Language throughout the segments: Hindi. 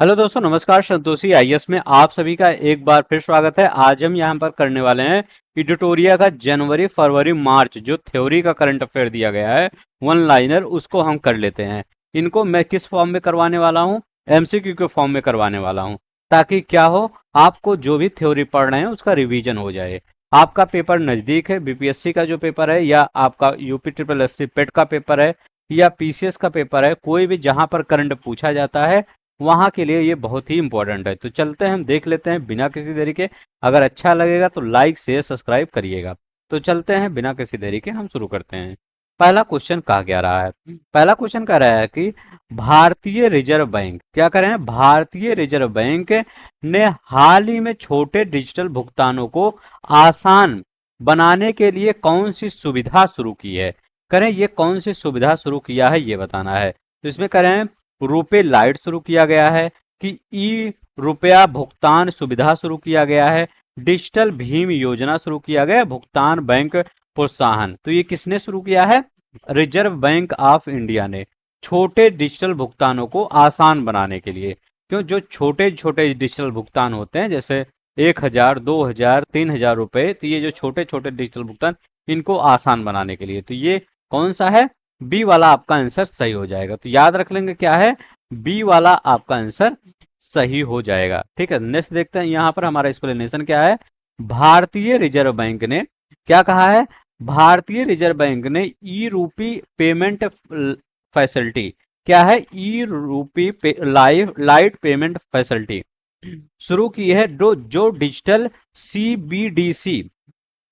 हेलो दोस्तों, नमस्कार। संतोषी आईएएस में आप सभी का एक बार फिर स्वागत है। आज हम यहाँ पर करने वाले हैं इडिटोरिया का जनवरी फरवरी मार्च जो थ्योरी का करंट अफेयर दिया गया है, वन लाइनर, उसको हम कर लेते हैं। इनको मैं किस फॉर्म में करवाने वाला हूँ? एमसीक्यू के फॉर्म में करवाने वाला हूँ, ताकि क्या हो, आपको जो भी थ्योरी पढ़ रहे हैं उसका रिवीजन हो जाए। आपका पेपर नजदीक है, बीपीएससी का जो पेपर है या आपका यूपी ट्रिपल एससी पेट का पेपर है या पीसीएस का पेपर है, कोई भी जहां पर करंट पूछा जाता है वहां के लिए ये बहुत ही इंपॉर्टेंट है। तो चलते हैं, हम देख लेते हैं बिना किसी देरी के। अगर अच्छा लगेगा तो लाइक शेयर सब्सक्राइब करिएगा। तो चलते हैं, बिना किसी देरी के हम शुरू करते हैं। पहला क्वेश्चन कहा गया रहा है, पहला क्वेश्चन कह रहा है कि भारतीय रिजर्व बैंक, क्या कर रहे हैं, भारतीय रिजर्व बैंक ने हाल ही में छोटे डिजिटल भुगतानों को आसान बनाने के लिए कौन सी सुविधा शुरू की है? करें, ये कौन सी सुविधा शुरू किया है ये बताना है। तो इसमें करें, रुपए लाइट शुरू किया गया है, कि ई रुपया भुगतान सुविधा शुरू किया गया है, डिजिटल भीम योजना शुरू किया गया, भुगतान बैंक प्रोत्साहन। तो ये किसने शुरू किया है? रिजर्व बैंक ऑफ इंडिया ने, छोटे डिजिटल भुगतानों को आसान बनाने के लिए। क्यों? जो छोटे छोटे डिजिटल भुगतान होते हैं, जैसे 1,000 2,000 3,000 रुपए, तो ये जो छोटे छोटे डिजिटल भुगतान, इनको आसान बनाने के लिए। तो ये कौन सा है? बी वाला आपका आंसर सही हो जाएगा। तो याद रख लेंगे, क्या है? बी वाला आपका आंसर सही हो जाएगा। ठीक है, नेक्स्ट देखते हैं। यहां पर हमारा एक्सप्लेनेशन क्या है। भारतीय रिजर्व बैंक ने क्या कहा है? भारतीय रिजर्व बैंक ने ई रूपी पेमेंट फैसिलिटी, क्या है, ई रूपी लाइट पेमेंट फैसिलिटी शुरू की है, जो डिजिटल सीबीडीसी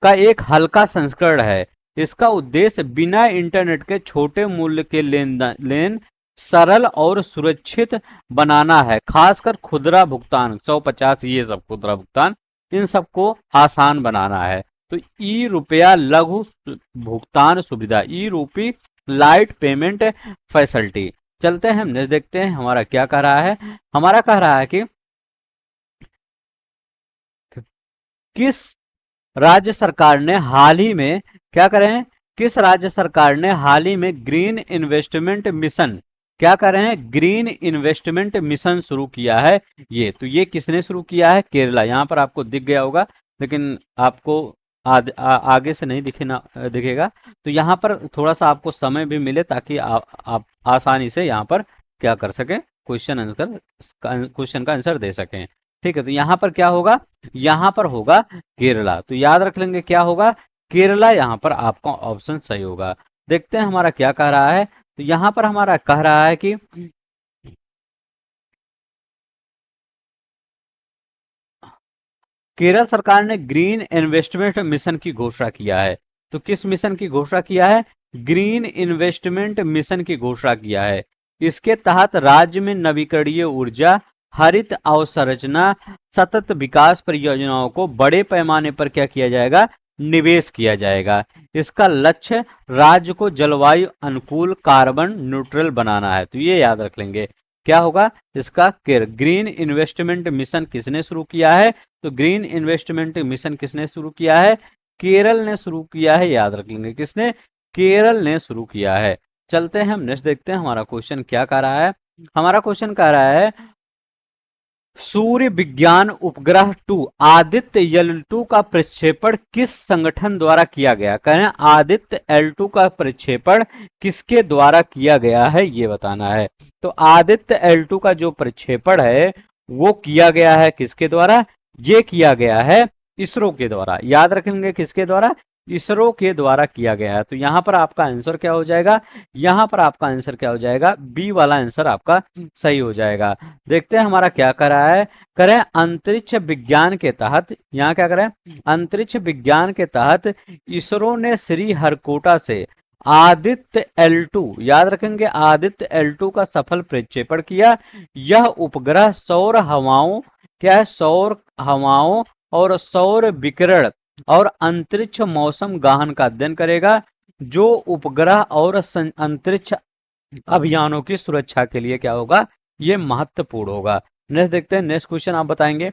का एक हल्का संस्करण है। इसका उद्देश्य बिना इंटरनेट के छोटे मूल्य के लेन सरल और सुरक्षित बनाना है। खासकर खुदरा भुगतान 150, ये सब खुदरा भुगतान, इन सबको आसान बनाना है। तो ई रुपया लघु भुगतान सुविधा, ई रूपी लाइट पेमेंट फैसिलिटी। चलते हैं, हम देखते हैं हमारा क्या कह रहा है। हमारा कह रहा है कि किस राज्य सरकार ने हाल ही में, क्या करें, किस राज्य सरकार ने हाल ही में ग्रीन इन्वेस्टमेंट मिशन, क्या कर रहे हैं, ग्रीन इन्वेस्टमेंट मिशन शुरू किया है? ये तो ये किसने शुरू किया है? केरला। यहाँ पर आपको दिख गया होगा, लेकिन आपको आगे से नहीं दिखेगा। तो यहाँ पर थोड़ा सा आपको समय भी मिले, ताकि आप आसानी से यहाँ पर क्या कर सकें, क्वेश्चन का आंसर दे सकें। ठीक है, तो यहाँ पर क्या होगा? यहाँ पर होगा केरला। तो याद रख लेंगे, क्या होगा? केरला। यहाँ पर आपका ऑप्शन सही होगा। देखते हैं हमारा क्या कह रहा है। तो यहाँ पर हमारा कह रहा है कि केरल सरकार ने ग्रीन इन्वेस्टमेंट मिशन की घोषणा किया है। तो किस मिशन की घोषणा किया है? ग्रीन इन्वेस्टमेंट मिशन की घोषणा किया है। इसके तहत राज्य में नवीकरणीय ऊर्जा, हरित अवसंरचना, सतत विकास परियोजनाओं को बड़े पैमाने पर क्या किया जाएगा? निवेश किया जाएगा। इसका लक्ष्य राज्य को जलवायु अनुकूल कार्बन न्यूट्रल बनाना है। तो ये याद रख लेंगे, क्या होगा इसका? ग्रीन इन्वेस्टमेंट मिशन किसने शुरू किया है? तो ग्रीन इन्वेस्टमेंट मिशन किसने शुरू किया है? केरल ने शुरू किया है। याद रख लेंगे, किसने? केरल ने शुरू किया है। चलते हैं, हम नेक्स्ट देखते हैं हमारा क्वेश्चन क्या कह रहा है। हमारा क्वेश्चन कह रहा है, सूर्य विज्ञान उपग्रह 2 आदित्य L2 का प्रक्षेपण किस संगठन द्वारा किया गया? कह रहे हैं आदित्य L2 का प्रक्षेपण किसके द्वारा किया गया है, ये बताना है। तो आदित्य L2 का जो प्रक्षेपण है वो किया गया है किसके द्वारा? ये किया गया है इसरो के द्वारा। याद रखेंगे, किसके द्वारा? इसरो के द्वारा किया गया है। तो यहां पर आपका आंसर क्या हो जाएगा? यहां पर आपका आंसर क्या हो जाएगा? बी वाला आंसर आपका सही हो जाएगा। देखते हैं हमारा क्या कर रहा है। करें, अंतरिक्ष विज्ञान के तहत, यहाँ क्या करें, अंतरिक्ष विज्ञान के तहत इसरो ने श्रीहरिकोटा से आदित्य L2, याद रखेंगे, आदित्य L2 का सफल प्रक्षेपण किया। यह उपग्रह सौर हवाओं, क्या है, सौर हवाओं और सौर विकिरण और अंतरिक्ष मौसम गहन का अध्ययन करेगा, जो उपग्रह और अंतरिक्ष अभियानों की सुरक्षा के लिए क्या होगा? ये महत्वपूर्ण होगा। नेक्स्ट देखते हैं, नेक्स्ट क्वेश्चन आप बताएंगे।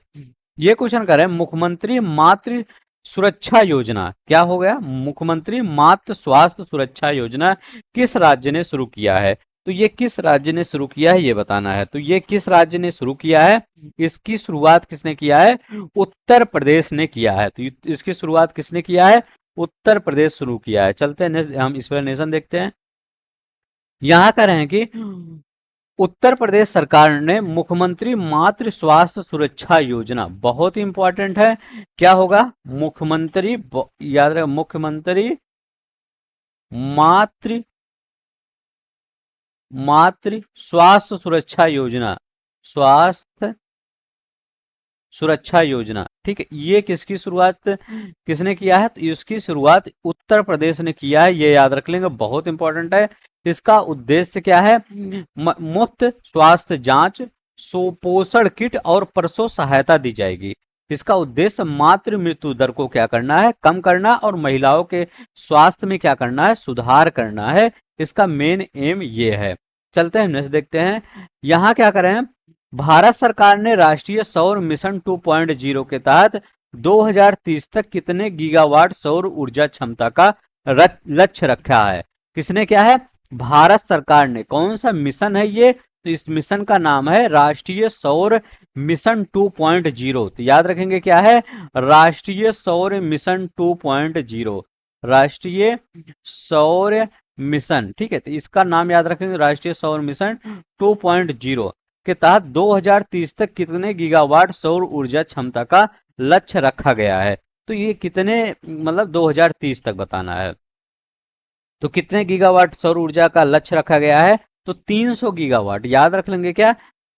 ये क्वेश्चन करें, मुख्यमंत्री मातृ सुरक्षा योजना, क्या हो गया? मुख्यमंत्री मातृ स्वास्थ्य सुरक्षा योजना किस राज्य ने शुरू किया है? तो ये किस राज्य ने शुरू किया है ये बताना है। तो ये किस राज्य ने शुरू किया है, इसकी शुरुआत किसने किया है, उत्तर प्रदेश ने किया है। तो इसकी शुरुआत किसने किया है, उत्तर प्रदेश शुरू किया है। चलते हैं हम एक्सप्लेनेशन देखते हैं। यहाँ कह रहे हैं कि उत्तर प्रदेश सरकार ने मुख्यमंत्री मातृ स्वास्थ्य सुरक्षा योजना, बहुत ही इंपॉर्टेंट है, क्या होगा, मुख्यमंत्री, याद रहे, मुख्यमंत्री मातृ मातृ स्वास्थ्य सुरक्षा योजना, स्वास्थ्य सुरक्षा योजना, ठीक है। ये किसकी शुरुआत किसने किया है, तो इसकी शुरुआत उत्तर प्रदेश ने किया है, ये याद रख लेंगे, बहुत इंपॉर्टेंट है। इसका उद्देश्य क्या है, मुफ्त स्वास्थ्य जांच, सुपोषण किट और प्रसव सहायता दी जाएगी। इसका उद्देश्य मातृ मृत्यु दर को क्या करना है, कम करना, और महिलाओं के स्वास्थ्य में क्या करना है, सुधार करना है। इसका मेन एम ये है। चलते हैं नेक्स्ट देखते हैं। यहाँ क्या करें, भारत सरकार ने राष्ट्रीय सौर मिशन 2.0 के तहत 2030 तक कितने गीगावाट सौर ऊर्जा क्षमता का लक्ष्य रखा है। किसने, क्या है, भारत सरकार ने। कौन सा मिशन है ये, तो इस मिशन का नाम है राष्ट्रीय सौर मिशन 2.0। तो याद रखेंगे क्या है, राष्ट्रीय सौर मिशन 2.0, राष्ट्रीय सौर मिशन, ठीक है। तो इसका नाम याद रखेंगे राष्ट्रीय सौर मिशन 2.0 के तहत 2030 तक कितने गीगावाट सौर ऊर्जा क्षमता का लक्ष्य रखा गया है। तो ये कितने, मतलब 2030 तक बताना है। तो कितने गीगावाट सौर ऊर्जा का लक्ष्य रखा गया है, तो 300 गीगावाट, याद रख लेंगे क्या,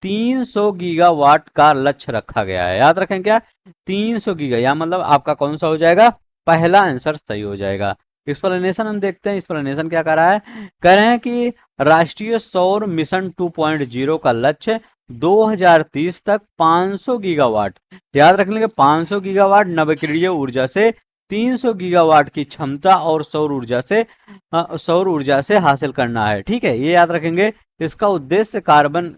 300 गीगावाट का लक्ष्य रखा गया है। याद रखें क्या, 300 गीगा, या मतलब आपका कौन सा हो जाएगा, पहला आंसर सही हो जाएगा। एक्सप्लेनेशन हम देखते हैं। एक्सप्लेनेशन क्या कर रहा है, कह रहे हैं कि राष्ट्रीय सौर मिशन 2.0 का लक्ष्य 2030 तक 500 गीगावाट, याद रख लेंगे 500 गीगावाट नवीकरणीय ऊर्जा से 300 गीगावाट की क्षमता और सौर ऊर्जा से हासिल करना है, ठीक है, ये याद रखेंगे। इसका उद्देश्य कार्बन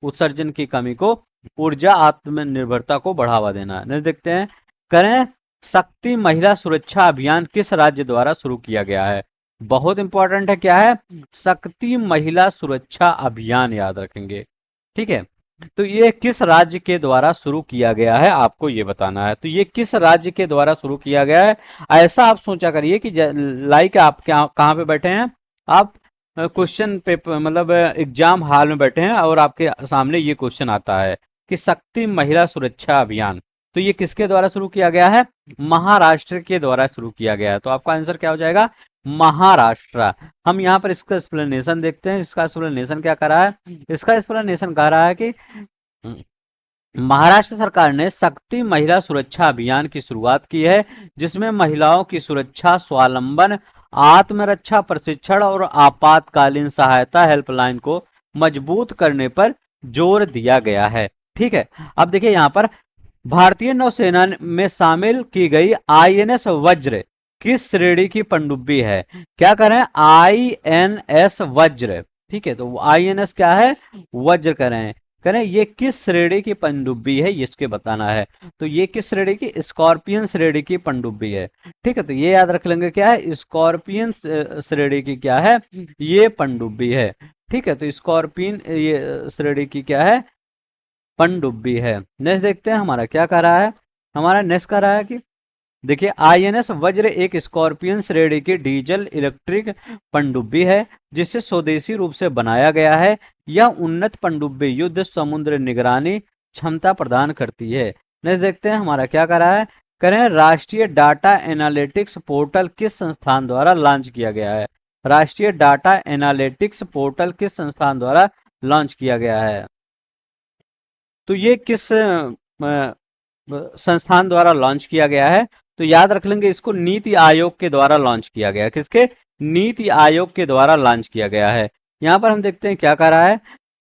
उत्सर्जन की कमी को, ऊर्जा आत्मनिर्भरता को बढ़ावा देना है। नेक्स्ट देखते हैं, करें शक्ति महिला सुरक्षा अभियान किस राज्य द्वारा शुरू किया गया है। बहुत इंपॉर्टेंट है, क्या है, शक्ति महिला सुरक्षा अभियान, याद रखेंगे, ठीक है। तो ये किस राज्य के द्वारा शुरू किया गया है, आपको ये बताना है। तो ये किस राज्य के द्वारा शुरू किया गया है, ऐसा आप सोचा करिए कि लाइक आप कहाँ पे बैठे हैं, आप क्वेश्चन पेपर, मतलब एग्जाम हॉल में बैठे हैं और आपके सामने ये क्वेश्चन आता है कि शक्ति महिला सुरक्षा अभियान, तो ये किसके द्वारा शुरू किया गया है, महाराष्ट्र के द्वारा शुरू किया गया है। तो आपका आंसर क्या हो जाएगा, महाराष्ट्र। हम यहाँ पर इसका एक्सप्लेनेशन देखते हैं। इसका एक्सप्लेनेशन क्या कर रहा है, इसका एक्सप्लेनेशन कह रहा है कि महाराष्ट्र सरकार ने शक्ति महिला सुरक्षा अभियान की शुरुआत की है, जिसमें महिलाओं की सुरक्षा, स्वावलंबन, आत्मरक्षा प्रशिक्षण और आपातकालीन सहायता हेल्पलाइन को मजबूत करने पर जोर दिया गया है, ठीक है। अब देखिए यहाँ पर भारतीय नौसेना में शामिल की गई INS वज्र किस श्रेणी की पनडुब्बी है, क्या करें, INS वज्र, ठीक है। तो INS क्या है, वज्र करें ये किस श्रेणी की पनडुब्बी है, इसके बताना है। तो ये किस श्रेणी की, स्कॉर्पियन श्रेणी की पनडुब्बी है, ठीक है। तो ये याद रख लेंगे क्या है, स्कॉर्पियन श्रेणी की क्या है, ये पनडुब्बी है, ठीक है। तो स्कॉर्पियन ये श्रेणी की क्या है, पनडुब्बी है। नेक्स्ट देखते हैं हमारा क्या कह रहा है, हमारा नेक्स्ट कह रहा है कि देखिए INS वज्र एक स्कॉर्पियन श्रेणी की डीजल इलेक्ट्रिक पनडुब्बी है, जिसे स्वदेशी रूप से बनाया गया है। यह उन्नत पनडुब्बी युद्ध समुद्र निगरानी क्षमता प्रदान करती है। नेक्स्ट देखते हैं हमारा क्या कर रहा है, करें राष्ट्रीय डाटा एनालिटिक्स पोर्टल किस संस्थान द्वारा लॉन्च किया गया है। राष्ट्रीय डाटा एनालिटिक्स पोर्टल किस संस्थान द्वारा लॉन्च किया गया है, तो ये किस संस्थान द्वारा लॉन्च किया गया है, तो याद रख लेंगे इसको नीति आयोग के द्वारा लॉन्च किया गया है। किसके, नीति आयोग के द्वारा लॉन्च किया गया है। यहाँ पर हम देखते हैं क्या कर रहा है,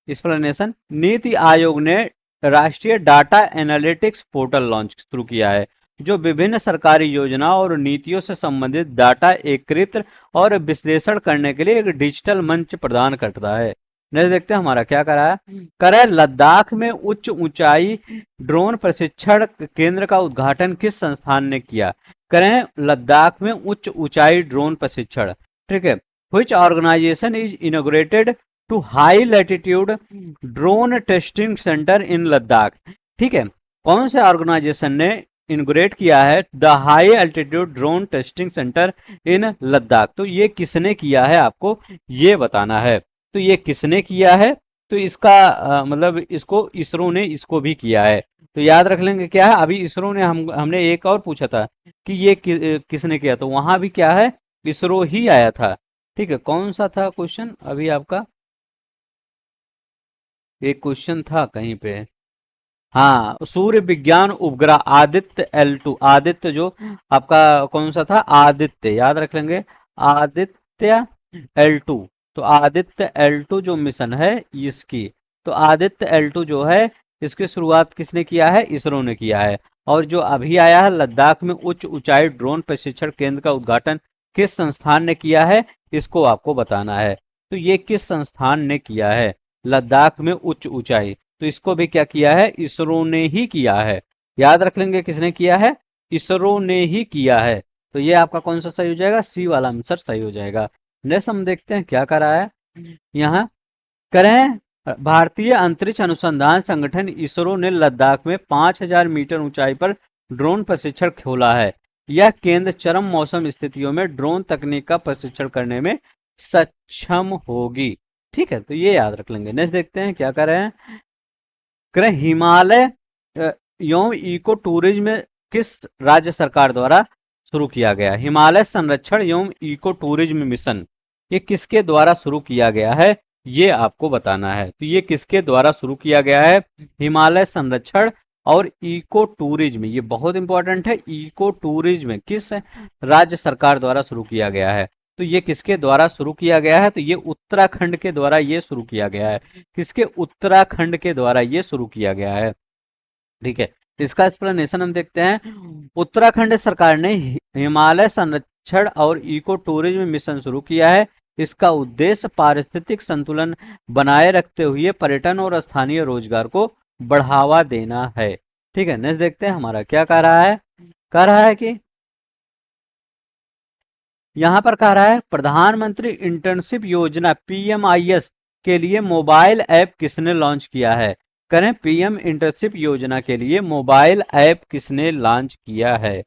एक्सप्लेनेशन, नीति आयोग ने राष्ट्रीय डाटा एनालिटिक्स पोर्टल लॉन्च शुरू किया है, जो विभिन्न सरकारी योजनाओं और नीतियों से संबंधित डाटा एकत्रित और विश्लेषण करने के लिए एक डिजिटल मंच प्रदान करता है। नेक्स्ट देखते हैं हमारा क्या करा है, करे लद्दाख में उच्च ऊंचाई ड्रोन प्रशिक्षण केंद्र का उद्घाटन किस संस्थान ने किया। करें लद्दाख में उच्च ऊंचाई ड्रोन प्रशिक्षण, ठीक है, which organisation is inaugurated to high latitude drone testing centre in Ladakh. ठीक है, कौन से ऑर्गेनाइजेशन ने इनॉग्रेट किया है the high altitude drone testing centre in Ladakh? तो ये किसने किया है आपको ये बताना है। तो ये किसने किया है, तो इसका मतलब इसको इसरो ने इसको भी किया है। तो याद रख लेंगे क्या है, अभी इसरो ने हमने एक और पूछा था कि ये किसने किया, तो वहां भी क्या है, इसरो ही आया था। ठीक है, कौन सा था क्वेश्चन अभी आपका, एक क्वेश्चन था कहीं पे, हाँ सूर्य विज्ञान उपग्रह आदित्य L2, आदित्य जो आपका कौन सा था, आदित्य, याद रख लेंगे, आदित्य L2। तो आदित्य L2 जो मिशन है इसकी, तो आदित्य L2 जो है इसकी शुरुआत किसने किया है, इसरो ने किया है। और जो अभी आया है लद्दाख में उच्च ऊंचाई ड्रोन प्रशिक्षण केंद्र का उद्घाटन किस संस्थान ने किया है, इसको आपको बताना है। तो ये किस संस्थान ने किया है लद्दाख में उच्च ऊंचाई, तो इसको भी क्या किया है, इसरो ने ही किया है। याद रख लेंगे किसने किया है, इसरो ने ही किया है। तो ये आपका कौन सा सही हो जाएगा, सी वाला आंसर सही हो जाएगा। नेक्स्ट हम देखते हैं क्या करा है यहाँ, करें भारतीय अंतरिक्ष अनुसंधान संगठन इसरो ने लद्दाख में 5000 मीटर ऊंचाई पर ड्रोन प्रशिक्षण खोला है। यह केंद्र चरम मौसम स्थितियों में ड्रोन तकनीक का प्रशिक्षण करने में सक्षम होगी। ठीक है, तो ये याद रख लेंगे। नेक्स्ट देखते हैं क्या कर रहे हैं, हिमालय एवं इको टूरिज्म किस राज्य सरकार द्वारा शुरू किया गया, हिमालय संरक्षण एवं इको टूरिज्म मिशन ये किसके द्वारा शुरू किया गया है, ये आपको बताना है। तो ये किसके द्वारा शुरू किया गया है, हिमालय संरक्षण और इको टूरिज्म, ये बहुत इंपॉर्टेंट है। इको टूरिज्म किस राज्य सरकार द्वारा शुरू किया गया है, तो ये किसके द्वारा शुरू किया गया है, तो ये उत्तराखंड के द्वारा ये शुरू किया गया है। किसके, उत्तराखंड के द्वारा ये शुरू किया गया है। ठीक है, तो इसका एक्सप्लेनेशन हम देखते हैं। उत्तराखंड सरकार ने हिमालय संरक्षण और इको टूरिज्म मिशन शुरू किया है। इसका उद्देश्य पारिस्थितिक संतुलन बनाए रखते हुए पर्यटन और स्थानीय रोजगार को बढ़ावा देना है। ठीक है, नेक्स्ट देखते हैं हमारा क्या कह रहा है, कह रहा है कि यहाँ पर कह रहा है प्रधानमंत्री इंटर्नशिप योजना PMIS के लिए मोबाइल ऐप किसने लॉन्च किया है, करें पीएम इंटर्नशिप योजना के लिए मोबाइल ऐप किसने लॉन्च किया है।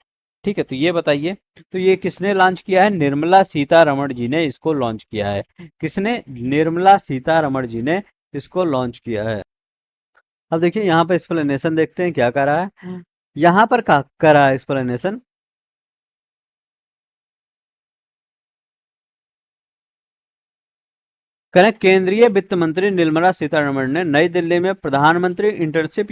ठीक है, तो ये बताइए, तो ये किसने लॉन्च किया है, निर्मला सीतारमण जी ने इसको लॉन्च किया है। किसने, निर्मला सीतारमण जी ने इसको लॉन्च किया है। अब देखिए यहाँ पर एक्सप्लेनेशन देखते हैं क्या कर रहा है, यहाँ पर कर रहा है एक्सप्लेनेशन, करें केंद्रीय वित्त मंत्री निर्मला सीतारमण ने नई दिल्ली में प्रधानमंत्री इंटर्नशिप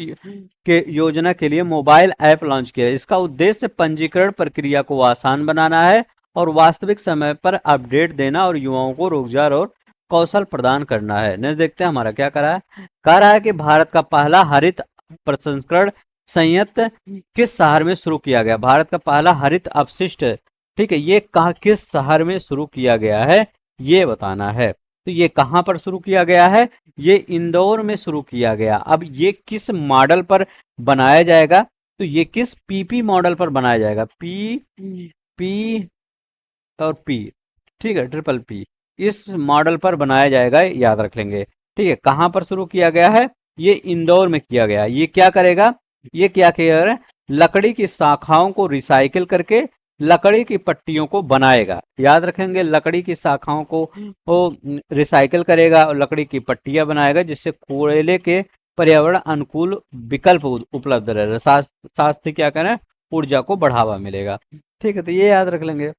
के योजना के लिए मोबाइल ऐप लॉन्च किया। इसका उद्देश्य पंजीकरण प्रक्रिया को आसान बनाना है और वास्तविक समय पर अपडेट देना और युवाओं को रोजगार और कौशल प्रदान करना है। नेक्स्ट देखते हैं हमारा क्या कह रहा है कि भारत का पहला हरित प्रसंस्करण संयंत्र किस शहर में शुरू किया गया, भारत का पहला हरित अपशिष्ट, ठीक है, ये कहा किस शहर में शुरू किया गया है ये बताना है। तो ये कहां पर शुरू किया गया है, ये इंदौर में शुरू किया गया। अब ये किस मॉडल पर बनाया जाएगा, तो ये किस PP मॉडल पर बनाया जाएगा, पी और P, ठीक है, P, इस मॉडल पर बनाया जाएगा, याद रख लेंगे। ठीक है, कहां पर शुरू किया गया है, ये इंदौर में किया गया। ये क्या करेगा, ये क्या किया, लकड़ी की शाखाओं को रिसाइकिल करके लकड़ी की पट्टियों को बनाएगा। याद रखेंगे, लकड़ी की शाखाओं को वो रिसाइकिल करेगा और लकड़ी की पट्टियां बनाएगा, जिससे कोयले के पर्यावरण अनुकूल विकल्प उपलब्ध रहे, शास्त्रीय क्या करें, ऊर्जा को बढ़ावा मिलेगा। ठीक है, तो ये याद रख लेंगे,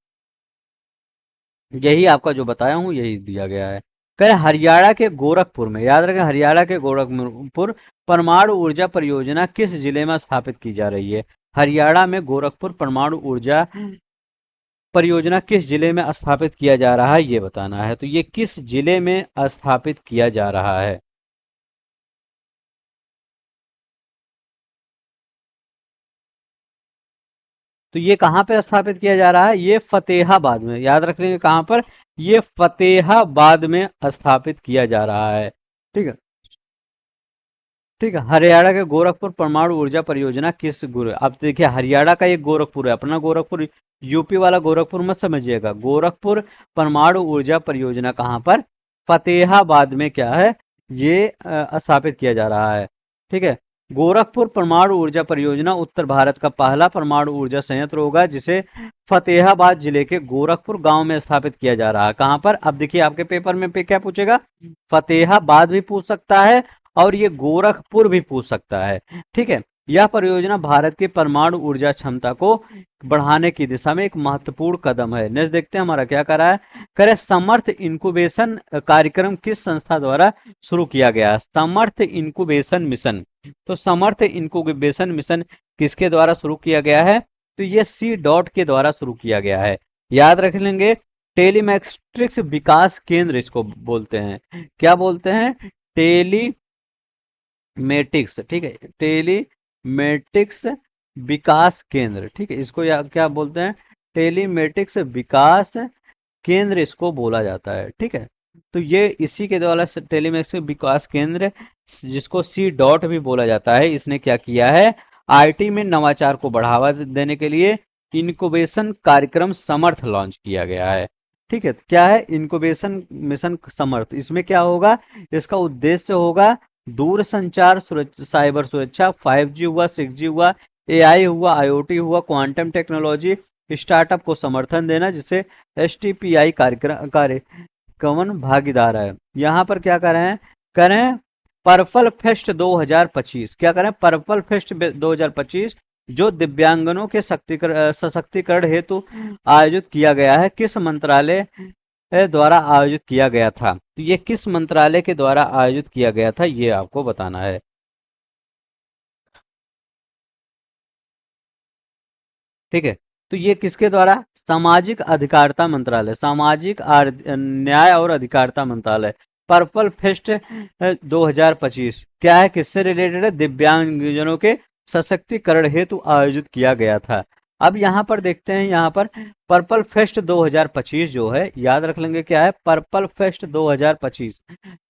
यही आपका जो बताया हूँ यही दिया गया है। कह हरियाणा के गोरखपुर में, याद रखें हरियाणा के गोरखपुर परमाणु ऊर्जा परियोजना किस जिले में स्थापित की जा रही है, हरियाणा में गोरखपुर परमाणु ऊर्जा परियोजना किस जिले में स्थापित किया जा रहा है ये बताना है। तो ये किस जिले में स्थापित किया जा रहा है, तो ये कहां पर स्थापित किया जा रहा है, ये फतेहाबाद में, याद रख लेंगे कहां पर, ये फतेहाबाद में स्थापित किया जा रहा है। ठीक है, ठीक है, हरियाणा के गोरखपुर परमाणु ऊर्जा परियोजना किस गुरु, अब देखिए हरियाणा का एक गोरखपुर है, अपना गोरखपुर, यूपी वाला गोरखपुर मत समझिएगा। गोरखपुर परमाणु ऊर्जा परियोजना कहां पर फतेहाबाद में क्या है, ये स्थापित किया जा रहा है। ठीक है। गोरखपुर परमाणु ऊर्जा परियोजना उत्तर भारत का पहला परमाणु ऊर्जा संयंत्र होगा, जिसे फतेहाबाद जिले के गोरखपुर गांव में स्थापित किया जा रहा है। कहां पर? अब देखिए आपके पेपर में क्या पूछेगा, फतेहाबाद भी पूछ सकता है और ये गोरखपुर भी पूछ सकता है। ठीक है। यह परियोजना भारत की परमाणु ऊर्जा क्षमता को बढ़ाने की दिशा में एक महत्वपूर्ण कदम है। नेक्स्ट देखते हैं हमारा क्या कर रहा है। करे समर्थ इंक्यूबेशन कार्यक्रम किस संस्था द्वारा शुरू किया गया? समर्थ इंक्यूबेशन मिशन। तो समर्थ इंक्यूबेशन मिशन किसके द्वारा शुरू किया गया है? तो ये सी डॉट के द्वारा शुरू किया गया है। याद रख लेंगे, टेलीमेट्रिक्स विकास केंद्र इसको बोलते हैं। क्या बोलते हैं? टेलीमेटिक्स। ठीक है, टेलीमेटिक्स विकास केंद्र। ठीक है, इसको क्या बोलते हैं? टेलीमेटिक्स विकास केंद्र इसको बोला जाता है। ठीक है, तो ये इसी के द्वारा टेलीमेटिक्स विकास केंद्र, जिसको सी डॉट भी बोला जाता है, इसने क्या किया है? आईटी में नवाचार को बढ़ावा देने के लिए इनक्यूबेशन कार्यक्रम समर्थ लॉन्च किया गया है। ठीक है, क्या है? इनक्यूबेशन मिशन समर्थ। इसमें क्या होगा? इसका उद्देश्य होगा दूर संचार साइबर सुरक्षा, 5G हुआ, 6G हुआ, एआई हुआ, आईओटी हुआ, क्वांटम टेक्नोलॉजी, स्टार्टअप को समर्थन देना, जिससे एसटीपीआई कार्यक्रम भागीदार है। यहाँ पर क्या करें पर्पल फेस्ट 2025। क्या करें? पर्पल फेस्ट 2025 जो दिव्यांगनों के सशक्तिकरण हेतु आयोजित किया गया है, किस मंत्रालय द्वारा आयोजित किया गया था? तो ये किस मंत्रालय के द्वारा आयोजित किया गया था, ये आपको बताना है। ठीक है, तो ये किसके द्वारा? सामाजिक अधिकारिता मंत्रालय, न्याय और अधिकारिता मंत्रालय। पर्पल फेस्ट 2025 क्या है, किससे रिलेटेड है? दिव्यांगजनों के सशक्तिकरण हेतु आयोजित किया गया था। अब यहाँ पर देखते हैं, यहाँ पर पर्पल फेस्ट 2025 जो है, याद रख लेंगे क्या है? Purple fest 2025।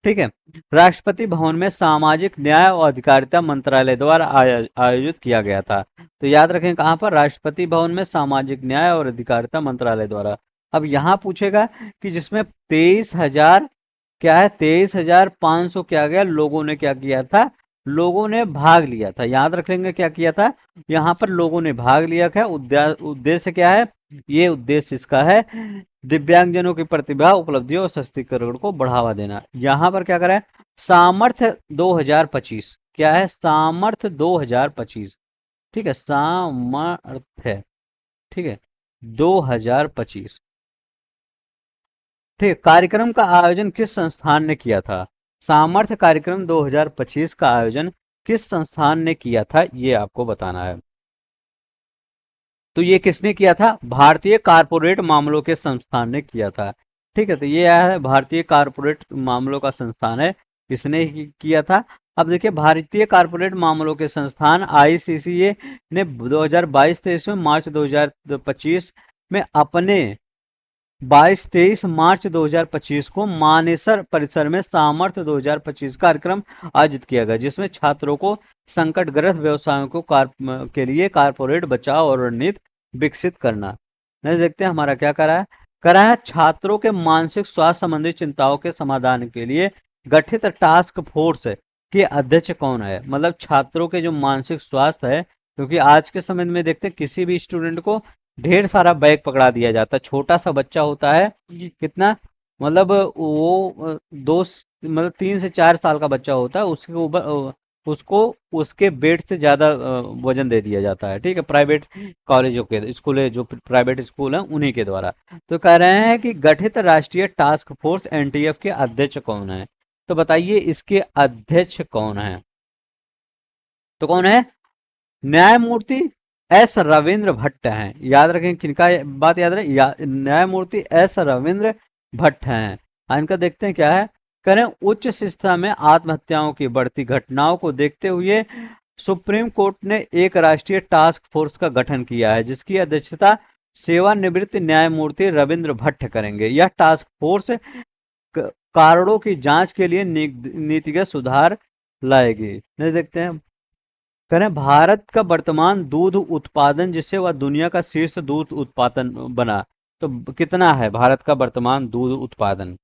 ठीक है, राष्ट्रपति भवन में सामाजिक न्याय और अधिकारिता मंत्रालय द्वारा आयोजित किया गया था। तो याद रखें कहां पर? राष्ट्रपति भवन में सामाजिक न्याय और अधिकारिता मंत्रालय द्वारा। अब यहां पूछेगा कि जिसमें 23,000 क्या है, 23,500 क्या गया लोगों ने क्या किया था? लोगों ने भाग लिया था। याद रख लेंगे क्या किया था? यहाँ पर लोगों ने भाग लिया था। उद्देश्य क्या है? ये उद्देश्य इसका है दिव्यांगजनों की प्रतिभा, उपलब्धियों और सशक्तिकरण को बढ़ावा देना। यहाँ पर क्या करें? सामर्थ्य 2025। क्या है? सामर्थ्य 2025। ठीक है, सामर्थ्य। ठीक है, 2025। ठीक है, कार्यक्रम का आयोजन किस संस्थान ने किया था? सामर्थ्य कार्यक्रम 2025 का आयोजन किस संस्थान ने किया था, ये आपको बताना है। तो ये किसने किया था? भारतीय कारपोरेट मामलों के संस्थान ने किया था। ठीक है, तो ये है भारतीय कारपोरेट मामलों का संस्थान है, इसने ही किया था। अब देखिए, भारतीय कारपोरेट मामलों के संस्थान आईसीसीए ने 2022-23 में मार्च 2025 में अपने 22-23 मार्च 2025 को मानेसर परिसर में सामर्थ्य 2025 कार्यक्रम आयोजित किया गया, जिसमें छात्रों को संकटग्रस्त व्यवसायों को के लिए कारपोरेट बचाव और रणनीति विकसित करना। नहीं, देखते हैं हमारा क्या करा है। छात्रों के मानसिक स्वास्थ्य संबंधी चिंताओं के समाधान के लिए गठित टास्क फोर्स के अध्यक्ष कौन है? मतलब छात्रों के जो मानसिक स्वास्थ्य है, क्योंकि आज के समय में देखते हैं किसी भी स्टूडेंट को ढेर सारा बैग पकड़ा दिया जाता है। छोटा सा बच्चा होता है, कितना मतलब वो 3 से 4 साल का बच्चा होता है, उसके ऊपर उसको उसके वेट से ज्यादा वजन दे दिया जाता है। ठीक है, प्राइवेट कॉलेजों के स्कूल है, जो प्राइवेट स्कूल है उन्हीं के द्वारा। तो कह रहे हैं कि गठित राष्ट्रीय टास्क फोर्स एनटीएफ के अध्यक्ष कौन है? तो बताइए इसके अध्यक्ष कौन है? तो कौन है? न्यायमूर्ति एस रविंद्र भट्ट हैं। याद रखें किनका बात याद रहे? न्यायमूर्ति एस रविंद्र भट्ट हैं। इनका देखते हैं क्या है। करें उच्च शिक्षा में आत्महत्याओं की बढ़ती घटनाओं को देखते हुए सुप्रीम कोर्ट ने एक राष्ट्रीय टास्क फोर्स का गठन किया है, जिसकी अध्यक्षता सेवानिवृत्त न्यायमूर्ति रविंद्र भट्ट करेंगे। यह टास्क फोर्स कारणों की जांच के लिए नीतिगत सुधार लाएगी। नहीं, देखते हैं करें भारत का वर्तमान दूध उत्पादन, जिससे वह दुनिया का शीर्ष दूध उत्पादन बना, तो कितना है भारत का वर्तमान दूध उत्पादन?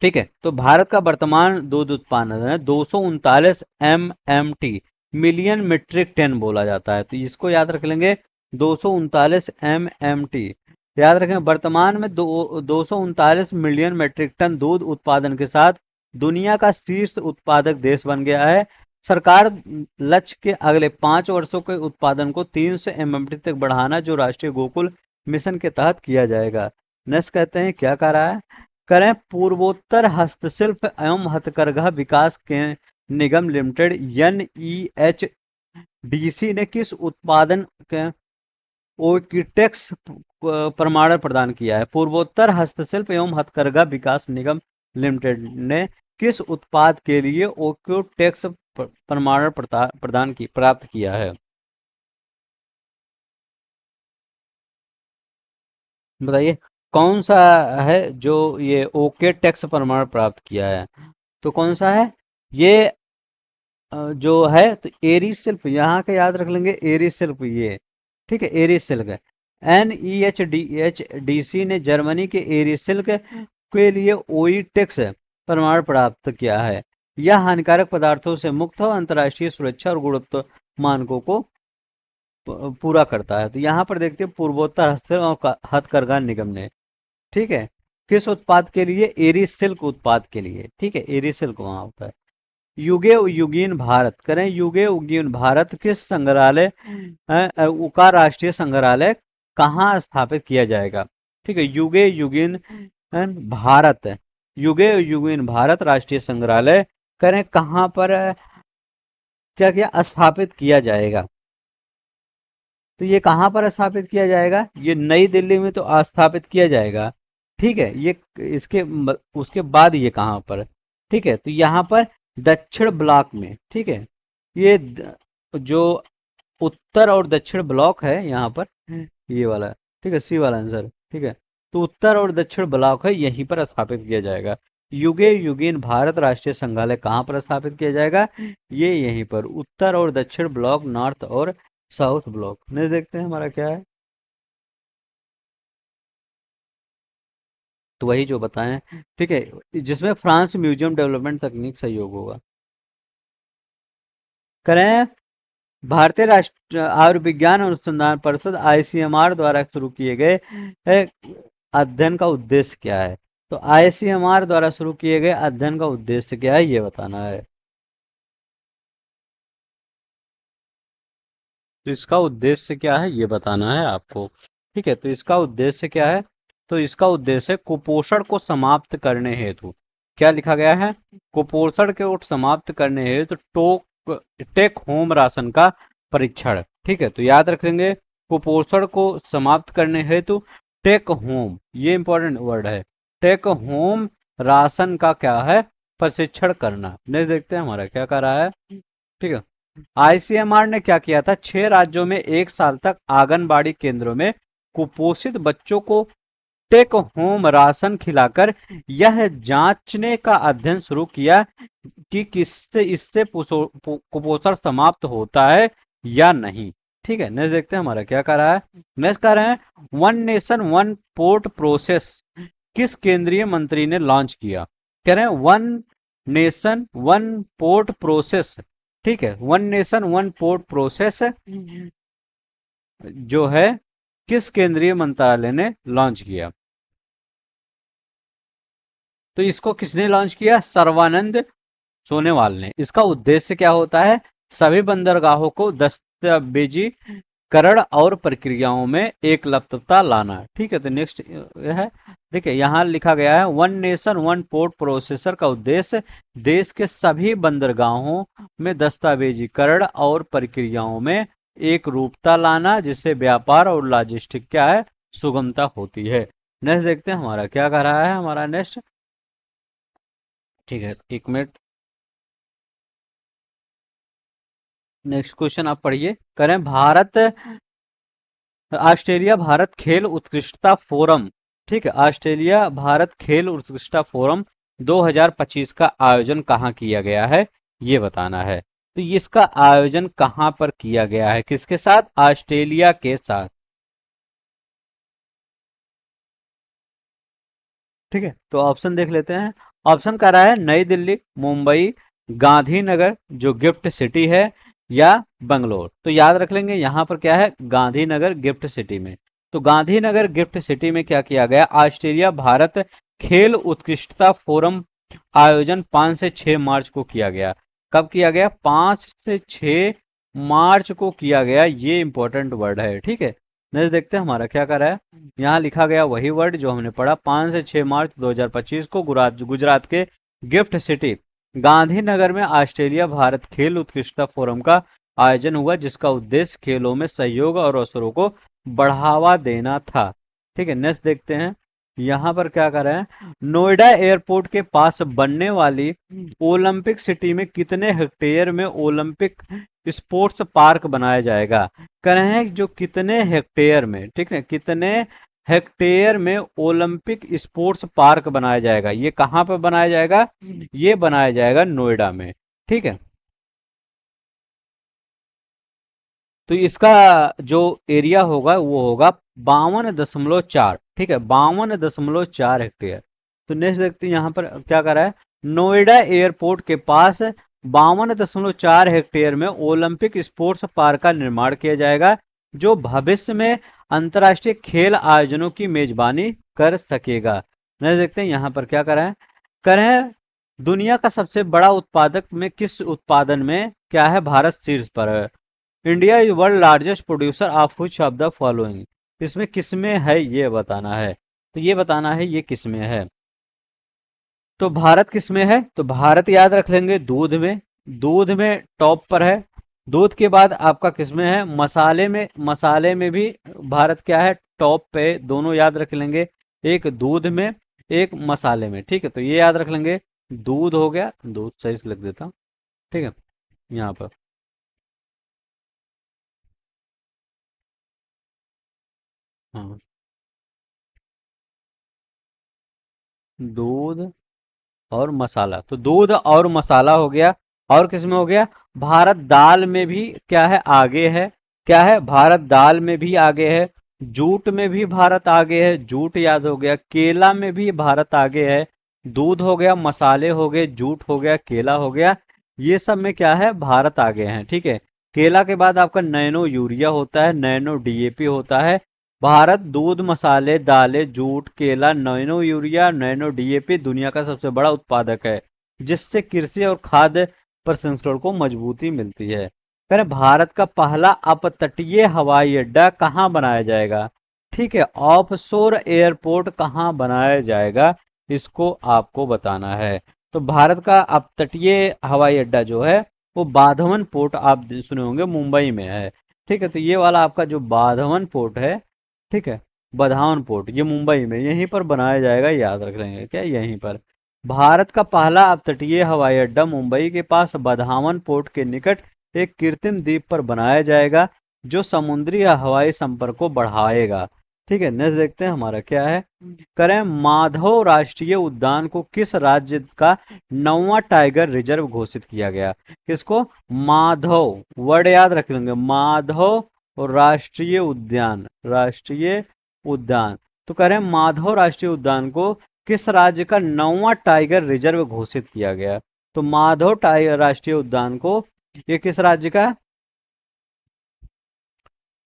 ठीक है, तो भारत का वर्तमान दूध उत्पादन है 239 MMT, मिलियन मीट्रिक टन बोला जाता है, तो इसको याद रख लेंगे 239 MMT। याद रखें वर्तमान में 239 मिलियन टन दूध उत्पादन के साथ दुनिया का शीर्ष उत्पादक देश बन गया है। सरकार लक्ष्य के अगले 5 वर्षों के उत्पादन को 300 MMT तक बढ़ाना, जो राष्ट्रीय गोकुल मिशन के तहत किया जाएगा। नेक्स्ट कहते हैं क्या कर रहा है, करें पूर्वोत्तर हस्तशिल्प एवं हथकरघा विकास के निगम लिमिटेड NEHDC ने किस उत्पादन के ओकिटेक्स प्रमाणन प्रदान किया है। पूर्वोत्तर हस्तशिल्प एवं हथकरघा विकास निगम लिमिटेड ने किस उत्पाद के लिए ओक्यूटेक्स प्रमाणन प्राप्त किया है, बताइए कौन सा है जो ये ओके टैक्स प्रमाण प्राप्त किया है। तो कौन सा है ये, जो है तो एरी सिल्क, यहाँ के याद रख लेंगे एरी सिल्क ये, ठीक है एरी सिल्क है। NEHDC ने जर्मनी के एरी सिल्क के लिए ओईटेक्स प्रमाण प्राप्त किया है। यह हानिकारक पदार्थों से मुक्त हो, अंतर्राष्ट्रीय सुरक्षा और गुणवत्ता मानकों को पूरा करता है। तो यहाँ पर देखते हैं पूर्वोत्तर हस्तशिल्प और हथकरघा निगम ने, ठीक है किस उत्पाद के लिए, एरी सिल्क उत्पाद के लिए, ठीक है एरी सिल्क वहां होता है। युगे युगीन भारत, करें युगे युगीन भारत किस संग्रहालय का राष्ट्रीय संग्रहालय कहाँ स्थापित किया जाएगा। ठीक है युगे युगीन भारत, युगे युगीन भारत राष्ट्रीय संग्रहालय करें कहाँ पर क्या किया स्थापित किया जाएगा। तो ये कहाँ पर स्थापित किया जाएगा, ये नई दिल्ली में तो स्थापित किया जाएगा, ठीक है ये इसके उसके बाद ये कहाँ पर, ठीक है तो यहाँ पर दक्षिण ब्लॉक में, ठीक है ये जो उत्तर और दक्षिण ब्लॉक है यहाँ पर ये वाला, ठीक है सी वाला आंसर, ठीक है तो उत्तर और दक्षिण ब्लॉक है यहीं पर स्थापित किया जाएगा। युगे युगीन भारत राष्ट्रीय संग्रहालय कहाँ पर स्थापित किया जाएगा, ये यहीं पर उत्तर और दक्षिण ब्लॉक, नॉर्थ और साउथ ब्लॉक। नेक्स्ट देखते हैं हमारा क्या है, तो वही जो बताएं, ठीक है जिसमें फ्रांस म्यूजियम डेवलपमेंट तकनीक सहयोग होगा। करें भारतीय राष्ट्र आयुर्विज्ञान अनुसंधान परिषद ICMR द्वारा शुरू किए गए अध्ययन का उद्देश्य क्या है। तो ICMR द्वारा शुरू किए गए अध्ययन का उद्देश्य क्या है ये बताना है। तो इसका उद्देश्य क्या है ये बताना है आपको, ठीक है तो इसका उद्देश्य क्या है, तो इसका उद्देश्य कुपोषण को समाप्त करने हेतु, क्या लिखा गया है, कुपोषण को समाप्त करने हेतु टेक होम राशन का परीक्षण, ठीक है तो याद रखेंगे कुपोषण को समाप्त करने हेतु टेक होम, ये इंपॉर्टेंट वर्ड है, टेक होम राशन का क्या है प्रशिक्षण करना। नेक्स्ट देखते हैं हमारा क्या कर रहा है, ठीक है ICMR ने क्या किया था, 6 राज्यों में 1 साल तक आंगनबाड़ी केंद्रों में कुपोषित बच्चों को टेक होम राशन खिलाकर यह जांचने का अध्ययन शुरू किया कि किससे इससे कुपोषण समाप्त होता है या नहीं। ठीक है नेक्स्ट देखते हैं हमारा क्या कर रहा है, नेक्स्ट कर रहे हैं one nation one port process किस केंद्रीय मंत्री ने लॉन्च किया। कह रहे हैं one nation one port process, ठीक है one nation one port process जो है किस केंद्रीय मंत्रालय ने लॉन्च किया। तो इसको किसने लॉन्च किया, सर्बानंद सोनोवाल ने। इसका उद्देश्य क्या होता है, सभी बंदरगाहों को दस्तावेजीकरण और प्रक्रियाओं में एकलव्यता लाना। ठीक है तो नेक्स्ट है, देखिए यहाँ लिखा गया है one nation one port processor का उद्देश्य देश के सभी बंदरगाहों में दस्तावेजीकरण और प्रक्रियाओं में एक रूपता लाना, जिससे व्यापार और लॉजिस्टिक क्या है सुगमता होती है। नेक्स्ट देखते हैं हमारा क्या कर रहा है हमारा नेक्स्ट, ठीक है 1 मिनट, नेक्स्ट क्वेश्चन आप पढ़िए। करें भारत ऑस्ट्रेलिया भारत खेल उत्कृष्टता फोरम, ठीक है ऑस्ट्रेलिया भारत खेल उत्कृष्टता फोरम 2025 का आयोजन कहाँ किया गया है ये बताना है। तो इसका आयोजन कहाँ पर किया गया है, किसके साथ, ऑस्ट्रेलिया के साथ। ठीक है तो ऑप्शन देख लेते हैं, ऑप्शन कह रहा है नई दिल्ली, मुंबई, गांधीनगर जो गिफ्ट सिटी है, या बंगलोर। तो याद रख लेंगे यहाँ पर क्या है, गांधीनगर गिफ्ट सिटी में। तो गांधीनगर गिफ्ट सिटी में क्या किया गया, ऑस्ट्रेलिया भारत खेल उत्कृष्टता फोरम आयोजन 5 से 6 मार्च को किया गया। कब किया गया, 5 से 6 मार्च को किया गया। ये इंपॉर्टेंट वर्ड है, ठीक है। नेक्स्ट देखते हैं हमारा क्या कर रहा है। यहाँ लिखा गया वही वर्ड जो हमने पढ़ा, 5 से 6 मार्च 2025 को गुजरात के गिफ्ट सिटी गांधीनगर में ऑस्ट्रेलिया भारत खेल उत्कृष्टता फोरम का आयोजन हुआ, जिसका उद्देश्य खेलों में सहयोग और अवसरों को बढ़ावा देना था। ठीक है, नेक्स्ट देखते हैं यहाँ पर क्या कर रहे हैं। नोएडा एयरपोर्ट के पास बनने वाली ओलंपिक सिटी में कितने हेक्टेयर में ओलंपिक स्पोर्ट्स पार्क बनाया जाएगा। कह रहे हैं जो कितने हेक्टेयर में, ठीक है, कितने हेक्टेयर में ओलंपिक स्पोर्ट्स पार्क बनाया जाएगा। ये कहाँ पर बनाया जाएगा, ये बनाया जाएगा नोएडा में। ठीक है, तो इसका जो एरिया होगा वो होगा 52.4, ठीक है, 52.4 हेक्टेयर। तो नेक्स्ट देखते हैं यहाँ पर क्या कर रहा है। नोएडा एयरपोर्ट के पास 52.4 हेक्टेयर में ओलंपिक स्पोर्ट्स पार्क का निर्माण किया जाएगा, जो भविष्य में अंतर्राष्ट्रीय खेल आयोजनों की मेजबानी कर सकेगा। नेक्स्ट देखते हैं यहाँ पर क्या कर रहा है। कर रहे हैं दुनिया का सबसे बड़ा उत्पादक में किस उत्पादन में क्या है, भारत शीर्ष पर है। India is world largest producer of which of the following. इसमें किसमें है ये बताना है। तो ये बताना है ये किसमें है। तो भारत किसमें है, तो भारत याद रख लेंगे दूध में, दूध में टॉप पर है। दूध के बाद आपका किसमें है, मसाले में भी भारत क्या है, टॉप पे। दोनों याद रख लेंगे, एक दूध में एक मसाले में। ठीक है, तो ये याद रख लेंगे, दूध हो गया, दूध सही से लिख देता हूँ। ठीक है, यहाँ पर हाँ, दूध और मसाला। तो दूध और मसाला हो गया। और किसमें हो गया, भारत दाल में भी क्या है, आगे है। क्या है, भारत दाल में भी आगे है। जूट में भी भारत आगे है, जूट याद हो गया। केला में भी भारत आगे है। दूध हो गया, मसाले हो गए, जूट हो गया, केला हो गया। ये सब में क्या है, भारत आगे है। ठीक है, केला के बाद आपका नैनो यूरिया होता है, नैनो डीएपी होता है। भारत दूध, मसाले, दालें, जूट, केला, नैनो यूरिया, नैनो डीएपी दुनिया का सबसे बड़ा उत्पादक है, जिससे कृषि और खाद्य प्रसंस्करण को मजबूती मिलती है। कह भारत का पहला अपतटीय हवाई अड्डा कहाँ बनाया जाएगा। ठीक है, ऑफशोर एयरपोर्ट कहाँ बनाया जाएगा, इसको आपको बताना है। तो भारत का अपतटीय हवाई अड्डा जो है वो बाधवन पोर्ट, आप सुने होंगे, मुंबई में है। ठीक है, तो ये वाला आपका जो बाधवन पोर्ट है, ठीक है, बधावन पोर्ट, ये मुंबई में यहीं पर बनाया जाएगा, याद रख लेंगे क्या, यहीं पर। भारत का पहला अपतटीय हवाई अड्डा मुंबई के पास बधावन पोर्ट के निकट एक कृत्रिम द्वीप पर बनाया जाएगा, जो समुद्री या हवाई संपर्क को बढ़ाएगा। ठीक है, नेक्स्ट देखते हैं हमारा क्या है। करें माधव राष्ट्रीय उद्यान को किस राज्य का 9वां टाइगर रिजर्व घोषित किया गया। किसको, माधव, वर्ड याद रख लेंगे, माधव और राष्ट्रीय उद्यान, राष्ट्रीय उद्यान। तो कह रहे हैं माधव राष्ट्रीय उद्यान को किस राज्य का 9वां टाइगर रिजर्व घोषित किया गया। तो माधव टाइगर राष्ट्रीय उद्यान को ये किस राज्य का,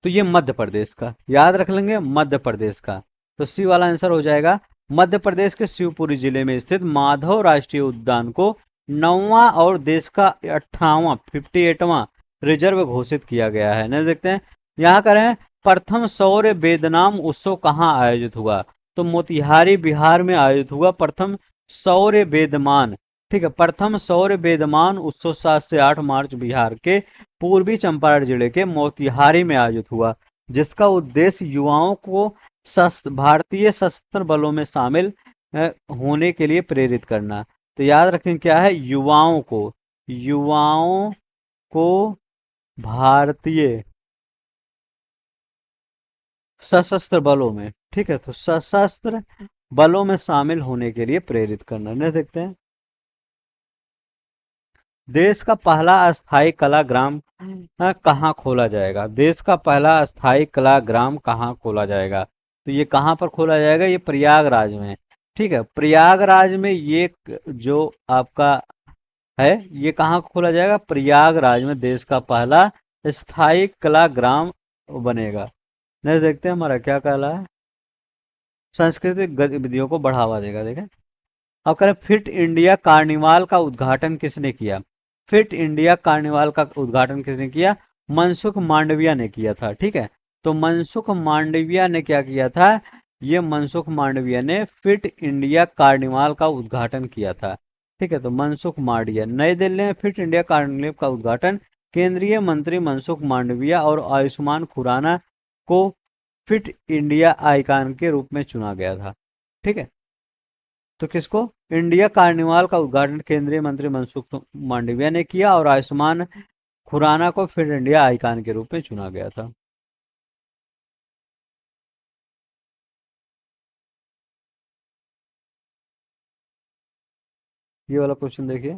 तो ये मध्य प्रदेश का, याद रख लेंगे, मध्य प्रदेश का। तो सी वाला आंसर हो जाएगा। मध्य प्रदेश के शिवपुरी जिले में स्थित माधव राष्ट्रीय उद्यान को 9वां और देश का 58वां रिजर्व घोषित किया गया है। नहीं देखते हैं यहाँ करें, प्रथम सौर्य वेदनाम उत्सव कहाँ आयोजित हुआ। तो मोतिहारी बिहार में आयोजित हुआ प्रथम सौर्य वेदमान। ठीक है, प्रथम सौर्य वेदमान उत्सव 7 से 8 मार्च बिहार के पूर्वी चंपारण जिले के मोतिहारी में आयोजित हुआ, जिसका उद्देश्य युवाओं को भारतीय सशस्त्र बलों में शामिल होने के लिए प्रेरित करना। तो याद रखें क्या है, युवाओं को भारतीय सशस्त्र बलों में, ठीक है, तो सशस्त्र बलों में शामिल होने के लिए प्रेरित करना। नहीं देखते हैं, देश का पहला अस्थायी कलाग्राम कहाँ खोला जाएगा। देश का पहला अस्थायी कलाग्राम कहाँ खोला जाएगा। तो ये कहाँ पर खोला जाएगा, ये प्रयागराज में। ठीक है, प्रयागराज में ये जो आपका है, ये कहाँ खोला जाएगा? प्रयागराज में देश का पहला स्थायी कलाग्राम बनेगा। नेक्स्ट देखते हैं हमारा क्या कहला है। सांस्कृतिक गतिविधियों को बढ़ावा देगा, देखें। अब करें फिट इंडिया कार्निवाल का उद्घाटन किसने किया? फिट इंडिया कार्निवाल का उद्घाटन किसने किया? मनसुख मांडविया ने किया था। ठीक है, तो मनसुख मांडविया ने क्या किया था? ये मनसुख मांडविया ने फिट इंडिया कार्निवाल का उद्घाटन किया था। ठीक है, तो मनसुख मांडविया, नई दिल्ली में फिट इंडिया कार्निवल का उद्घाटन केंद्रीय मंत्री मनसुख मांडविया और आयुष्मान खुराना को फिट इंडिया आइकॉन के रूप में चुना गया था। ठीक है, तो किसको? इंडिया कार्निवाल का उद्घाटन केंद्रीय मंत्री मनसुख मांडविया ने किया और आयुष्मान खुराना को फिट इंडिया आइकॉन के रूप में चुना गया था। ये वाला क्वेश्चन देखिए।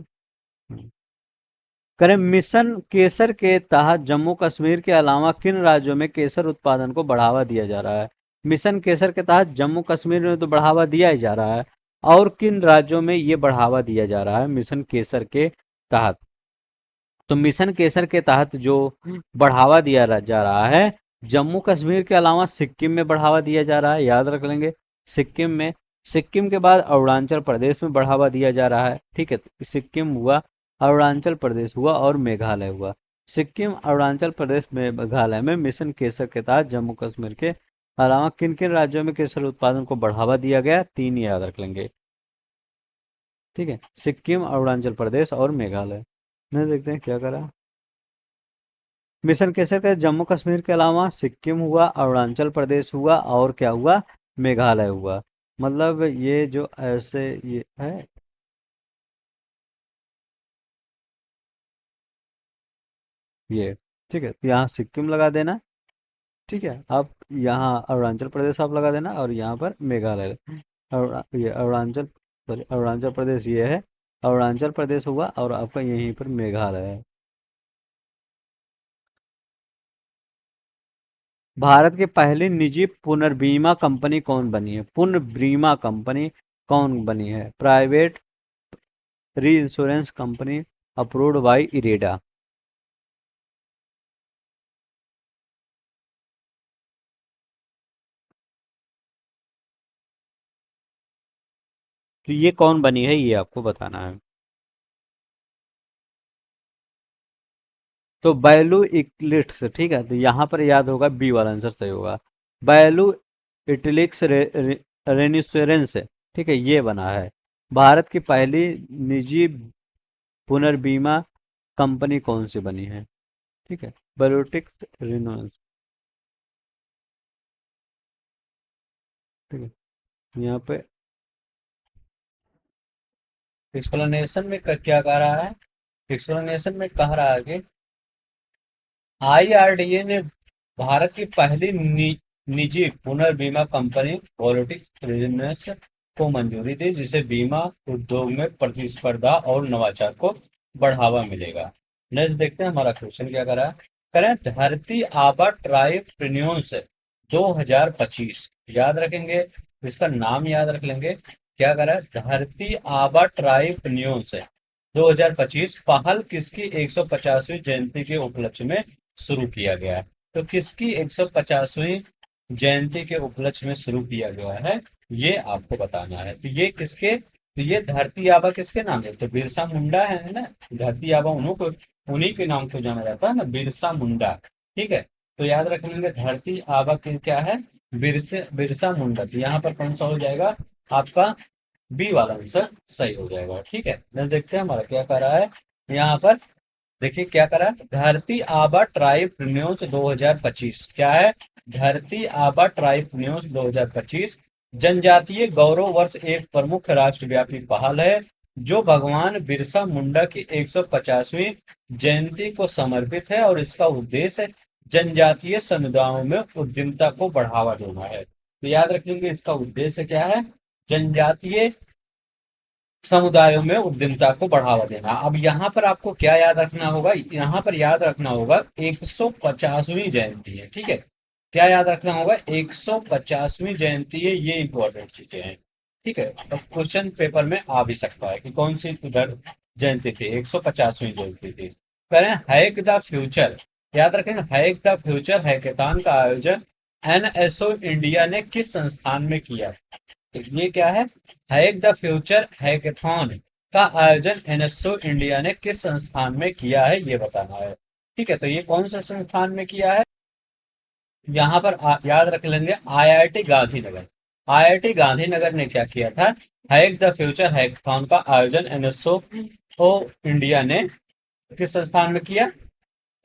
करें, मिशन केसर के तहत जम्मू कश्मीर के अलावा किन राज्यों में केसर उत्पादन को बढ़ावा दिया जा रहा है? मिशन केसर के तहत जम्मू कश्मीर में तो बढ़ावा दिया ही जा रहा है, और किन राज्यों में ये बढ़ावा दिया जा रहा है मिशन केसर के तहत? तो मिशन केसर के तहत जो बढ़ावा दिया जा रहा है, जम्मू कश्मीर के अलावा सिक्किम में बढ़ावा दिया जा रहा है, याद रख लेंगे। सिक्किम में, सिक्किम के बाद अरुणाचल प्रदेश में बढ़ावा दिया जा रहा है। ठीक है, तो सिक्किम हुआ, अरुणाचल प्रदेश हुआ और मेघालय हुआ। सिक्किम, अरुणाचल प्रदेश में, मेघालय में मिशन केसर के तहत जम्मू कश्मीर के अलावा किन किन राज्यों में केसर उत्पादन को बढ़ावा दिया गया? तीन याद रख लेंगे। ठीक है, सिक्किम, अरुणाचल प्रदेश और मेघालय। नहीं, देखते हैं क्या करा। मिशन केसर का जम्मू कश्मीर के अलावा सिक्किम हुआ, अरुणाचल प्रदेश हुआ और क्या हुआ? मेघालय हुआ। मतलब ये जो ऐसे ये है, ये ठीक है, तो यहाँ सिक्किम लगा देना। ठीक है, अब यहाँ अरुणाचल प्रदेश आप लगा देना और यहाँ पर मेघालय। ये अरुणाचल, सॉरी, अरुणाचल प्रदेश ये है, अरुणाचल प्रदेश हुआ और आपका यहीं पर मेघालय है। भारत की पहली निजी पुनर्बीमा कंपनी कौन बनी है? पुनर्बीमा कंपनी कौन बनी है? प्राइवेट री insurance company approved by IREDA. तो ये कौन बनी है, ये आपको बताना है। तो बैलू इक्लिट्स, ठीक है, तो यहाँ पर याद होगा, बी वाला आंसर सही होगा। बैलू इटलिक्स रेनिश्योरेंस, ठीक है, ये बना है। भारत की पहली निजी पुनर्बीमा कंपनी कौन सी बनी है? ठीक है, बैलोटिक्स रेनोल्ड्स। ठीक है, यहाँ पे एक्सप्लेनेशन में क्या कह रहा है? एक्सप्लेनेशन में कह रहा है कि आईआरडीए ने भारत की पहली निजी पुनर्बीमा कंपनी वॉलटिक बिजनेस को मंजूरी दी, जिसे बीमा उद्योग में प्रतिस्पर्धा और नवाचार को बढ़ावा मिलेगा। नेक्स्ट देखते हैं हमारा क्वेश्चन क्या करा है। करें, धरती आबा ट्राइब्यूनल्स 2025, याद रखेंगे, इसका नाम याद रख लेंगे। क्या करा है? धरती आबा ट्राइब्यूनल्स 2025 पहल किसकी 150वीं जयंती के उपलक्ष्य में शुरू किया गया है? तो किसकी 150वीं जयंती के उपलक्ष्य में शुरू किया गया है, ये आपको बताना है। तो ये किसके, तो ये धरती आबा किसके नाम से? तो बिरसा मुंडा है ना। धरती आबा उन्हीं के नाम से जाना जाता है ना, बिरसा मुंडा। ठीक है, तो याद रख लेंगे धरती आबा के क्या है? बिरसा मुंडा। तो यहाँ पर कौन सा हो जाएगा आपका? बी वाला आंसर सही हो जाएगा। ठीक है, देखते हैं हमारा क्या कर रहा है यहाँ पर। देखिए क्या करा, धरती आबा ट्राइब न्यूज 2025 क्या है? धरती आबा ट्राइब न्यूज 2025 जनजातीय गौरव वर्ष एक प्रमुख राष्ट्रव्यापी पहल है, जो भगवान बिरसा मुंडा की 150वीं जयंती को समर्पित है और इसका उद्देश्य जनजातीय समुदायों में उद्यमिता को बढ़ावा देना है। तो याद रखेंगे इसका उद्देश्य क्या है? जनजातीय समुदायों में उद्यमिता को बढ़ावा देना। अब यहाँ पर आपको क्या याद रखना होगा? यहाँ पर याद रखना होगा 150वीं जयंती है। ठीक है, क्या याद रखना होगा? 150वीं जयंती है, ये इंपॉर्टेंट चीजें हैं। ठीक है, तो क्वेश्चन पेपर में आ भी सकता है कि कौन सी उधर जयंती थी, 150वीं जयंती थी। करें हैक द फ्यूचर, याद रखें हैक द फ्यूचर हैकेथॉन का आयोजन एनएसओ इंडिया ने किस संस्थान में किया। तो ये क्या है, हैक द फ्यूचर हैकेथॉन का आयोजन एनएसओ इंडिया ने किस संस्थान में किया है, ये बताना है। ठीक है, तो ये कौन सा संस्थान में किया है, यहाँ पर याद रख लेंगे आईआईटी गांधीनगर। आईआईटी गांधीनगर ने क्या किया था, हैक द फ्यूचर हैकेथॉन का आयोजन एनएसओ इंडिया ने किस संस्थान में किया,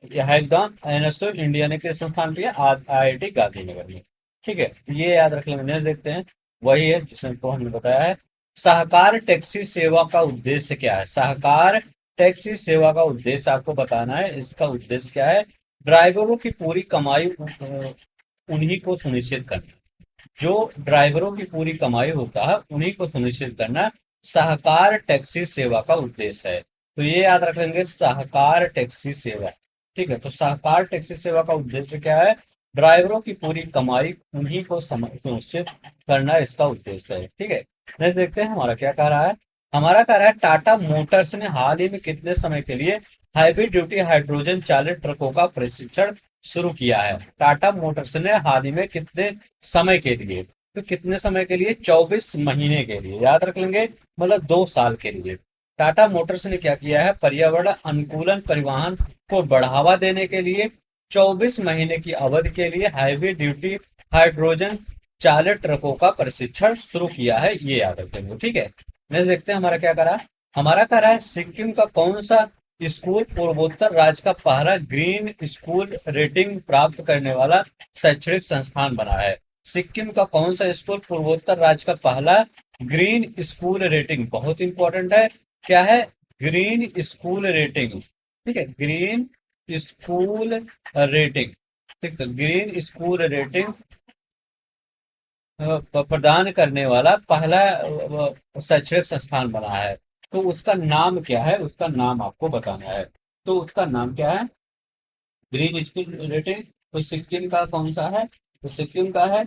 हैकथॉन एनएसओ इंडिया ने किस संस्थान में किया, आईआईटी गांधीनगर में। ठीक है, ये याद रख लेंगे। नेक्स्ट देखते हैं, वही है जिसको हमने बताया है। सहकार टैक्सी सेवा का उद्देश्य क्या है, सहकार टैक्सी सेवा का उद्देश्य आपको बताना है। इसका उद्देश्य क्या है, ड्राइवरों की पूरी कमाई उन्हीं को सुनिश्चित करना, जो ड्राइवरों की पूरी कमाई होता है उन्हीं को सुनिश्चित करना सहकार टैक्सी सेवा का उद्देश्य है। तो ये याद रखेंगे, सहकार टैक्सी सेवा। ठीक है, तो सहकार टैक्सी सेवा का उद्देश्य क्या है, ड्राइवरों की पूरी कमाई उन्हीं को सुनिश्चित करना इसका उद्देश्य है। ठीक है, नेक्स्ट देखते हैं हमारा क्या कह रहा है। हमारा कह रहा है टाटा मोटर्स ने हाल ही में कितने समय के लिए हैवी ड्यूटी हाइड्रोजन चालित ट्रकों का प्रशिक्षण शुरू किया है। टाटा मोटर्स ने हाल ही में कितने समय के लिए, तो कितने समय के लिए, 24 महीने के लिए, याद रख लेंगे, मतलब 2 साल के लिए। टाटा मोटर्स ने क्या किया है, पर्यावरण अनुकूलन परिवहन को बढ़ावा देने के लिए 24 महीने की अवधि के लिए हैवी ड्यूटी हाइड्रोजन चालित ट्रकों का प्रशिक्षण शुरू किया है, ये याद रखेंगे। ठीक है, नेक्स्ट देखते हैं हमारा क्या करा। हमारा कह रहा है सिक्किम का कौन सा स्कूल पूर्वोत्तर राज्य का पहला ग्रीन स्कूल रेटिंग प्राप्त करने वाला शैक्षणिक संस्थान बना है। सिक्किम का कौन सा स्कूल पूर्वोत्तर राज्य का पहला ग्रीन स्कूल रेटिंग, बहुत इंपॉर्टेंट है, क्या है, ग्रीन स्कूल रेटिंग। ठीक है, ग्रीन स्कूल रेटिंग। ठीक है, ग्रीन स्कूल रेटिंग प्रदान करने वाला पहला शैक्षणिक संस्थान बना है। तो उसका नाम क्या है, उसका नाम आपको बताना है। तो उसका नाम क्या है, ग्रीन स्कूल रेटिंग। तो सिक्किम का कौन सा है, तो सिक्किम का है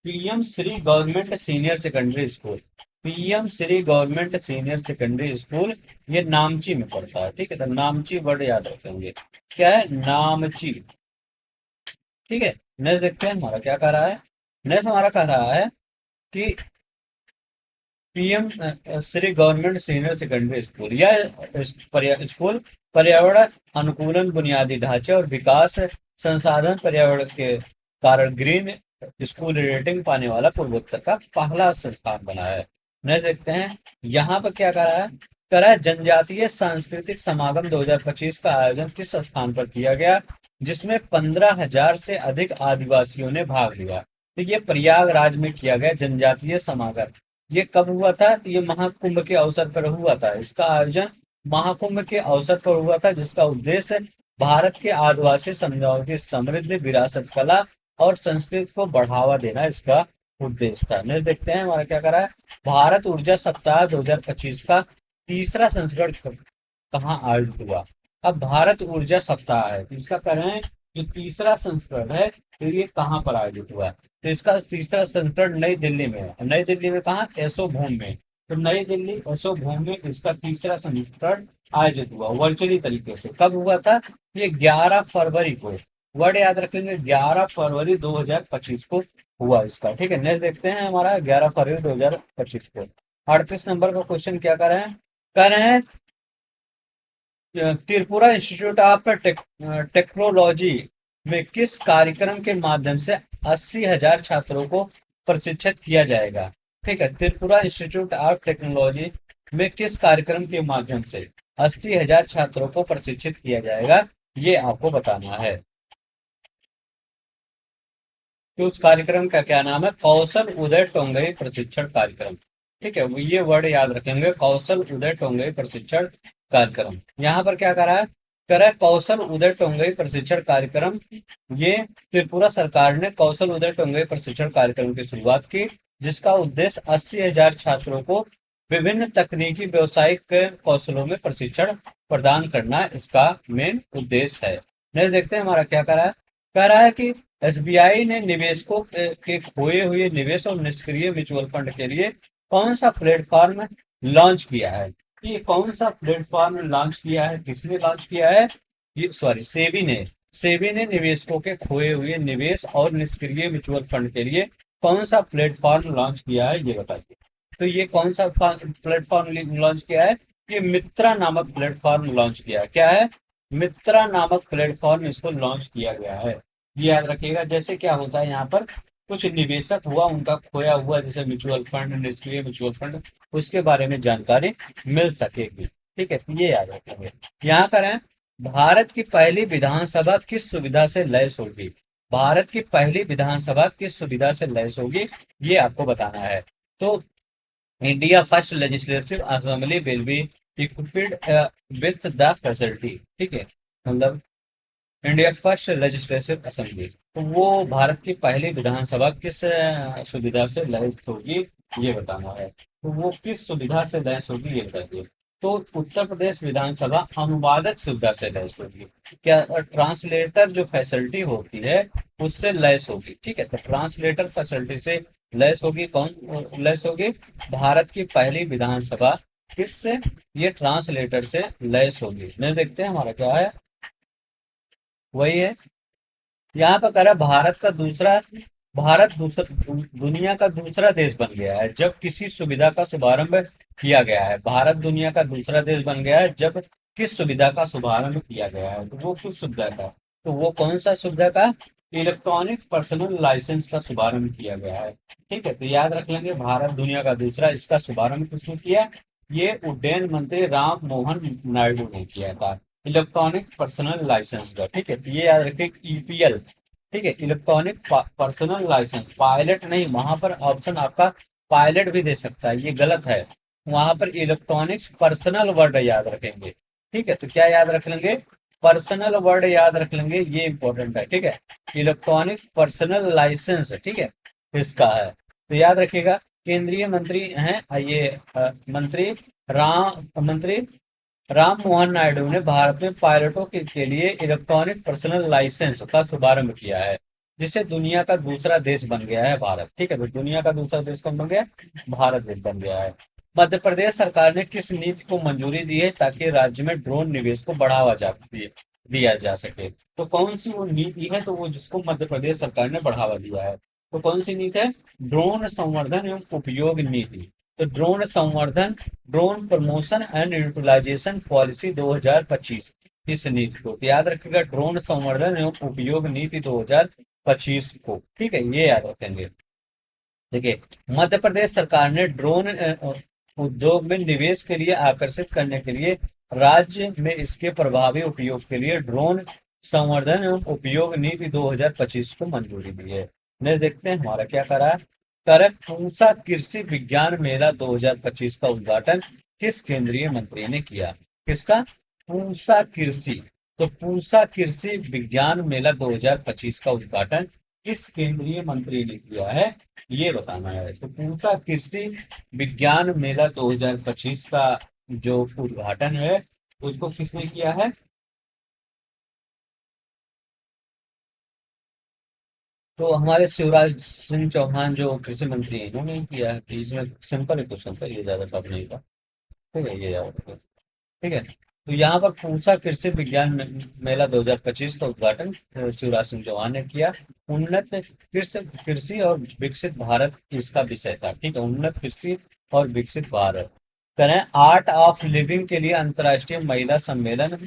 PM Shri government senior secondary school. PM Shri government senior secondary school, ये नामची में पड़ता है। ठीक है, तो नामची वर्ड याद रखेंगे, क्या है, नामची। ठीक है, नेक्स्ट देखते हैं हमारा क्या कह रहा है। नेक्स्ट हमारा कह रहा है कि PM Shri government senior secondary school, यह स्कूल पर्यावरण अनुकूलन बुनियादी ढांचे और विकास संसाधन पर्यावरण के कारण ग्रीन स्कूल रेटिंग पाने वाला पूर्वोत्तर का पहला संस्थान बना है। नेक्स्ट देखते हैं, यहाँ पर क्या करा है, करा है जनजातीय सांस्कृतिक समागम 2025 का आयोजन किस स्थान पर किया गया, जिसमें 15,000 से अधिक आदिवासियों ने भाग लिया। तो ये प्रयागराज में किया गया जनजातीय समागम। ये कब हुआ था, तो ये महाकुंभ के अवसर पर हुआ था। इसका आयोजन महाकुंभ के अवसर पर हुआ था, जिसका उद्देश्य भारत के आदिवासी समुदायों की समृद्ध विरासत, कला और संस्कृति को बढ़ावा देना इसका उद्देश्य था। नेक्स्ट देखते हैं हमारा क्या करा है। भारत ऊर्जा सप्ताह 2025 का तीसरा संस्करण कहाँ आयोजित हुआ। अब भारत ऊर्जा सप्ताह है, इसका कह रहे हैं जो तीसरा संस्करण है, तो ये कहाँ पर आयोजित हुआ। तो इसका तीसरा संस्करण नई दिल्ली में है। नई दिल्ली में कहाँ, एसो भूम में। तो नई दिल्ली एसो भूम में इसका तीसरा संस्करण आयोजित हुआ वर्चुअली तरीके से। कब हुआ था, ये 11 फरवरी को, वर्ड याद रखेंगे, 11 फरवरी 2025 को हुआ इसका। ठीक है, नेक्स्ट देखते हैं हमारा 11 फरवरी 2025 को। 38 नंबर का क्वेश्चन क्या कर रहे हैं, कह रहे हैं त्रिपुरा इंस्टीट्यूट ऑफ टेक्नोलॉजी में किस कार्यक्रम के माध्यम से 80,000 छात्रों को प्रशिक्षित किया जाएगा। ठीक है, त्रिपुरा इंस्टीट्यूट ऑफ टेक्नोलॉजी में किस कार्यक्रम के माध्यम से 80,000 छात्रों को प्रशिक्षित किया जाएगा, ये आपको बताना है। कि उस कार्यक्रम का क्या नाम है, कौशल उदय टोंगई प्रशिक्षण कार्यक्रम। ठीक है, ये वर्ड याद रखेंगे, कौशल उदय टोंगई प्रशिक्षण कार्यक्रम। यहाँ पर क्या करा है, करा है कौशल उदय टोंगई प्रशिक्षण कार्यक्रम। ये त्रिपुरा सरकार ने कौशल उदय टोंगई प्रशिक्षण कार्यक्रम की शुरुआत की, जिसका उद्देश्य 80,000 छात्रों को विभिन्न तकनीकी व्यवसायिक कौशलों में प्रशिक्षण प्रदान करना इसका मेन उद्देश्य है। नेक्स्ट देखते हैं हमारा क्या कह रहा है कि एसबीआई ने निवेशकों के खोए हुए निवेश और निष्क्रिय म्यूचुअल फंड के लिए कौन सा प्लेटफॉर्म लॉन्च किया है? ये कौन सा प्लेटफॉर्म लॉन्च किया है, किसने लॉन्च किया है? ये सॉरी, सेबी ने निवेशकों के खोए हुए निवेश और निष्क्रिय म्यूचुअल फंड के लिए कौन सा प्लेटफॉर्म लॉन्च किया है, ये बताइए। तो ये कौन सा प्लेटफॉर्म लॉन्च किया है? ये मित्रा नामक प्लेटफॉर्म लॉन्च किया है। क्या है? मित्रा नामक प्लेटफॉर्म इसको लॉन्च किया गया है। ये याद रखिएगा। जैसे क्या होता है यहाँ पर, कुछ निवेशक हुआ, उनका खोया हुआ जैसे म्यूचुअल फंड, निष्क्रिय म्यूचुअल फंड, उसके बारे में जानकारी मिल सकेगी। ठीक है, तो ये याद रखेंगे। यहाँ करें, भारत की पहली विधानसभा किस सुविधा से लैस होगी? भारत की पहली विधानसभा किस सुविधा से लैस होगी, ये आपको बताना है। तो India first legislative assembly will be equipped with the facility. ठीक है, मतलब इंडिया फर्स्ट लेजिस्लेटिव असेंबली, तो वो भारत की पहली विधानसभा किस सुविधा से लैस होगी, ये बताना है। तो वो किस सुविधा से लैस होगी, ये बताइए। तो उत्तर प्रदेश विधानसभा अनुवादक सुविधा से लैस होगी। क्या ट्रांसलेटर जो फैसिलिटी होती है उससे लैस होगी। ठीक है, तो ट्रांसलेटर फैसिलिटी से लैस होगी। कौन लैस होगी? भारत की पहली विधानसभा किससे? ये ट्रांसलेटर से लैस होगी। मैं देखते हैं हमारा क्या है, वही है। यहाँ पर कह रहा है भारत दूसरा दुनिया का दूसरा देश बन गया है जब किसी सुविधा का शुभारंभ किया गया है। भारत दुनिया का दूसरा देश बन गया है जब किस सुविधा का शुभारंभ किया गया है? तो वो किस सुविधा का? तो वो कौन सा सुविधा का? इलेक्ट्रॉनिक पर्सनल लाइसेंस का शुभारंभ किया गया है। ठीक है, तो याद रख लेंगे, भारत दुनिया का दूसरा, इसका शुभारंभ किसने किया? ये उड्डयन मंत्री राम मोहन नायडू ने किया था, इलेक्ट्रॉनिक पर्सनल लाइसेंस का। ठीक है, तो ये याद रखिए, ईपीएल। ठीक है, इलेक्ट्रॉनिक पर्सनल लाइसेंस, पायलट नहीं, वहां पर ऑप्शन आपका पायलट भी दे सकता है, ये गलत है। वहां पर इलेक्ट्रॉनिक्स पर्सनल वर्ड याद रखेंगे। ठीक है, तो क्या याद रख लेंगे? पर्सनल वर्ड याद रख लेंगे, ये इंपॉर्टेंट है। ठीक है, इलेक्ट्रॉनिक पर्सनल लाइसेंस, ठीक है, इसका है, तो याद रखिएगा। केंद्रीय मंत्री हैं ये मंत्री राम मोहन नायडू ने भारत में पायलटों के लिए इलेक्ट्रॉनिक पर्सनल लाइसेंस का शुभारंभ किया है, जिससे दुनिया का दूसरा देश बन गया है भारत। ठीक है, तो दुनिया का दूसरा देश कौन बन गया? भारत देश बन गया है। मध्य प्रदेश सरकार ने किस नीति को मंजूरी दी है ताकि राज्य में ड्रोन निवेश को बढ़ावा दिया जा सके? तो कौन सी वो नीति है, तो वो जिसको मध्य प्रदेश सरकार ने बढ़ावा दिया है, तो कौन सी नीति है? ड्रोन संवर्धन एवं उपयोग नीति। तो ड्रोन संवर्धन, drone promotion and utilisation policy 2025, इस नीति को, तो याद रखिएगा, ड्रोन संवर्धन एवं उपयोग नीति 2025 को। ठीक है, ये याद रखेंगे। देखिए, मध्य प्रदेश सरकार ने ड्रोन उद्योग में निवेश के लिए आकर्षित करने के लिए राज्य में इसके प्रभावी उपयोग के लिए ड्रोन संवर्धन एवं उपयोग नीति 2025 को मंजूरी दी है। मैं देखते हैं हमारा क्या करा है। पूसा कृषि विज्ञान मेला 2025 का उद्घाटन किस केंद्रीय मंत्री ने किया? किसका? पूसा कृषि। तो पूसा कृषि विज्ञान मेला 2025 का उद्घाटन किस केंद्रीय मंत्री ने किया है, ये बताना है। तो पूसा कृषि विज्ञान मेला 2025 का जो उद्घाटन है, उसको किसने किया है? तो हमारे शिवराज सिंह चौहान जो कृषि मंत्री हैं, इन्होंने ही किया है। तो इसमें सिंपल है क्वेश्चन था, ये ज्यादा टफ नहीं था। ठीक है, ये याद रखो। ठीक है, तो यहाँ पर पूसा कृषि विज्ञान मेला 2025 का उद्घाटन शिवराज सिंह चौहान ने किया। उन्नत कृषि कृषि और विकसित भारत इसका विषय था। ठीक है, उन्नत कृषि और विकसित भारत। करें, आर्ट ऑफ लिविंग के लिए अंतर्राष्ट्रीय महिला सम्मेलन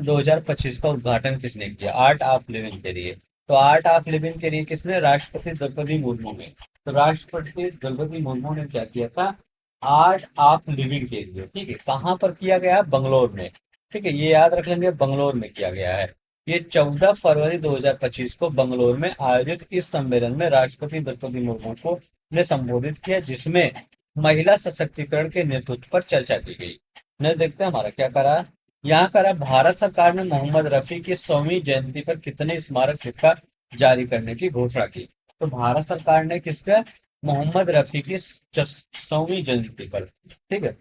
2025 का उद्घाटन किसने किया? आर्ट ऑफ लिविंग के लिए, तो आर्ट ऑफ लिविंग के लिए किसने? राष्ट्रपति द्रौपदी मुर्मू ने। तो राष्ट्रपति द्रौपदी मुर्मू ने क्या किया था? आर्ट ऑफ लिविंग के लिए। ठीक है, कहाँ पर किया गया? बंगलोर में। ठीक है, ये याद रख लेंगे, बंगलोर में किया गया है। ये 14 फरवरी 2025 को बंगलोर में आयोजित इस सम्मेलन में राष्ट्रपति द्रौपदी मुर्मू को ने संबोधित किया, जिसमें महिला सशक्तिकरण के नेतृत्व पर चर्चा की गई। ने देखते हैं हमारा क्या करा। यहाँ करा, भारत सरकार ने मोहम्मद रफी की 100वीं जयंती पर कितने स्मारक सिक्का जारी करने की घोषणा की? तो भारत सरकार ने किसका? मोहम्मद रफी की 100वीं जयंती पर, ठीक है,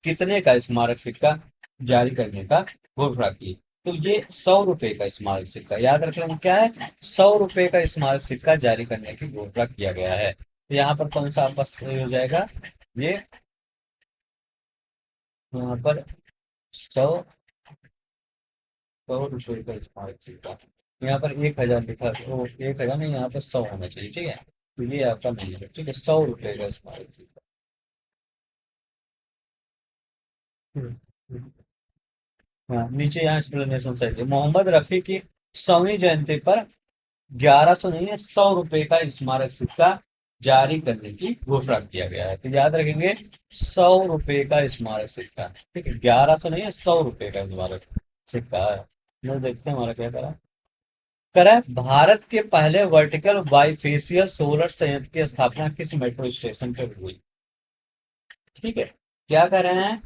कितने का स्मारक सिक्का जारी करने का घोषणा की? तो ये 100 रुपए का स्मारक सिक्का, याद रख लेना क्या है? 100 रुपए का स्मारक सिक्का जारी करने की घोषणा किया गया है। तो यहाँ पर कौन सा आपका सही हो जाएगा, ये यहाँ पर 100 रुपये का स्मारक सिक्का। यहाँ पर 1,000 लिखा, तो 1,000 नहीं, यहाँ पर 100 होना चाहिए, ठीक है। तो ये आपका नहीं है, ठीक है, 100 रुपये का स्मारक सिक्का। हम्म। हाँ, नीचे यहाँ एक्सप्लेनेशन सही है। मोहम्मद रफी की 100वीं जयंती पर 1100 नहीं है, 100 रुपये का स्मारक सिक्का जारी करने की घोषणा किया गया है। तो याद रखेंगे, 100 रुपये का स्मारक सिक्का, ठीक है, 1100 नहीं है, 100 रुपये का स्मारक सिक्का है। तो देखते हैं हमारा क्या करा है। भारत के पहले वर्टिकल बाइफेशियल सोलर संयंत्र की स्थापना किस मेट्रो स्टेशन पर हुई? ठीक है, क्या कर रहे हैं,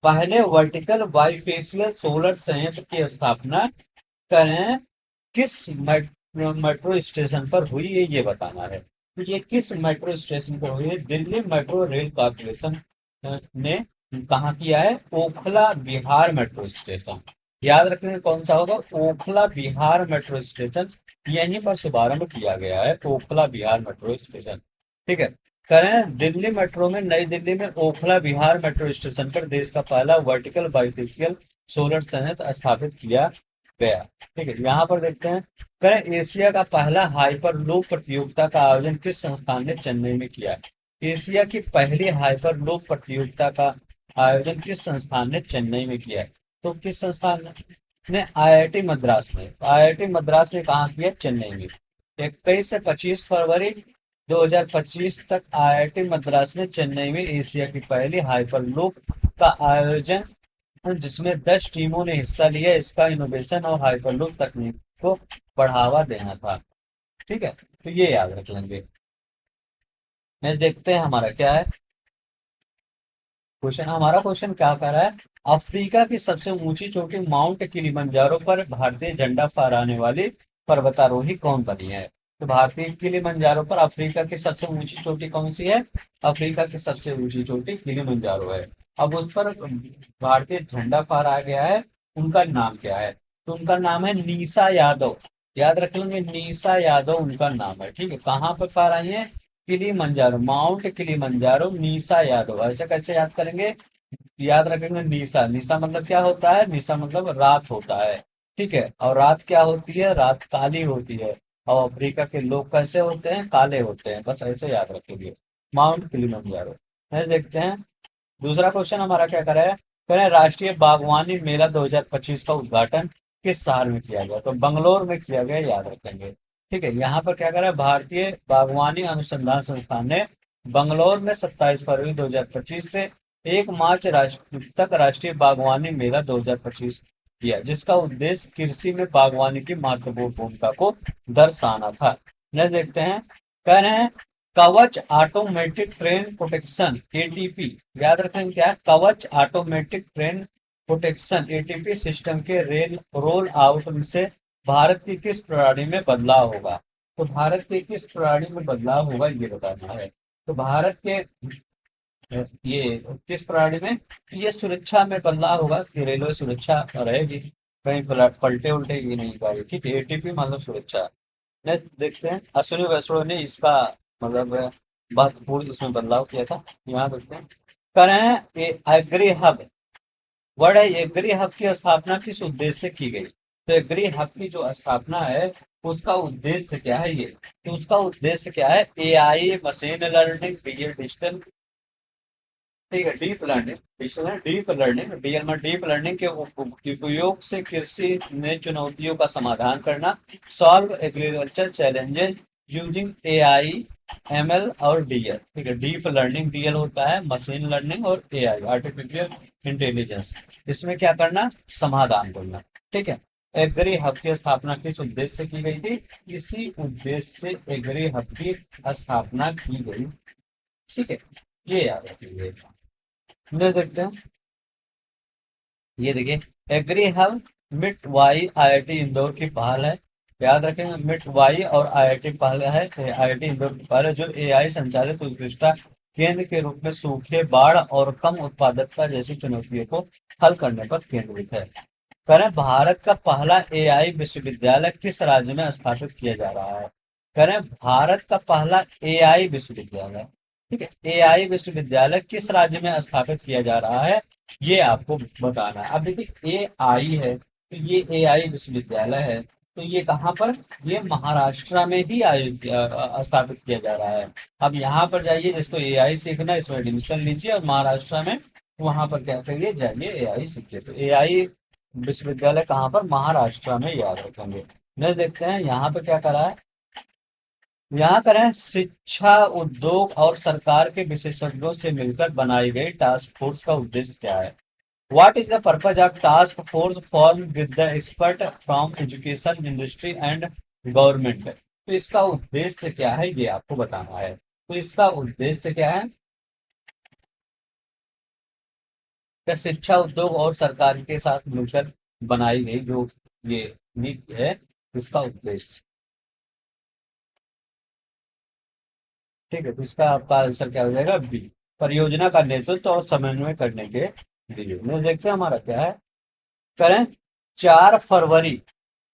पहले वर्टिकल बाइफेशियल सोलर संयंत्र की स्थापना करें किस मेट्रो स्टेशन पर हुई है, ये बताना है। तो ये किस मेट्रो स्टेशन पर हुई है? दिल्ली मेट्रो रेल कॉर्पोरेशन ने कहाँ किया है? Okhla Bihar metro station. याद रखने कौन सा होगा? ओखला बिहार मेट्रो स्टेशन, यहीं पर शुभारंभ किया गया है, ओखला बिहार मेट्रो स्टेशन। ठीक है, करें दिल्ली मेट्रो में, नई दिल्ली में ओखला बिहार मेट्रो स्टेशन पर देश का पहला वर्टिकल बाइफेशियल सोलर संयंत्र स्थापित किया गया। ठीक है, यहाँ पर देखते हैं, करें एशिया का पहला हाइपर लूप प्रतियोगिता का आयोजन किस संस्थान ने चेन्नई में किया? एशिया की पहली हाइपर लूप प्रतियोगिता का आयोजन किस संस्थान ने चेन्नई में किया है? तो किस संस्थान ने? आईआईटी मद्रास ने। आईआईटी मद्रास ने कहाँ किया? चेन्नई में। 21 से 25 फरवरी 2025 तक आईआईटी मद्रास ने चेन्नई में एशिया की पहली हाइपर लूप का आयोजन, जिसमें 10 टीमों ने हिस्सा लिया। इसका इनोवेशन और हाइपरलूप तकनीक को बढ़ावा देना था। ठीक है, तो ये याद रख लेंगे। नेक्स्ट देखते हैं हमारा क्या है क्वेश्चन। हमारा क्वेश्चन क्या कर रहा है? अफ्रीका की सबसे ऊंची चोटी माउंट किलिमंजारो पर भारतीय झंडा फहराने वाली पर्वतारोही कौन बनी है? तो भारतीय किलिमंजारो पर अफ्रीका की सबसे ऊंची चोटी कौन सी है? अफ्रीका की सबसे ऊंची चोटी किलिमंजारो है। अब उस पर भारतीय झंडा फहराया गया है, उनका नाम क्या है? तो उनका नाम है नीसा यादव। याद रख लेंगे, नीसा यादव उनका नाम है। ठीक है, कहाँ पर फहराई है? Kilimanjaro, mount Kilimanjaro, NISA Yadav. ऐसे कैसे याद करेंगे? याद रखेंगे, निशा। निशा मतलब क्या होता है? निशा मतलब रात होता है। ठीक है, और रात क्या होती है? रात काली होती है। और अफ्रीका के लोग कैसे होते हैं? काले होते हैं। बस ऐसे याद रखेंगे, माउंट किलिमंजारो। फिर देखते हैं दूसरा क्वेश्चन हमारा क्या करा है। कह रहे हैं राष्ट्रीय बागवानी मेला 2025 का उद्घाटन किस शहर में किया गया? तो बंगलोर में किया गया, याद रखेंगे। ठीक है, यहाँ पर क्या करा है, भारतीय बागवानी अनुसंधान संस्थान ने बंगलोर में 27 फरवरी 2025 से 1 मार्च तक राष्ट्रीय बागवानी मेला 2025 किया, जिसका उद्देश्य कृषि में बागवानी की महत्वपूर्ण भूमिका को दर्शाना था। नेक्स्ट देखते हैं, कह रहे हैं कवच ऑटोमेटिक ट्रेन प्रोटेक्शन एटीपी। याद रखें क्या है? कवच automatic train protection ATP system के रोल आउट से भारत की किस प्रणाली में बदलाव होगा? तो भारत के किस प्रणाली में बदलाव होगा, ये बताना है। तो भारत के ये किस प्रणाली में? ये सुरक्षा में बदलाव होगा कि रेलवे सुरक्षा रहेगी, कहीं पलटे उल्टे ये नहीं पाएगी। ठीक है, एटीपी मतलब सुरक्षा। नेक्स्ट देखते हैं, अश्विनी वैष्णव ने इसका मतलब महत्वपूर्ण इसमें बदलाव किया था। यहाँ देखते हैं, करें एग्री हब। वर्ड है एग्री हब की स्थापना किस उद्देश्य से की गई? तो एग्री हब की जो स्थापना है, उसका उद्देश्य क्या है? ये तो उसका उद्देश्य क्या है? एआई, मशीन लर्निंग, डिजिटल, ठीक है, deep learning, deep learning, deep learning के उपयोग से कृषि में चुनौतियों का समाधान करना। Solve agriculture challenges using AI, ML और डीएल। ठीक है, डीप लर्निंग डीएल होता है, मशीन लर्निंग और एआई आर्टिफिशियल इंटेलिजेंस, इसमें क्या करना? समाधान करना। ठीक है, एग्री हब की स्थापना किस उद्देश्य से की गई थी? इसी उद्देश्य से एग्री हब की स्थापना की गई। ठीक है, ये याद रखिए। देखते हैं, ये देखिए, एग्री हब मिट वाई आईआईटी इंदौर की पहल है। याद रखेंगे, मिट वाई और आईआईटी पहल है, आईआईटी इंदौर की पहल है, जो एआई संचालित उत्कृष्टता केंद्र के रूप में सूखे, बाढ़ और कम उत्पादकता जैसी चुनौतियों को हल करने पर केंद्रित है। करें भारत का पहला एआई विश्वविद्यालय किस राज्य में स्थापित किया जा रहा है? करें भारत का पहला एआई विश्वविद्यालय, ठीक है, एआई विश्वविद्यालय किस राज्य में स्थापित किया जा रहा है, ये आपको बताना है। अब देखिए एआई है तो ये एआई विश्वविद्यालय है, तो ये कहाँ पर, ये महाराष्ट्र में ही स्थापित किया जा रहा है। अब यहाँ पर जाइए, जिसको एआई सीखना है इसमें एडमिशन लीजिए और महाराष्ट्र में वहां पर क्या करिए, जाइए एआई सीखिए। तो एआई विश्वविद्यालय कहाँ पर, महाराष्ट्र में, याद रखेंगे। नेक्स्ट देखते हैं यहाँ पे क्या करा है। यहाँ करें शिक्षा, उद्योग और सरकार के विशेषज्ञों से मिलकर बनाई गई टास्क फोर्स का उद्देश्य क्या है। What is the purpose of task force form with the expert from education, industry and government. तो इसका उद्देश्य क्या है ये आपको बताना है। तो इसका उद्देश्य क्या है, क्या शिक्षा, उद्योग और सरकार के साथ मिलकर बनाई गई जो ये नीति है, इसका उद्देश्य, ठीक है। तो इसका आपका आंसर क्या हो जाएगा, बी। परियोजना का नेतृत्व और समन्वय करने के लिए। देखते हैं हमारा क्या है। करें 4 फरवरी,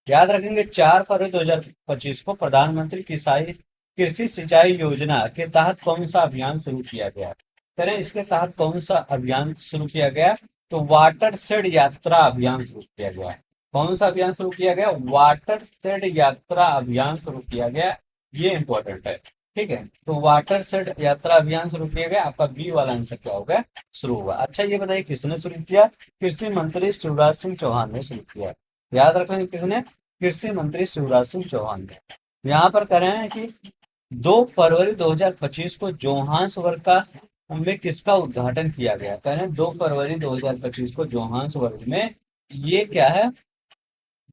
याद रखेंगे 4 फरवरी 2025 को प्रधानमंत्री किसाई कृषि सिंचाई योजना के तहत कौन सा अभियान शुरू किया गया। करें इसके तहत कौन सा अभियान शुरू किया गया, तो वाटर शेड यात्रा अभियान शुरू किया गया। कौन सा अभियान शुरू किया गया, वाटर शेड यात्रा अभियान शुरू किया गया। ये इंपॉर्टेंट है, ठीक है। तो वाटर शेड यात्रा अभियान शुरू किया गया, आपका बी वाला आंसर क्या होगा, शुरू हुआ। अच्छा ये बताइए किसने शुरू किया, कृषि मंत्री शिवराज सिंह चौहान ने शुरू किया। याद रखेंगे किसने, कृषि मंत्री शिवराज सिंह चौहान ने। यहाँ पर कह रहे हैं कि 2 फरवरी 2025 को जोहान्सबर्ग का में किसका उद्घाटन किया गया। कह रहे हैं 2 फरवरी 2025 को जोहान्सबर्ग में, ये क्या है,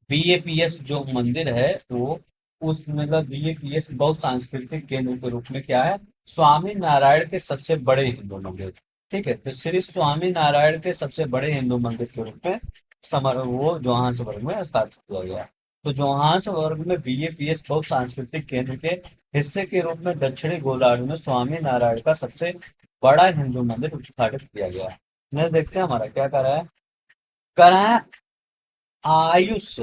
बीएपीएस जो मंदिर है वो, उस मतलब बीएपीएस बहुत सांस्कृतिक केंद्र के रूप में क्या है, स्वामी नारायण के सबसे बड़े हिंदू मंदिर, ठीक है। तो श्री स्वामी नारायण के सबसे बड़े हिंदू मंदिर के रूप में वो जोहान्सबर्ग में स्थापित किया गया। तो जोहान्सबर्ग में बीएपीएस बहुत सांस्कृतिक केंद्र के हिस्से के रूप में दक्षिणी गोलार्ध में स्वामी नारायण का सबसे बड़ा हिंदू मंदिर उद्घाटित किया गया। नेक्स्ट देखते हैं हमारा क्या कर रहा है। आयुष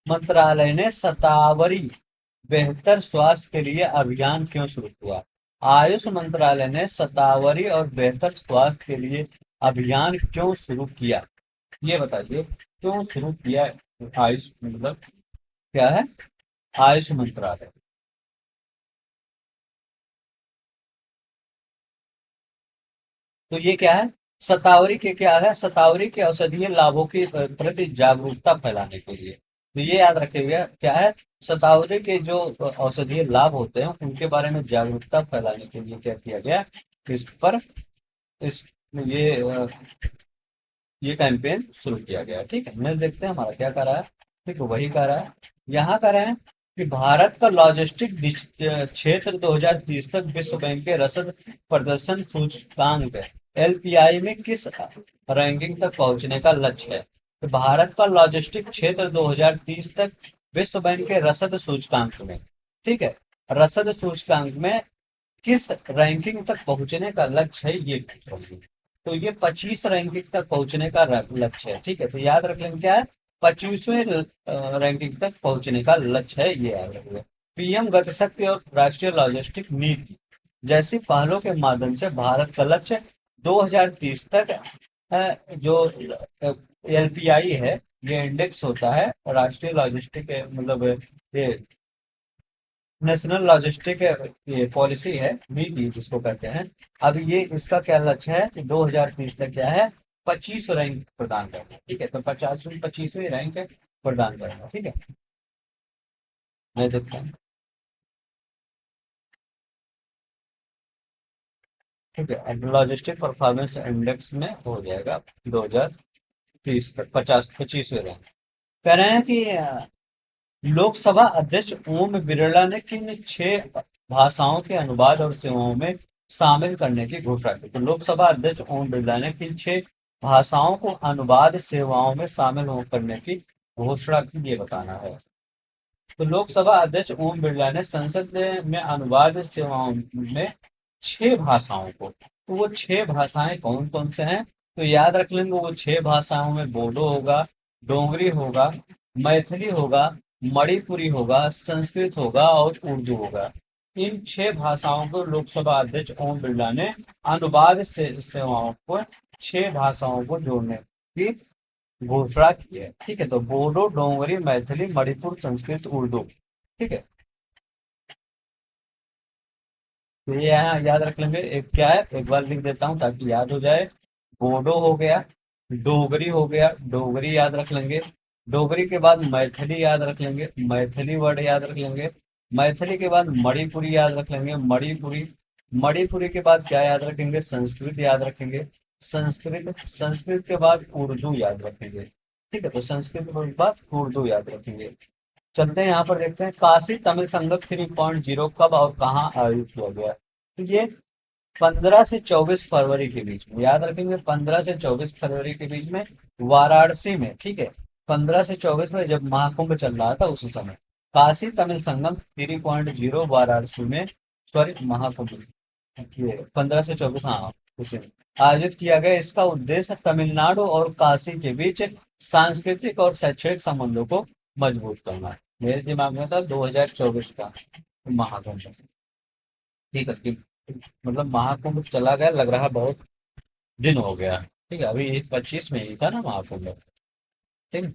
मंत्रालय ने शतावरी बेहतर स्वास्थ्य के लिए अभियान क्यों शुरू किया। आयुष मंत्रालय ने शतावरी और बेहतर स्वास्थ्य के लिए अभियान क्यों शुरू किया, ये बताइए क्यों शुरू किया। आयुष मतलब क्या है, आयुष मंत्रालय, तो ये क्या है, शतावरी के क्या है, शतावरी के औषधीय लाभों के प्रति जागरूकता फैलाने के लिए। तो ये याद रखिएगा क्या है, शतावरी के जो औषधीय लाभ होते हैं उनके बारे में जागरूकता फैलाने के लिए क्या किया गया, इस पर इस ये ये कैंपेन शुरू किया गया, ठीक है। नेक्स्ट देखते हैं हमारा क्या कर रहा है, ठीक है, वही कर रहा है। यहाँ कर रहे हैं कि भारत का लॉजिस्टिक क्षेत्र 2030 तक विश्व बैंक के रसद प्रदर्शन सूचकांक एलपीआई में किस रैंकिंग तक पहुंचने का लक्ष्य है। तो भारत का लॉजिस्टिक क्षेत्र 2030 तक विश्व बैंक के रसद सूचकांक में, ठीक है, रसद सूचकांक में किस रैंकिंग तक पहुंचने का लक्ष्य है, ये पूछ रही हूँ। तो ये 25 रैंकिंग तक पहुंचने का लक्ष्य है, ठीक है। तो याद रख लेंगे क्या है, 25वें रैंकिंग तक पहुंचने का लक्ष्य है, ये याद रखिए। पीएम गति शक्ति और राष्ट्रीय लॉजिस्टिक नीति जैसी पहलों के माध्यम से भारत का लक्ष्य 2030 तक जो एलपीआई है, ये इंडेक्स होता है राष्ट्रीय लॉजिस्टिक मतलब ये नेशनल लॉजिस्टिक ये पॉलिसी है, नीति जिसको कहते हैं। अब ये इसका क्या लक्ष्य है कि 2030 तक क्या है, 25 रैंक प्रदान करना, ठीक है। तो 25वीं रैंक प्रदान करना, ठीक है। मैं देखता हूँ, ठीक है। अब लॉजिस्टिक परफॉर्मेंस इंडेक्स में हो जाएगा 2030 तक 25वीं रैंक। कह रहे हैं कि लोकसभा अध्यक्ष ओम बिरला ने किन 6 भाषाओं के अनुवाद और सेवाओं में शामिल करने की घोषणा की। तो लोकसभा अध्यक्ष ओम बिरला ने किन 6 भाषाओं को अनुवाद सेवाओं में शामिल करने की घोषणा की, ये बताना है। तो लोकसभा अध्यक्ष ओम बिरला ने संसद में अनुवाद सेवाओं में 6 भाषाओं को, तो वो 6 भाषाएं कौन कौन से हैं, तो याद रख लेंगे वो 6 भाषाओं में बोडो होगा, डोगरी होगा, मैथिली होगा, मणिपुरी होगा, संस्कृत होगा और उर्दू होगा। इन 6 भाषाओं को लोकसभा अध्यक्ष ओम बिरला ने अनुवाद से सेवाओं को 6 भाषाओं को जोड़ने की घोषणा की है। ठीक है, तो बोडो, डोंगरी, मैथिली, मणिपुर, संस्कृत, उर्दू। ठीक है, तो ये यहाँ याद रख लेंगे। एक क्या है, एक बार लिख देता हूँ ताकि याद हो जाए। बोडो हो गया, डोगरी हो गया, डोगरी याद रख लेंगे। डोगरी के बाद मैथिली याद रख लेंगे, मैथिली वर्ड याद रख लेंगे। मैथिली के बाद मणिपुरी याद रख लेंगे, मणिपुरी। मणिपुरी के बाद क्या याद रखेंगे, संस्कृत याद रखेंगे। संस्कृत, संस्कृत के बाद उर्दू याद रखेंगे। ठीक है, तो संस्कृत के बाद उर्दू याद रखेंगे। चलते हैं यहाँ पर, देखते हैं काशी तमिल संगम 3.0 कब और कहाँ आयोजित किया गया। तो ये 15 से 24 फरवरी के बीच में, याद रखेंगे 15 से 24 फरवरी के बीच में वाराणसी में। ठीक है, 15 से 24 में जब महाकुंभ चल रहा था उस समय काशी तमिल संगम 3.0 वाराणसी में, सॉरी महाकुंभ, ये 15 से 24, हाँ उसी में आयोजित किया गया। इसका उद्देश्य तमिलनाडु और काशी के बीच सांस्कृतिक और शैक्षणिक संबंधों को मजबूत करना है। मेरे दिमाग में था 2024 का महाकुंभ। ठीक है, मतलब महाकुंभ चला गया, लग रहा है बहुत दिन हो गया। ठीक है, अभी 25 में ही था ना महाकुंभ। ठीक है,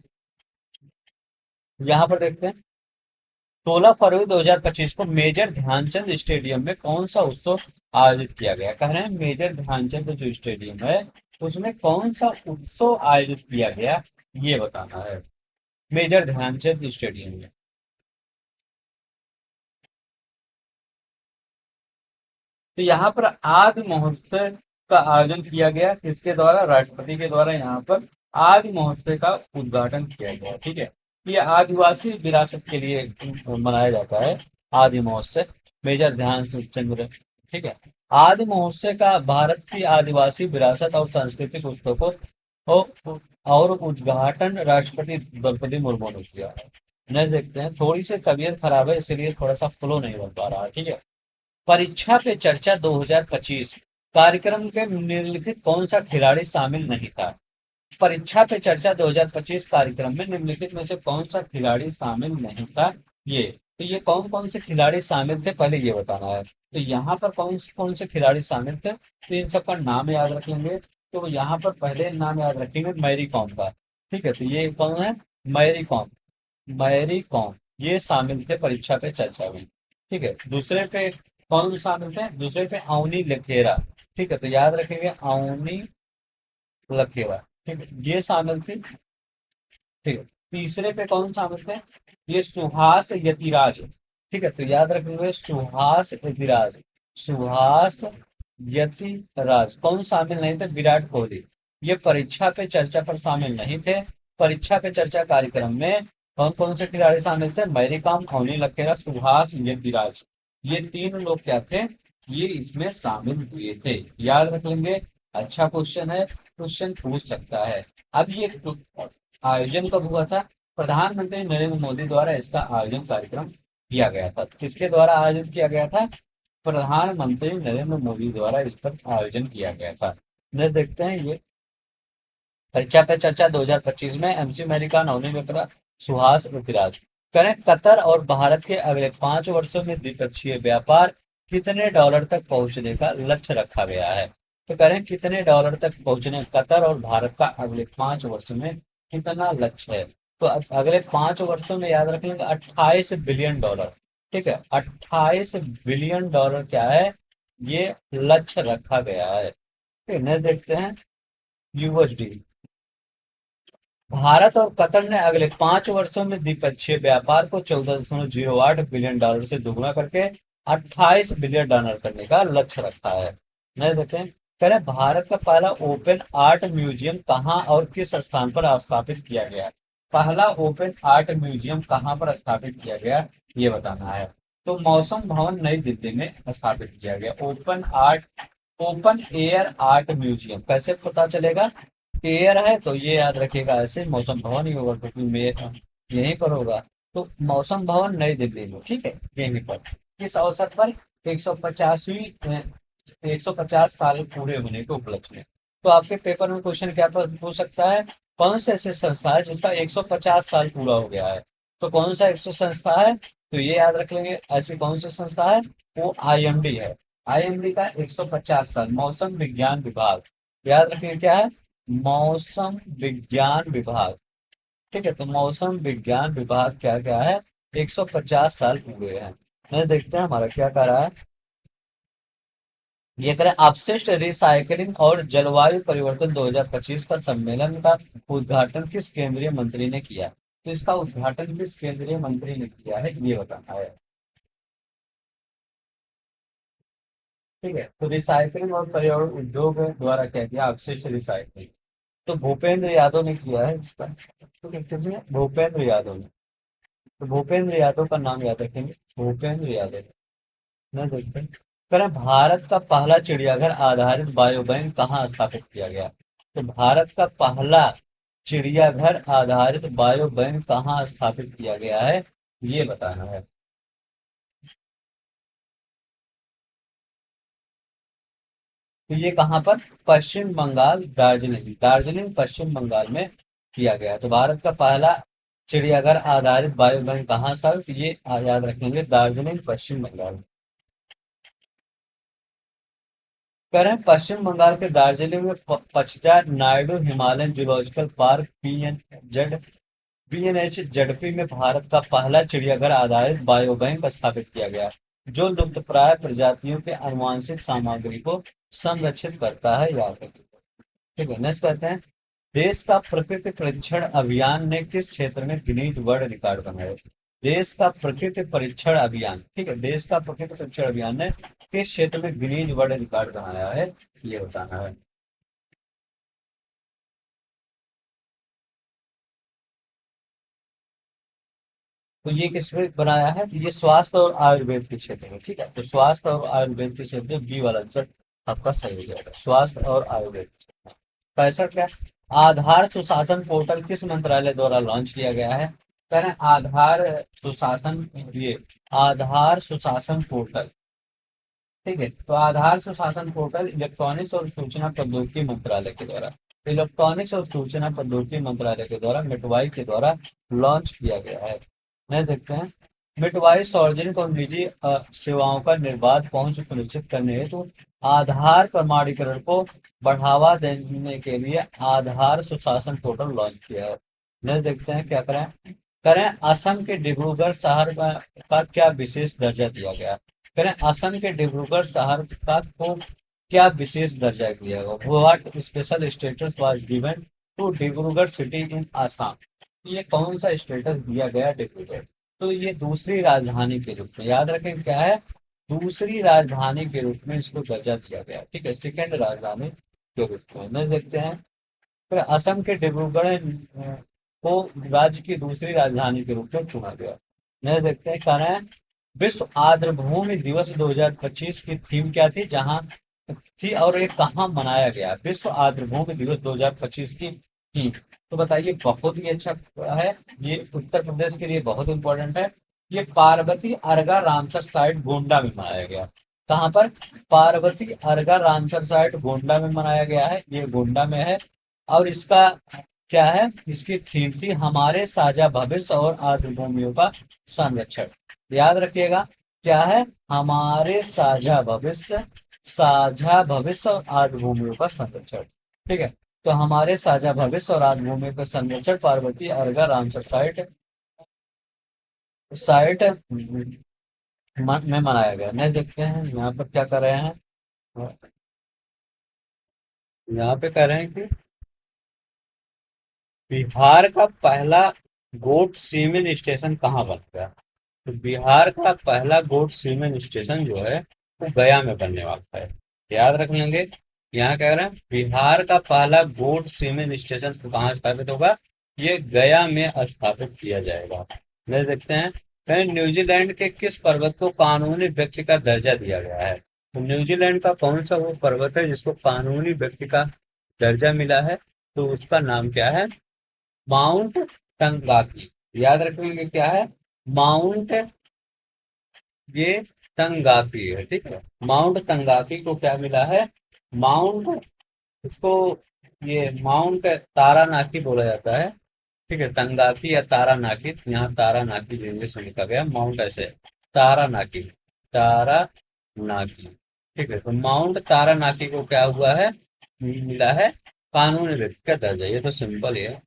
यहाँ पर देखते हैं 16 फरवरी 2025 को मेजर ध्यानचंद स्टेडियम में कौन सा उत्सव आयोजित किया गया। कह रहे हैं मेजर ध्यानचंद जो स्टेडियम है उसमें कौन सा उत्सव आयोजित किया गया, ये बताना है। मेजर ध्यानचंद स्टेडियम में। तो यहाँ पर आदि महोत्सव का आयोजन किया गया, किसके द्वारा, राष्ट्रपति के द्वारा। यहाँ पर आदि महोत्सव का उद्घाटन किया गया। ठीक है, ये आदिवासी विरासत के लिए मनाया जाता है आदि महोत्सव, मेजर ध्यानचंद। ठीक है, आदि महोत्सव का भारत की आदिवासी विरासत और सांस्कृतिक उत्सव को और उद्घाटन राष्ट्रपति द्रौपदी मुर्मू ने किया है। नहीं, देखते हैं, थोड़ी सी तबीयत खराब है इसलिए थोड़ा सा फ्लो नहीं बन पा रहा है। ठीक है, परीक्षा पे चर्चा 2025 कार्यक्रम के निम्नलिखित कौन सा खिलाड़ी शामिल नहीं था। परीक्षा पे चर्चा 2025 कार्यक्रम में निम्नलिखित में से कौन सा खिलाड़ी शामिल नहीं था। ये तो ये कौन कौन से खिलाड़ी शामिल थे पहले ये बताना है। तो यहाँ पर कौन से खिलाड़ी शामिल थे, तो इन सबका नाम याद रख लेंगे। तो यहाँ पर पहले नाम याद रखेंगे मैरी कॉम का। ठीक है, तो ये कौन है, मैरी कॉम। मैरी कॉम ये शामिल थे परीक्षा पे चर्चा में। ठीक है, दूसरे पे कौन शामिल थे, दूसरे पे अवनी लखेरा। ठीक है, तो याद रखेंगे अवनी लखेरा। ठीक है, ये शामिल थी। ठीक है, तीसरे पे कौन शामिल थे, ये सुहास यतिराज। ठीक है, तो याद रखेंगे सुहास यतिराज। सुहास यतिराज। कौन शामिल नहीं थे, विराट कोहली। ये परीक्षा पे चर्चा पर शामिल नहीं थे। परीक्षा पे चर्चा कार्यक्रम में कौन कौन से खिलाड़ी शामिल थे, मैरी कॉम, अवनी लखेरा, सुहास यतिराज। ये तीन लोग क्या थे, ये इसमें शामिल हुए थे। याद रख लेंगे, अच्छा क्वेश्चन है, क्वेश्चन पूछ सकता है। अब ये आयोजन कब हुआ था, प्रधानमंत्री नरेंद्र मोदी द्वारा इसका आयोजन कार्यक्रम किया गया था। किसके द्वारा आयोजित किया गया था, प्रधानमंत्री नरेंद्र मोदी द्वारा इस पर आयोजन किया गया था। नेक्स्ट देखते हैं, ये परीक्षा पे चर्चा 2025 में एमसी अमेरिका, नवनी मित्रा, सुहास पृथ्वीराज। करें कतर और भारत के अगले 5 वर्षों में द्विपक्षीय व्यापार कितने डॉलर तक पहुंचने का लक्ष्य रखा गया है। तो करें कितने डॉलर तक पहुंचने, कतर और भारत का अगले 5 वर्षों में कितना लक्ष्य है। तो अगले 5 वर्षों में याद रखेंगे 28 बिलियन डॉलर। ठीक है, 28 बिलियन डॉलर क्या है, ये लक्ष्य रखा गया है। ठीक है, नेक्स्ट देखते हैं यूएसडी। भारत और कतर ने अगले 5 वर्षों में द्विपक्षीय व्यापार को 14.08 बिलियन डॉलर से दोगुना करके 28 बिलियन डॉलर करने का लक्ष्य रखा है। नहीं देखें, कह रहे भारत का पहला ओपन आर्ट म्यूजियम कहाँ और किस स्थान पर स्थापित किया गया। पहला ओपन आर्ट म्यूजियम कहाँ पर स्थापित किया गया, ये बताना है। तो मौसम भवन नई दिल्ली में स्थापित किया गया। ओपन एयर आर्ट म्यूजियम कैसे पता चलेगा, एयर है तो ये याद रखिएगा, ऐसे मौसम भवन ही होगा क्योंकि यहीं पर होगा। तो मौसम भवन नई दिल्ली में। ठीक है, यहीं पर किस अवसर पर, 150 साल पूरे होने के उपलक्ष्य में। तो आपके पेपर में क्वेश्चन क्या पूछ सकता है, कौन से ऐसे संस्था है जिसका 150 साल पूरा हो गया है। तो कौन सा एक संस्था है, तो ये याद रख लेंगे, ऐसी कौन सी संस्था है, वो आईएमडी है। आईएमडी का 150 साल, मौसम विज्ञान विभाग, याद रखेंगे क्या है, मौसम विज्ञान विभाग। ठीक है, तो मौसम विज्ञान विभाग क्या क्या है, 150 साल पूरे हैं। मैं देखते हैं हमारा क्या कर रहा है, ये करें अपशिष्ट रिसाइकलिंग और जलवायु परिवर्तन 2025 का सम्मेलन का उद्घाटन किस केंद्रीय मंत्री ने किया, तो इसका उद्घाटन किस केंद्रीय मंत्री ने किया है, ये बताना है। ठीक है, तो रिसाइकलिंग और पर्यावरण उद्योग द्वारा क्या किया, अपशिष्ट रिसाइकलिंग, तो भूपेंद्र यादव ने किया है इसका, तो किसने, भूपेंद्र यादव ने। तो भूपेंद्र यादव का नाम याद रखेंगे, भूपेंद्र यादव। मैं देखते हैं, करें भारत का पहला चिड़ियाघर आधारित बायो बैंक कहाँ स्थापित किया गया, तो भारत का पहला चिड़ियाघर आधारित बायो बैंक कहाँ स्थापित किया गया है, ये बताना है। तो ये कहाँ पर, पश्चिम बंगाल, दार्जिलिंग, दार्जिलिंग पश्चिम बंगाल में किया गया। तो भारत का पहला चिड़ियाघर आधारित बायो बैंक कहाँ स्थापित, ये याद रखेंगे, दार्जिलिंग पश्चिम बंगाल। कह रहे हैं पश्चिम बंगाल के दार्जिलिंग में पचटा Naidu Himalayan zoological park BNH ZP में भारत का पहला चिड़ियाघर आधारित बायो बैंक स्थापित किया गया, जो लुप्तप्राय प्रजातियों के आनुवंशिक सामग्री को संरक्षित करता है, याद रखिए। ठीक है, नेक्स्ट कहते हैं, देश का प्रकृति परीक्षण अभियान ने किस क्षेत्र में गिनीज वर्ल्ड रिकॉर्ड बनाया, देश का प्रकृति परीक्षण अभियान, ठीक है, देश का प्रकृति परीक्षण अभियान ने किस क्षेत्र में गिनीज वर्ल्ड रिकॉर्ड बनाया है, ये बताना है। तो ये किसमें बनाया है, तो ये स्वास्थ्य और आयुर्वेद के क्षेत्र में। ठीक है, तो स्वास्थ्य और आयुर्वेद के क्षेत्र में बी वाला आंसर आपका सही हो जाएगा, स्वास्थ्य और आयुर्वेद। 65 क्या, आधार सुशासन पोर्टल किस मंत्रालय द्वारा लॉन्च किया गया है, कह रहे हैं आधार सुशासन, ये आधार सुशासन पोर्टल। ठीक है, तो आधार सुशासन पोर्टल इलेक्ट्रॉनिक्स और सूचना प्रौद्योगिकी मंत्रालय के द्वारा, इलेक्ट्रॉनिक्स और सूचना प्रौद्योगिकी मंत्रालय के द्वारा मिटवाई के द्वारा लॉन्च किया गया है। मैं देखते हैं, मिटवाई सार्वजनिक और निजी सेवाओं का निर्बाध पहुंच सुनिश्चित करने हेतु आधार प्रमाणीकरण को बढ़ावा देने के लिए आधार सुशासन पोर्टल लॉन्च किया है। मैं देखते हैं क्या करें, करें असम के डिब्रूगढ़ शहर का क्या विशेष दर्जा दिया गया, करें असम के डिब्रूगढ़ शहर का को क्या विशेष दर्जा दिया गया, what special status was given to Dibrugarh city in Assam, ये कौन सा स्टेटस दिया गया डिब्रूगढ़, तो ये दूसरी राजधानी के रूप में, याद रखें क्या है, दूसरी राजधानी के रूप में इसको दर्जा दिया गया। ठीक है, सेकेंड राजधानी के रूप में। मैं देखते हैं, फिर असम के डिब्रूगढ़ को राज्य की दूसरी राजधानी के रूप में चुना गया। मैं देखते हैं, कह रहे हैं विश्व आर्द्रभूमि दिवस 2025 की थीम क्या थी, जहां थी और ये कहाँ मनाया गया, विश्व आर्द्रभूमि दिवस 2025 की थीम, तो बताइए, बहुत ही अच्छा है, ये उत्तर प्रदेश के लिए बहुत इंपॉर्टेंट है। ये पार्वती अर्गा रामसर साइट गोंडा में मनाया गया, कहाँ पर, पार्वती अर्गा रामसर साइट गोंडा में मनाया गया है, ये गोंडा में है। और इसका क्या है, इसकी थीम थी हमारे साझा भविष्य और आर्द्रभूमियों का संरक्षण, याद रखिएगा क्या है, हमारे साझा भविष्य, साझा भविष्य और आर्द्रभूमियों का संरक्षण। ठीक है, तो हमारे साझा भविष्य और आर्द्रभूमियों का संरक्षण पार्वती अर्गा रामसर साइट साइट में मनाया गया। नेक्स्ट देखते हैं, यहाँ पर क्या कर रहे हैं, यहाँ पे कह रहे हैं कि बिहार का पहला गोट सीमेंट स्टेशन कहाँ बन गया, तो बिहार का पहला गोट सीमेंट स्टेशन जो है वो गया में बनने वाला है, याद रख लेंगे। यहाँ कह रहे हैं बिहार का पहला गोट सीमेंट स्टेशन कहाँ स्थापित होगा, ये गया में स्थापित किया जाएगा। मैं देखते हैं, कहीं न्यूजीलैंड के किस पर्वत को कानूनी व्यक्ति का दर्जा दिया गया है, तो न्यूजीलैंड का कौन सा वो पर्वत है जिसको कानूनी व्यक्ति का दर्जा मिला है, तो उसका नाम क्या है, माउंट टंगाकी, याद रखेंगे क्या है, माउंट, ये टंगाकी है। ठीक है, माउंट टंगाकी को क्या मिला है, माउंट, इसको ये माउंट तारानाकी बोला जाता है, ठीक है, तंगाकी या तारानाकी, यहाँ तारानाकी इंग्लिश में लिखा गया, माउंट ऐसे तारानाकी, तारानाकी। ठीक है, तो माउंट तारानाकी को क्या हुआ है, मिला है कानूनी व्यक्ति का दर्जा। ये तो सिंपल ही है। ठीक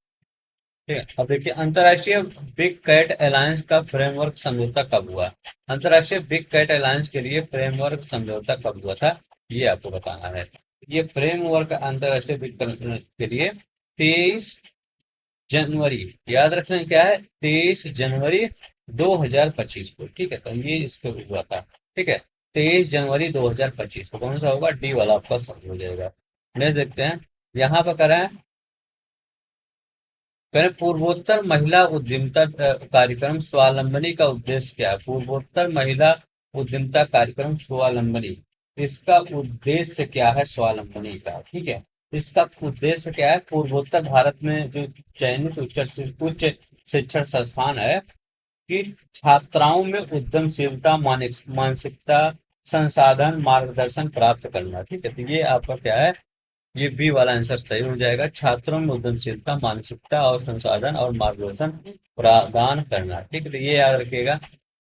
है, अब देखिए अंतर्राष्ट्रीय बिग कैट अलायंस का फ्रेमवर्क समझौता कब हुआ। अंतर्राष्ट्रीय बिग कैट अलायंस के लिए फ्रेमवर्क समझौता कब हुआ था, ये आपको बताना है। ये फ्रेमवर्क अंतर्राष्ट्रीय बिग कैट के लिए 23 जनवरी, याद रखना क्या है, 23 जनवरी 2025 को। ठीक है, तो ये इसको हुआ था। ठीक है, 23 जनवरी 2025 को कौन सा होगा, डी वाला आपका सही हो जाएगा। नेक्स्ट देखते हैं, यहाँ पर करें करें पूर्वोत्तर महिला उद्यमिता कार्यक्रम स्वावलंबनी का उद्देश्य क्या है। पूर्वोत्तर महिला उद्यमिता कार्यक्रम स्वावलंबनी, इसका उद्देश्य क्या है स्वावलंबनी का। ठीक है, इसका उद्देश्य क्या है, पूर्वोत्तर भारत में जो चयनित उच्च शिक्षण संस्थान है कि छात्राओं में उद्यमशीलता, मानसिकता, संसाधन, मार्गदर्शन प्राप्त करना। ठीक है, तो ये आपका क्या है, ये बी वाला आंसर सही हो जाएगा। छात्रों में उद्यमशीलता, मानसिकता और संसाधन और मार्गदर्शन प्रदान करना। ठीक है, तो ये याद रखिएगा।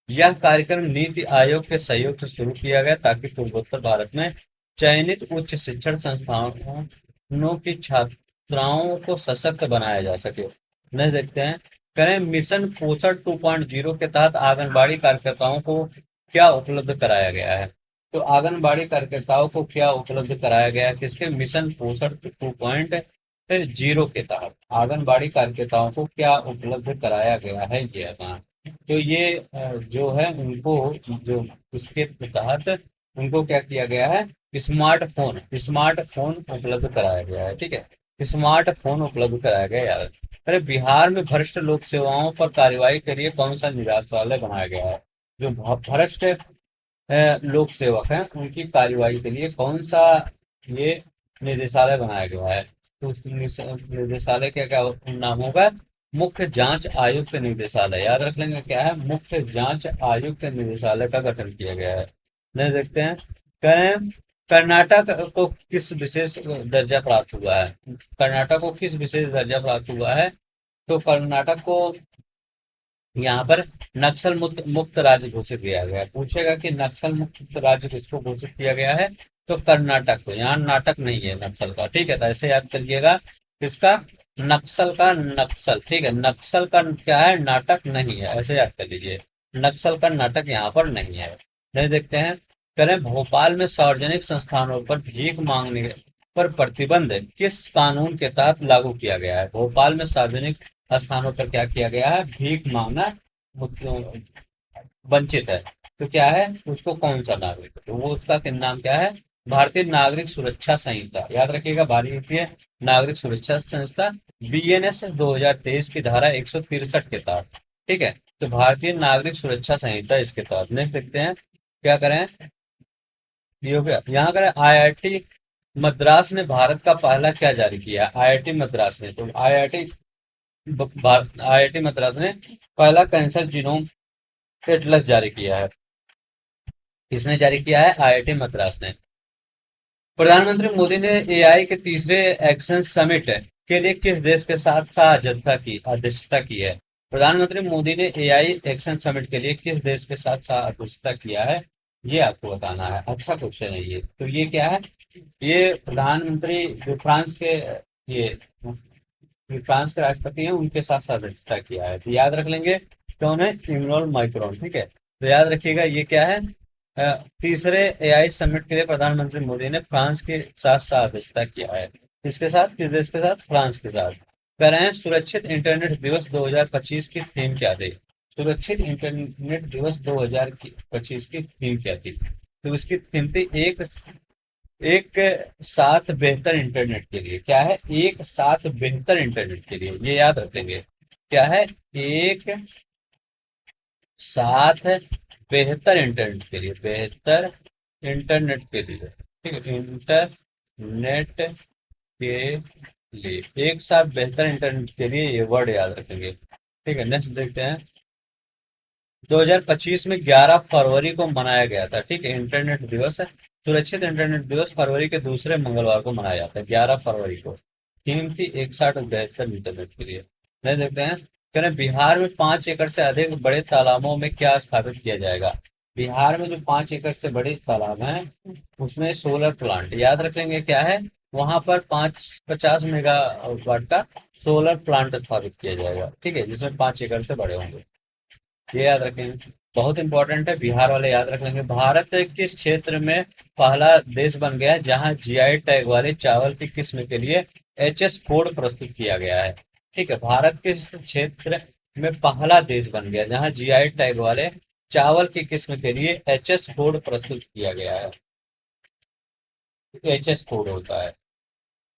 यह कार्यक्रम नीति आयोग के सहयोग से शुरू किया गया ताकि पूर्वोत्तर भारत में चयनित उच्च शिक्षण संस्थानों की छात्राओं को सशक्त बनाया जा सके। नेक्स्ट देखते हैं, करें मिशन पोषण 2.0 के तहत आंगनबाड़ी कार्यकर्ताओं को क्या उपलब्ध कराया गया है। तो आंगनबाड़ी कार्यकर्ताओं को क्या उपलब्ध कराया गया है, किसके, मिशन पोषण 2.0 के तहत आंगनबाड़ी कार्यकर्ताओं को क्या उपलब्ध कराया गया है, ये बताना। तो ये जो है उनको, जो इसके तहत उनको क्या किया गया है, स्मार्टफोन उपलब्ध कराया गया है। ठीक है, स्मार्टफोन उपलब्ध कराया गया यार। अरे बिहार में भ्रष्ट लोक सेवाओं पर कार्रवाई के लिए कौन सा निदेशालय बनाया गया है। जो भ्रष्ट लोक सेवक हैं उनकी कार्यवाही के लिए कौन सा ये निदेशालय बनाया गया है। तो उस निदेशालय का क्या नाम होगा, मुख्य जांच आयुक्त निदेशालय। याद रख लेंगे क्या है, मुख्य जांच आयुक्त निदेशालय का गठन किया गया है। नहीं देखते हैं, कहें कर्नाटक को किस विशेष दर्जा प्राप्त हुआ है। कर्नाटक को किस विशेष दर्जा प्राप्त हुआ है, तो कर्नाटक को यहाँ पर नक्सल मुक्त राज्य घोषित किया गया है। पूछेगा कि नक्सल मुक्त राज्य किसको घोषित किया गया है, तो कर्नाटक को। यहाँ नाटक नहीं है नक्सल का। ठीक है, तो ऐसे याद करिएगा, किसका, नक्सल का, नक्सल। ठीक है, नक्सल का क्या है, नाटक नहीं है, ऐसे याद कर लीजिए, नक्सल का नाटक यहाँ पर नहीं है। नहीं देखते हैं, करें भोपाल में सार्वजनिक संस्थानों पर भीख मांगने पर प्रतिबंध किस कानून के तहत लागू किया गया है। भोपाल में सार्वजनिक स्थानों पर क्या किया गया है, भीख मांगना वंचित है, तो क्या है उसको कौन सा नागरिक, तो वो उसका नाम क्या है, भारतीय नागरिक सुरक्षा संहिता। याद रखिएगा, भारतीय नागरिक सुरक्षा संस्था, बीएनएस 2023 की धारा 163 के तहत। ठीक है, तो भारतीय नागरिक सुरक्षा संहिता इसके तहत। नेक्स्ट देखते हैं, क्या करें, ये हो गया। यहाँ करें, आईआईटी मद्रास ने भारत का पहला क्या जारी किया। आईआईटी मद्रास ने, तो आईआईटी मद्रास ने पहला कैंसर जीनोम एटलस जारी किया है। किसने जारी किया है, आईआईटी मद्रास ने। प्रधानमंत्री मोदी ने एआई के तीसरे एक्शन समिट के लिए किस देश के साथ अध्यक्षता की है। प्रधानमंत्री मोदी ने एआई एक्शन समिट के लिए किस देश के साथ अध्यक्षता किया है, ये आपको बताना है। अच्छा क्वेश्चन है ये। तो ये क्या है, ये प्रधानमंत्री जो फ्रांस के राष्ट्रपति हैं उनके साथ सदस्यता किया है। तो याद रख लेंगे कौन है, इमैनुअल मैक्रोन। ठीक है, तो याद रखिएगा ये क्या है, तीसरे एआई समिट के लिए प्रधानमंत्री मोदी ने फ्रांस के साथ सदस्यता किया है। किसके साथ, किस देश के साथ, फ्रांस के साथ। कह रहे हैं सुरक्षित इंटरनेट दिवस 2025 की थीम क्या थी। सुरक्षित इंटरनेट दिवस 2025 की थीम क्या थी, तो इसकी थीम थी एक साथ बेहतर इंटरनेट के लिए। क्या है, एक साथ बेहतर इंटरनेट के लिए, ये याद रखेंगे। क्या है, एक साथ बेहतर इंटरनेट के लिए, बेहतर इंटरनेट के लिए। ठीक है, इंटरनेट के लिए, एक साथ बेहतर इंटरनेट के लिए, ये वर्ड याद रखेंगे। ठीक है, नेक्स्ट देखते हैं, 2025 में 11 फरवरी को मनाया गया था। ठीक है, इंटरनेट दिवस है, सुरक्षित इंटरनेट दिवस फरवरी के दूसरे मंगलवार को मनाया जाता है, 11 फरवरी को। थीम थी एक साथ बेहतर इंटरनेट के लिए। नहीं देखते हैं। कह रहे हैं, बिहार में 5 एकड़ से अधिक बड़े तालाबों में क्या स्थापित किया जाएगा? बिहार में जो 5 एकड़ से बड़े तालाब हैं उसमें सोलर प्लांट, याद रख लेंगे क्या है, वहां पर 50 मेगावाट का सोलर प्लांट स्थापित किया जाएगा, ठीक है, जिसमें 5 एकड़ से बड़े होंगे। ये याद रखेंगे, बहुत इंपॉर्टेंट है, बिहार वाले याद रख लेंगे। भारत किस क्षेत्र में पहला देश बन गया है जहां जीआई टैग वाले चावल की किस्म के लिए एचएस कोड प्रस्तुत किया गया है? ठीक है, भारत किस क्षेत्र में पहला देश बन गया जहां जीआई टैग वाले चावल की किस्म के लिए एचएस कोड प्रस्तुत किया गया है? एचएस कोड होता है।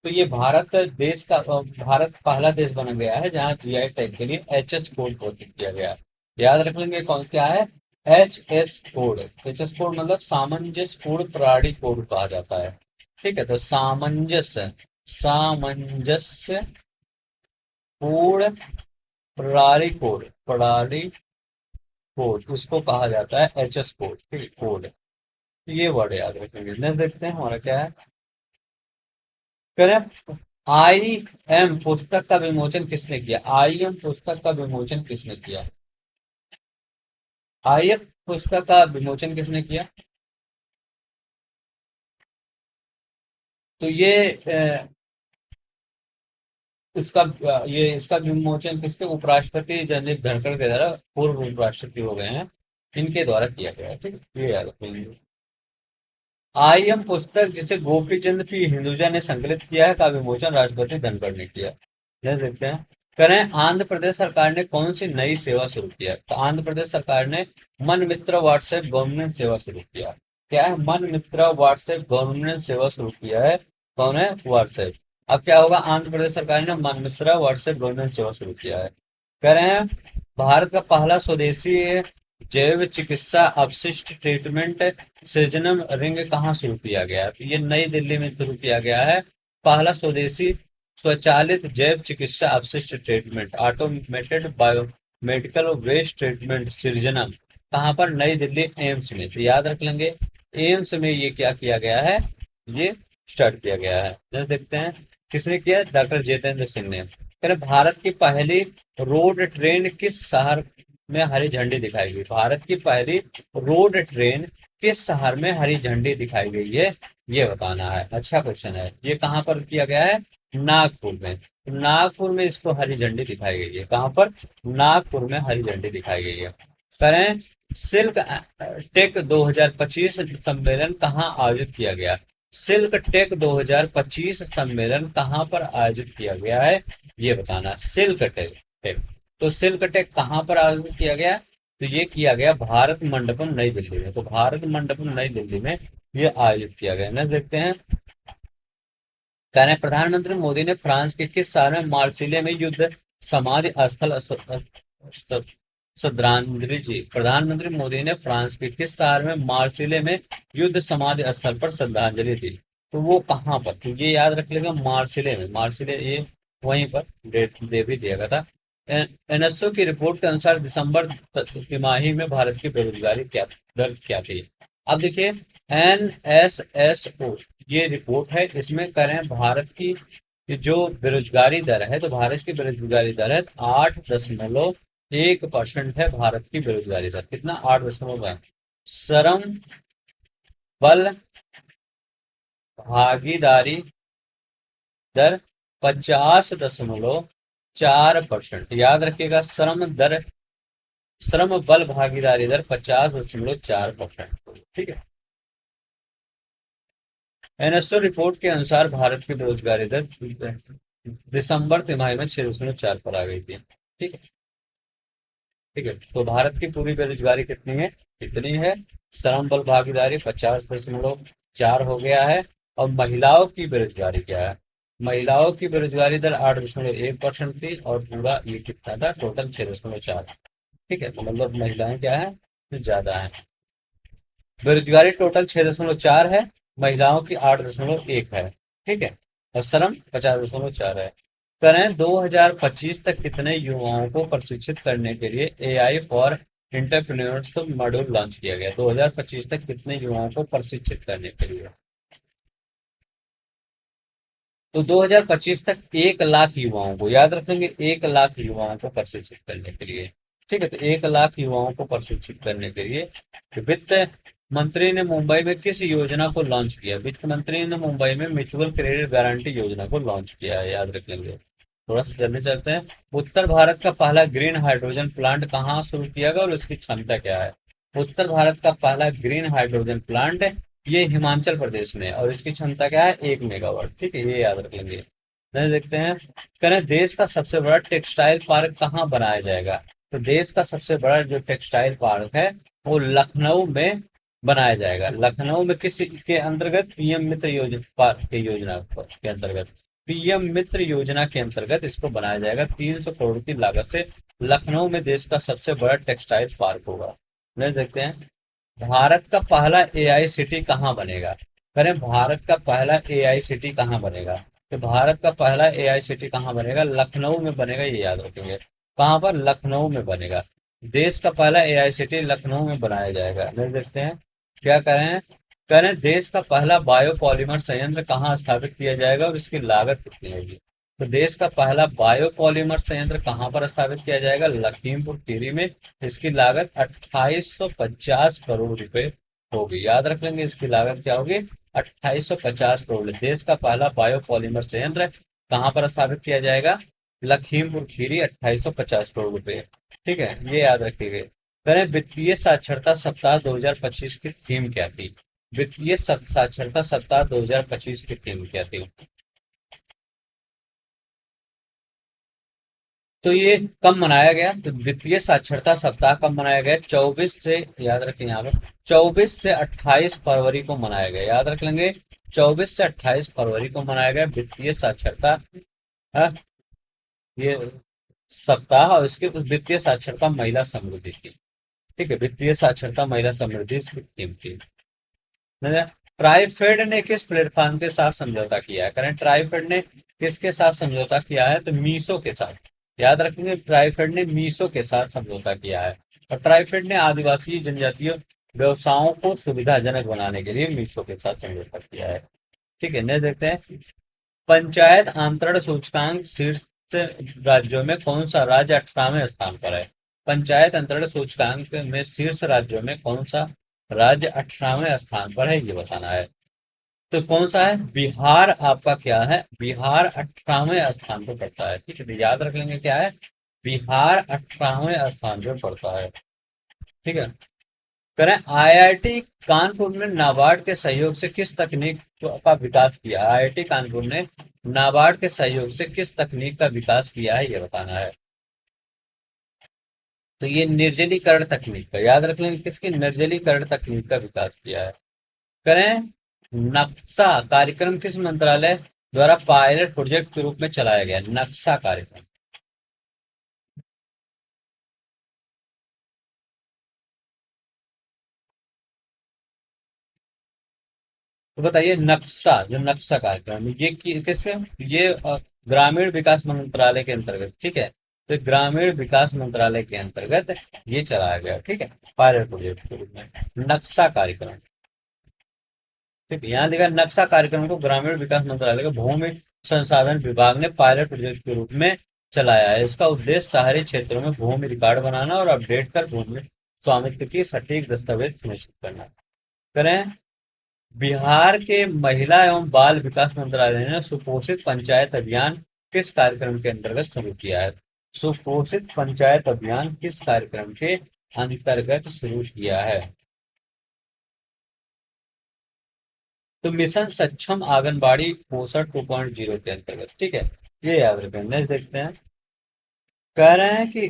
तो ये भारत पहला देश बन गया है जहां जीआई टैग के लिए एचएस कोड घोषित किया गया है। याद रख लेंगे कौन क्या है, एचएस कोड। एचएस कोड मतलब सामंजस्य पूर्ण प्रणाली कोड कहा जाता है। ठीक है, तो सामंजस्य पूर्ण प्रणाली कोड उसको कहा जाता है एचएस कोड, ठीक है, कोड। ये वर्ड याद रखेंगे। नेक्स्ट देखते हैं हमारा क्या है। करें, आई एम पुस्तक का विमोचन किसने किया? आई एम पुस्तक का विमोचन किसने किया? आई एम पुस्तक का विमोचन किसने किया? तो इसका विमोचन किसके, उपराष्ट्रपति जगदीप धनखड़ के द्वारा, पूर्व उपराष्ट्रपति हो गए हैं, इनके द्वारा किया गया है, ठीक है, ये याद रखेंगे। आई एम पुस्तक जिसे गोपी चंद पी हिंदुजा ने संकलित किया है का विमोचन राष्ट्रपति धनखड़ ने किया। यह देखते हैं। करें, आंध्र प्रदेश सरकार ने कौन सी नई सेवा शुरू किया? तो आंध्र प्रदेश सरकार ने मन मित्र व्हाट्सएप गवर्नमेंट सेवा शुरू किया। क्या है? मन मित्र व्हाट्सएप गवर्नमेंट सेवा शुरू किया है। कौन है? व्हाट्सएप। अब क्या होगा, आंध्र प्रदेश सरकार ने मन मित्र व्हाट्सएप गवर्नमेंट सेवा शुरू किया है। कह रहे हैं, भारत का पहला स्वदेशी जैव चिकित्सा अपशिष्ट ट्रीटमेंट सृजनम रिंग कहाँ शुरू किया गया है? तो ये नई दिल्ली में शुरू किया गया है। पहला स्वदेशी स्वचालित जैव चिकित्सा अपशिष्ट treatment automated biomedical waste treatment Srijanam कहाँ पर? नई दिल्ली एम्स में। तो याद रख लेंगे, एम्स में ये क्या किया गया है, ये स्टार्ट किया गया है। जैसे देखते हैं किसने किया, डॉक्टर जितेंद्र सिंह ने। कह रहे, भारत की पहली रोड ट्रेन किस शहर में हरी झंडी दिखाई गई? भारत की पहली रोड ट्रेन किस शहर में हरी झंडी दिखाई गई है, ये बताना है। अच्छा क्वेश्चन है। ये कहाँ पर किया गया है? नागपुर में। तो नागपुर में इसको हरी झंडी दिखाई गई है। कहाँ पर? नागपुर में हरी झंडी दिखाई गई है। करें, सिल्क टेक 2025 सम्मेलन कहाँ आयोजित किया गया? सिल्क टेक 2025 सम्मेलन कहाँ पर आयोजित किया गया है, ये बताना। सिल्क टेक तो सिल्क टेक कहाँ पर आयोजित किया गया? तो ये किया गया भारत मंडपम नई दिल्ली में। तो भारत मंडपम नई दिल्ली में ये आयोजित किया गया। नेक्स्ट देखते हैं। कह रहे हैं, प्रधानमंत्री मोदी ने फ्रांस के किस शहर में मार्सिले में युद्ध समाधि स्थल श्रद्धांजलि दी? प्रधानमंत्री मोदी ने फ्रांस के किस शहर में मार्सिले में युद्ध समाधि स्थल पर श्रद्धांजलि दी? तो वो कहाँ पर? तो ये याद रख लेगा, मार्सिले में। मार्सिले ये वहीं पर डेट दे भी दिया गया था। एनएसओ की रिपोर्ट के अनुसार दिसंबर तिमाही में भारत की बेरोजगारी दर क्या थी? अब देखिए, एनएसएसओ ये रिपोर्ट है, इसमें करें भारत की जो बेरोजगारी दर है, तो भारत की बेरोजगारी दर है 8.1% है। भारत की बेरोजगारी दर कितना? 8.1। श्रम बल भागीदारी दर 50.4%। याद रखिएगा, श्रम बल भागीदारी दर 50.4%। ठीक है। एनएसओ रिपोर्ट के अनुसार भारत की बेरोजगारी दर दिसंबर तिमाही में 6.4 पर आ गई थी। ठीक है, ठीक है। तो भारत की पूरी बेरोजगारी कितनी है? कितनी है? श्रम बल भागीदारी 50.4 हो गया है। और महिलाओं की बेरोजगारी क्या है? महिलाओं की बेरोजगारी दर 8.1% थी, और पूरा ये कितना था? टोटल 6.4। ठीक है, तो मतलब महिलाएं क्या है? ज्यादा है। बेरोजगारी टोटल 6.4 है, महिलाओं की 8.1 है। ठीक है, और श्रम 50.4 है। करें, 2025 तक कितने युवाओं को प्रशिक्षित करने के लिए AI for entrepreneurs module launch किया गया? 2025 तक कितने युवाओं को प्रशिक्षित करने के लिए? तो 2025 तक 1 लाख युवाओं को, याद रखेंगे, 1 लाख युवाओं को प्रशिक्षित करने के लिए। ठीक है, तो 1 लाख युवाओं को प्रशिक्षित करने के लिए वित्त मंत्री ने मुंबई में किस योजना को लॉन्च किया? वित्त मंत्री ने मुंबई में म्यूचुअल क्रेडिट गारंटी योजना को लॉन्च किया है, याद रख लेंगे। थोड़ा सा जल्दी चलते हैं। उत्तर भारत का पहला ग्रीन हाइड्रोजन प्लांट कहाँ शुरू किया गया और उसकी क्षमता क्या है? उत्तर भारत का पहला ग्रीन हाइड्रोजन प्लांट ये हिमाचल प्रदेश में है और इसकी क्षमता क्या है? 1 मेगावाट। ठीक है, ये याद रख लेंगे। नहीं, देखते हैं। करें, देश का सबसे बड़ा टेक्सटाइल पार्क कहाँ बनाया जाएगा? तो देश का सबसे बड़ा जो टेक्सटाइल पार्क है वो लखनऊ में बनाया जाएगा। लखनऊ में किस के अंतर्गत? पीएम मित्र योजना पार्क के योजना के अंतर्गत, पीएम मित्र योजना के अंतर्गत इसको बनाया जाएगा। 300 करोड़ की लागत से लखनऊ में देश का सबसे बड़ा टेक्सटाइल पार्क होगा। नहीं, देखते हैं। भारत का पहला एआई सिटी कहाँ बनेगा? करें, भारत का पहला एआई सिटी कहाँ बनेगा? तो भारत का पहला एआई सिटी कहाँ बनेगा? लखनऊ में बनेगा, ये याद रखेंगे। कहाँ पर? लखनऊ में बनेगा। देश का पहला एआई सिटी लखनऊ में बनाया जाएगा। नहीं, देखते हैं क्या करें। करें, देश का पहला बायोपॉलीमर संयंत्र कहाँ स्थापित किया जाएगा और इसकी लागत कितनी होगी? तो देश का पहला बायोपॉलीमर संयंत्र कहाँ पर स्थापित किया जाएगा? लखीमपुर खीरी में। इसकी लागत 2850 करोड़ रुपए होगी, याद रख लेंगे। इसकी लागत क्या होगी? 2850 करोड़। देश का पहला बायोपॉलीमर संयंत्र कहाँ पर स्थापित किया जाएगा? लखीमपुर खीरी, 2850 करोड़ रुपए। ठीक है, ये याद रखिएगा। करें, वित्तीय साक्षरता सप्ताह 2025 की थीम क्या थी? वित्तीय साक्षरता सप्ताह 2025 की थीम क्या थी? तो ये कब मनाया गया? तो वित्तीय साक्षरता सप्ताह कब मनाया गया? 24 से, याद रखें यहाँ पर, 24 से 28 फरवरी को मनाया गया, याद रख लेंगे। 24 से 28 फरवरी को मनाया गया वित्तीय साक्षरता अ, ये सप्ताह। और इसके वित्तीय साक्षरता महिला समृद्धि थी। ठीक है, वित्तीय साक्षरता महिला समृद्धि इसकी थीम थी। ट्राइफेड ने किस प्लेटफॉर्म के साथ समझौता किया है? करें, ट्राइफेड ने किसके साथ समझौता किया है? तो मीसो के साथ। याद रखेंगे, ट्राइफेड ने मीसो के साथ समझौता किया है। और ट्राइफेड ने आदिवासी जनजातीय व्यवसायों को सुविधाजनक बनाने के लिए मीसो के साथ समझौता किया है। ठीक है, नहीं, देखते हैं। पंचायत आंतरण सूचकांक शीर्ष राज्यों में कौन सा राज्य 18वें स्थान पर है? पंचायत अंतरण सूचकांक में शीर्ष राज्यों में कौन सा राज्य 18वें स्थान पर है, ये बताना है। तो कौन सा है? बिहार आपका क्या है? बिहार 18वें स्थान पर पड़ता है। ठीक है, तो याद रख लेंगे क्या है? बिहार 18वें स्थान पर पड़ता है। ठीक है, करें, आईआईटी कानपुर ने नाबार्ड के सहयोग से किस तकनीक का विकास किया? आईआईटी कानपुर ने नाबार्ड के सहयोग से किस तकनीक का विकास किया है, ये बताना है। तो ये निर्जलीकरण तकनीक का, याद रख लेंगे, किसकी? निर्जलीकरण तकनीक का विकास किया है। करें, नक्शा कार्यक्रम किस मंत्रालय द्वारा पायलट प्रोजेक्ट के रूप में चलाया गया? नक्शा कार्यक्रम। तो बताइए, नक्शा, जो नक्शा कार्यक्रम ये किसके? ये ग्रामीण विकास मंत्रालय के अंतर्गत। ठीक है, तो ग्रामीण विकास मंत्रालय के अंतर्गत ये चलाया गया। ठीक है, पायलट प्रोजेक्ट के रूप में नक्शा कार्यक्रम। ठीक है, यहाँ लिखा नक्शा कार्यक्रम को ग्रामीण विकास मंत्रालय के भूमि संसाधन विभाग ने पायलट प्रोजेक्ट के रूप में चलाया है। इसका उद्देश्य शहरी क्षेत्रों में भूमि रिकॉर्ड बनाना और अपडेट कर भूमि स्वामित्व की सटीक दस्तावेज सुनिश्चित करना। करें, बिहार के महिला एवं बाल विकास मंत्रालय ने सुपोषित पंचायत अभियान किस कार्यक्रम के अंतर्गत शुरू किया है? सुपोषित पंचायत अभियान किस कार्यक्रम के अंतर्गत शुरू किया है? तो मिशन सक्षम आंगनबाड़ी पोषण 2.0 के अंतर्गत। ठीक है, ये याद रखें। नेक्स्ट देखते हैं। कह रहे हैं कि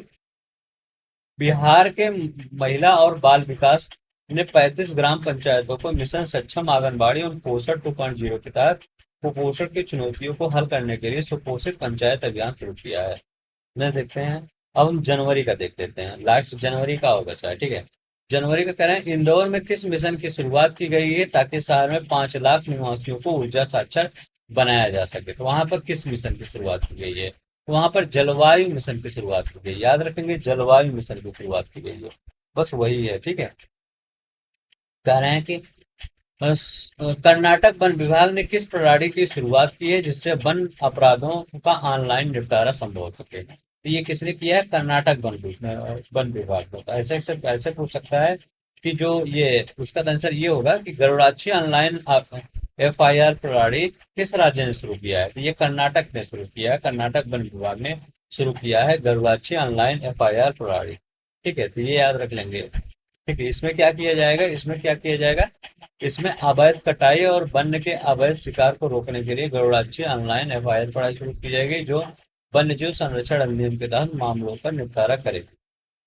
बिहार के महिला और बाल विकास ने 35 ग्राम पंचायतों को मिशन सक्षम आंगनबाड़ी और पोषण 2.0 के तहत कुपोषण की चुनौतियों को हल करने के लिए सुपोषित पंचायत अभियान शुरू किया है। नहीं, देखते हैं। अब हम जनवरी का देख लेते हैं, लास्ट जनवरी का होगा चाहे। ठीक है, जनवरी का कह रहे हैं, इंदौर में किस मिशन की शुरुआत की गई है ताकि शहर में 5 लाख निवासियों को ऊर्जा साक्षर बनाया जा सके? तो वहां पर किस मिशन की शुरुआत की गई है? तो वहां पर जलवायु मिशन की शुरुआत की गई। याद रखेंगे, जलवायु मिशन की शुरुआत की गई है, बस वही है। ठीक है, कह रहे हैं कि कर्नाटक वन विभाग ने किस प्रणाली की शुरुआत की है जिससे वन अपराधों का ऑनलाइन निपटारा संभव हो सके? तो ये किसने किया है? कर्नाटक वन विभाग को। तो ऐसे ऐसे ऐसे पूछ सकता है कि जो ये उसका आंसर ये होगा कि गरुड़ाक्षी ऑनलाइन FIR प्रणाली किस राज्य ने शुरू किया है? तो ये कर्नाटक ने शुरू किया है। कर्नाटक वन विभाग ने शुरू किया है गरुड़ाक्षी ऑनलाइन FIR प्रणाली। ठीक है, तो ये याद रख लेंगे। ठीक है, इसमें क्या किया जाएगा? इसमें क्या किया जाएगा? इसमें अवैध कटाई और वन्य के अवैध शिकार को रोकने के लिए गरुड़ाक्षी ऑनलाइन FIR पढ़ाई शुरू की जाएगी, जो वन्य जीव संरक्षण अधिनियम के तहत मामलों का निपटारा करेगी।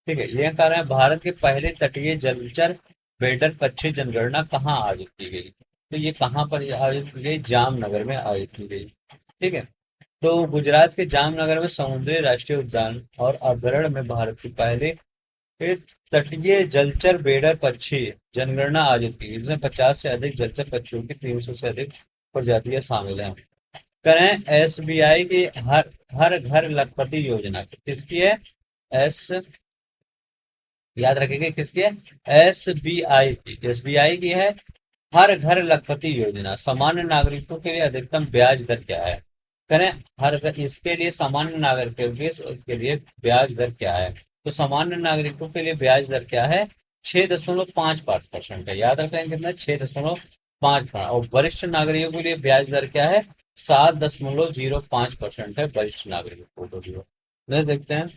ठीक है, यह कारण है भारत के पहले तटीय जलचर बेडर पक्षी जनगणना कहाँ आयोजित की गई? तो ये कहाँ पर आयोजित की गई? जामनगर में आयोजित की गई। ठीक है, तो गुजरात के जामनगर में समुद्री राष्ट्रीय उद्यान और अभ्यारण्य में भारत की पहले फिर तटीय जलचर बेडर पक्षी जनगणना आयोजित की, इसमें 50 से अधिक जलचर पक्षियों की 300 से अधिक प्रजातियां शामिल हैं। करें SBI की हर हर घर लखपति योजना किसकी है? एस याद रखेंगे किसकी है? SBI की है हर घर लखपति योजना। सामान्य नागरिकों के लिए अधिकतम ब्याज दर क्या है? करें हर घर, इसके लिए सामान्य नागरिकों के लिए ब्याज दर क्या है? तो सामान्य नागरिकों के लिए ब्याज दर क्या है? 6.55% है। याद रखें कितना? 6.5%। और वरिष्ठ नागरिकों के लिए ब्याज दर क्या है? 7.05% है वरिष्ठ नागरिकों को। देखते हैं,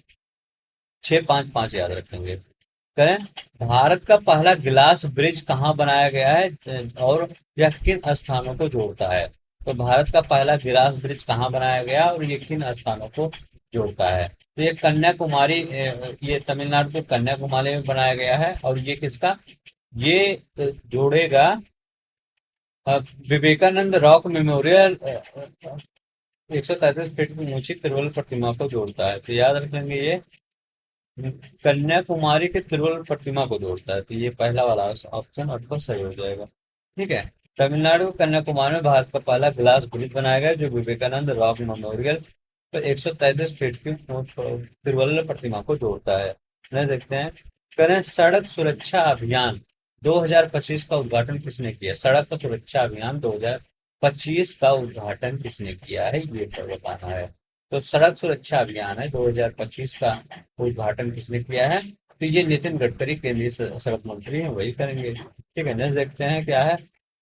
655 याद रखेंगे। करें भारत का पहला गिलास ब्रिज कहाँ बनाया गया है और यह किन स्थानों को जोड़ता है? तो भारत का पहला गिलास ब्रिज कहाँ बनाया गया और ये किन स्थानों को जोड़ता है? तो ये कन्याकुमारी, ये तमिलनाडु के कन्याकुमारी में बनाया गया है। और ये किसका? ये जोड़ेगा विवेकानंद रॉक मेमोरियल 133 फीट की ऊंची तिरुवल प्रतिमा को जोड़ता है। तो याद रखेंगे ये कन्याकुमारी के तिरुवल प्रतिमा को जोड़ता है। तो ये पहला वाला ऑप्शन आपका सही हो जाएगा। ठीक है, तमिलनाडु कन्याकुमारी में भारत का पहला ग्लास ब्रिज बनाया गया जो विवेकानंद रॉक मेमोरियल पर 133 फीट की तिरुवल्लुवर प्रतिमा को जोड़ता है। नहीं देखते हैं, करें सड़क सुरक्षा अभियान 2025 का उद्घाटन किसने किया? सड़क सुरक्षा अभियान 2025 का उद्घाटन किसने किया है, ये बताना है। तो सड़क सुरक्षा अभियान है 2025 का उद्घाटन किसने किया है? तो ये नितिन गडकरी केंद्रीय सड़क मंत्री हैं, वही करेंगे। ठीक है, नेक्स्ट देखते हैं क्या है।